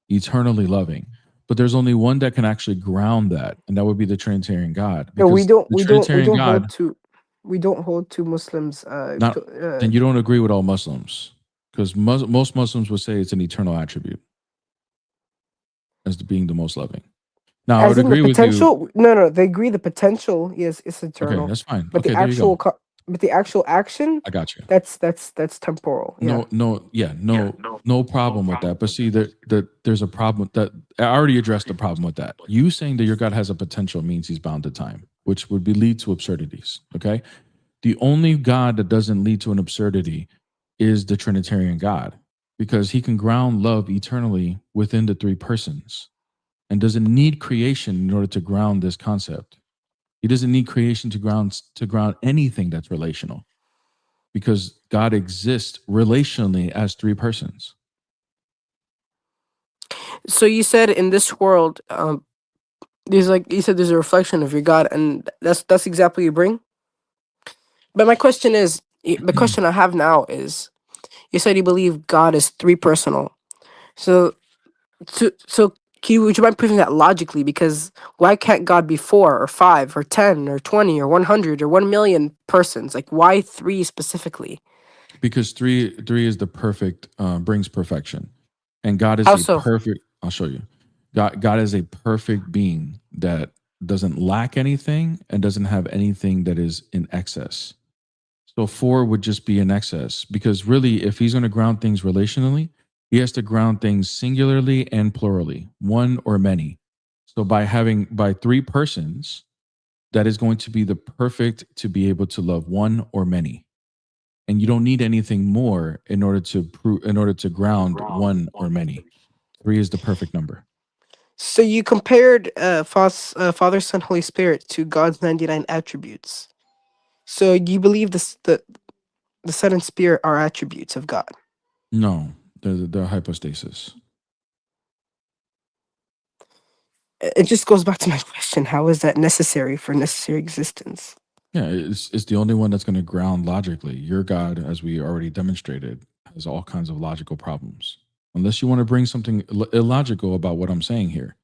eternally loving. But there's only one that can actually ground that, and that would be the Trinitarian God. No, we Because don't. the We don't. We Trinitarian don't God, hold to. We don't hold to Muslims. not then you don't agree with all Muslims, because most Muslims would say it's an eternal attribute as being the most loving. Now, I as would in the agree with you. potential. No. They agree the potential is eternal. Okay, that's fine. But Okay, the there you go. actual action. I got you. That's temporal. Yeah. No problem with that. But see, there's a problem that I already addressed the problem with that. You saying that your God has a potential means He's bound to time, which would be lead to absurdities. Okay, the only God that doesn't lead to an absurdity is the Trinitarian God, because He can ground love eternally within the 3 persons, and doesn't need creation in order to ground this concept. He doesn't need creation to ground anything that's relational, because God exists relationally as 3 persons. So you said in this world, there's like you said, there's a reflection of your God, and that's exactly what you bring. But my question is, the question I have now is, you said you believe God is 3 personal. So would you mind proving that logically? Because why can't God be 4 or 5 or 10 or 20 or 100 or 1,000,000 persons? Like, why 3 specifically? Because three is the perfect, brings perfection, and God is How a so? perfect. I'll show you. God is a perfect being that doesn't lack anything and doesn't have anything that is in excess. So 4 would just be in excess, because really, if He's going to ground things relationally, He has to ground things singularly and plurally, one or many. So by 3 persons, that is going to be the perfect to be able to love one or many. And you don't need anything more in order to ground one or many. 3 is the perfect number. So you compared Father, Son, Holy Spirit to God's 99 attributes. So you believe the Son and Spirit are attributes of God? No, they're hypostasis. It just goes back to my question: how is that necessary for necessary existence? Yeah, it's the only one that's going to ground logically. Your God, as we already demonstrated, has all kinds of logical problems. Unless you want to bring something illogical about what I'm saying here.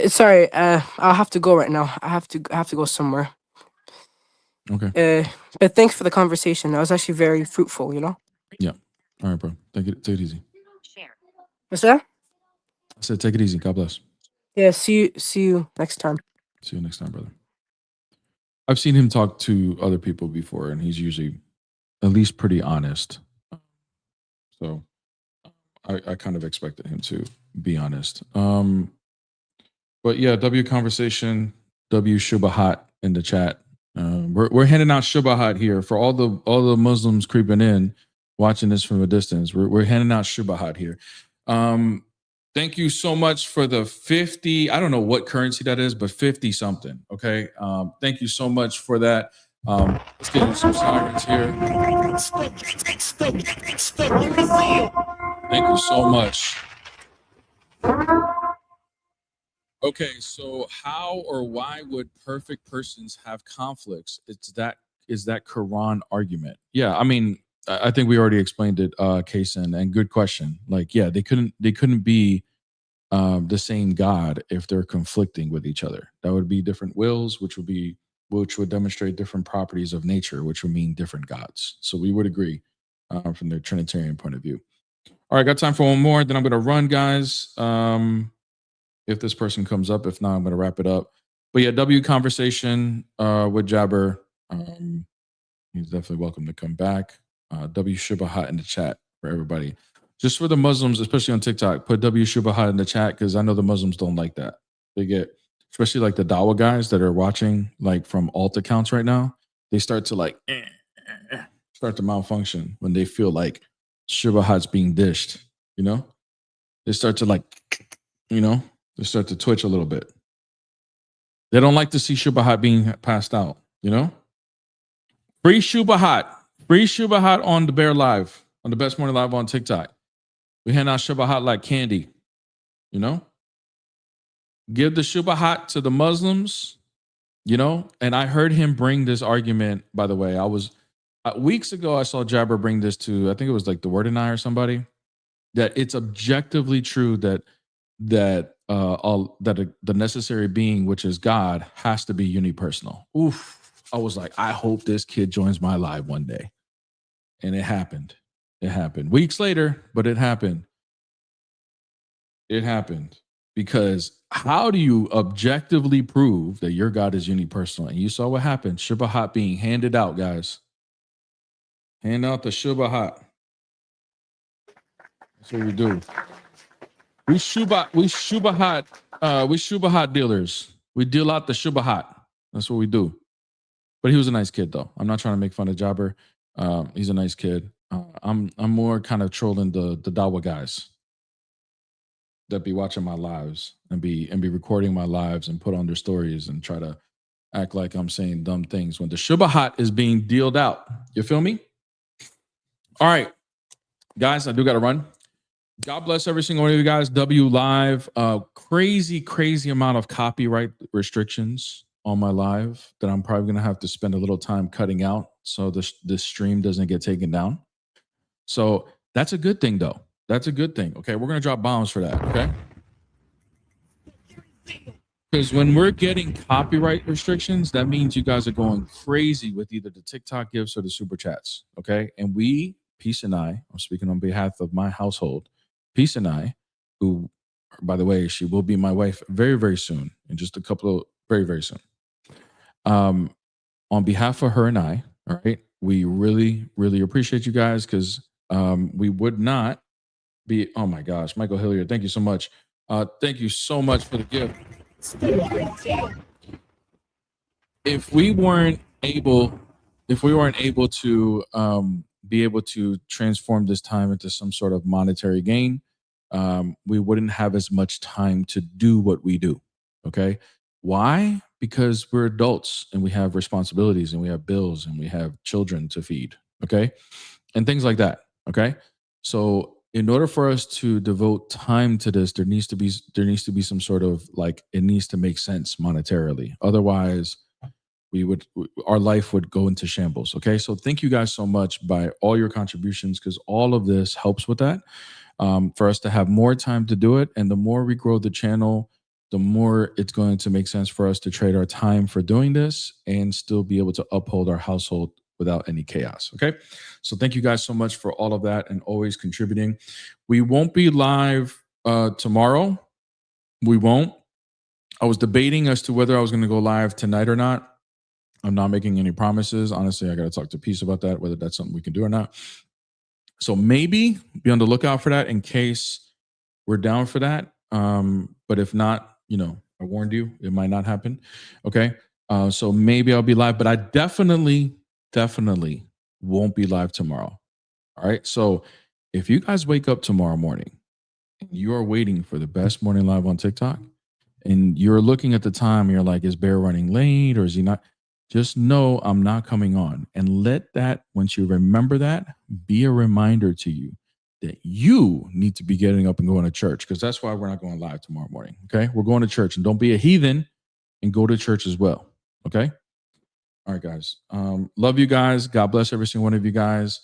Sorry, I'll have to go right now. I have to go somewhere. Okay. But thanks for the conversation. That was actually very fruitful. You know. Yeah. All right, bro. Take it easy. What's that? I said, take it easy. God bless. Yeah. See you next time. See you next time, brother. I've seen him talk to other people before, and he's usually at least pretty honest. So I kind of expected him to be honest. But yeah, W conversation, W Shubahat in the chat. We're handing out Shubahat here for all the Muslims creeping in, watching this from a distance. We're handing out Shubahat here. Thank you so much for the 50. I don't know what currency that is, but 50 something. Okay. Thank you so much for that. Let's get into some sirens here. Thank you so much. Okay, so how or why would perfect persons have conflicts? Is that Quran argument? Yeah, I mean, I think we already explained it, Kaysen, and good question. Like, yeah, they couldn't be the same God if they're conflicting with each other. That would be different wills, which would demonstrate different properties of nature, which would mean different gods. So we would agree from the Trinitarian point of view. All right, got time for one more. Then I'm going to run, guys. If this person comes up, if not, I'm going to wrap it up. But yeah, W conversation with Jabber. He's definitely welcome to come back. W Shubahat in the chat for everybody. Just for the Muslims, especially on TikTok, put W Shubahat in the chat because I know the Muslims don't like that. They get, especially like the Dawa guys that are watching like from alt accounts right now, they start to like start to malfunction when they feel like Shubahat's being dished, you know? They start to like, you know, they start to twitch a little bit. They don't like to see Shubahat being passed out, you know? Free Shubahat. Free Shubahat on the Bear Live, on the Best Morning Live on TikTok. We hand out Shubahat like candy, you know? Give the Shubahat to the Muslims, you know? And I heard him bring this argument, by the way. I was, weeks ago, I saw Jabber bring this to, I think it was like The Word and I or somebody, that it's objectively true that the necessary being, which is God, has to be unipersonal. Oof. I was like, I hope this kid joins my live one day. And it happened. It happened. Weeks later, but it happened. It happened. Because how do you objectively prove that your God is unipersonal? And you saw what happened. Shubahat being handed out, guys. Hand out the Shubahat. That's what we do. We Shubahat dealers. We deal out the Shubahat. That's what we do. But he was a nice kid, though. I'm not trying to make fun of Jabber. He's a nice kid. I'm more kind of trolling the Dawa guys that be watching my lives and be recording my lives and put on their stories and try to act like I'm saying dumb things when the Shubahat is being dealed out. You feel me? All right, guys, I do got to run. God bless every single one of you guys. W Live, crazy amount of copyright restrictions on my live that I'm probably going to have to spend a little time cutting out so this stream doesn't get taken down. So that's a good thing, though. That's a good thing. Okay, we're going to drop bombs for that, okay? Because when we're getting copyright restrictions, that means you guys are going crazy with either the TikTok gifts or the super chats, okay? And we, Peace and I, I'm speaking on behalf of my household, Peace and I, who, by the way, she will be my wife very, very soon, in just a couple of, very soon. On behalf of her and I, all right, we really appreciate you guys because we would not be, oh my gosh, Michael Hilliard, thank you so much. Thank you so much for the gift. If we weren't able to be able to transform this time into some sort of monetary gain, we wouldn't have as much time to do what we do. Okay. Why? Because we're adults and we have responsibilities and we have bills and we have children to feed. Okay. And things like that. Okay. So in order for us to devote time to this, there needs to be some sort of like, it needs to make sense monetarily. Otherwise, our life would go into shambles. Okay. So thank you guys so much by all your contributions, because all of this helps with that, for us to have more time to do it. And the more we grow the channel, the more it's going to make sense for us to trade our time for doing this and still be able to uphold our household without any chaos. Okay. So thank you guys so much for all of that and always contributing. We won't be live tomorrow. We won't. I was debating as to whether I was going to go live tonight or not. I'm not making any promises. Honestly, I got to talk to Peace about that, whether that's something we can do or not. So maybe be on the lookout for that in case we're down for that. But if not, you know, I warned you, it might not happen. Okay. So maybe I'll be live, but I definitely won't be live tomorrow. All right. So if you guys wake up tomorrow morning and you are waiting for the best morning live on TikTok and you're looking at the time and you're like, is Bear running late or is he not? Just know I'm not coming on, and let that, once you remember that, be a reminder to you that you need to be getting up and going to church, because that's why we're not going live tomorrow morning. Okay. We're going to church, and don't be a heathen and go to church as well. Okay. All right, guys. Love you guys. God bless every single one of you guys.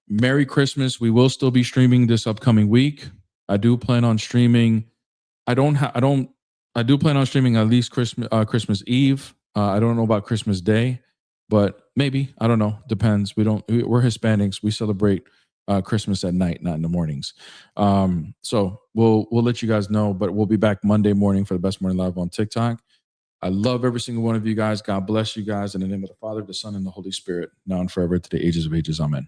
Merry Christmas. We will still be streaming this upcoming week. I do plan on streaming. I do plan on streaming at least Christmas Eve. I don't know about Christmas Day, but maybe, I don't know. Depends. We're Hispanics. We celebrate Christmas at night, not in the mornings. So we'll let you guys know, but we'll be back Monday morning for the best morning live on TikTok. I love every single one of you guys. God bless you guys in the name of the Father, the Son, and the Holy Spirit, now and forever to the ages of ages. Amen.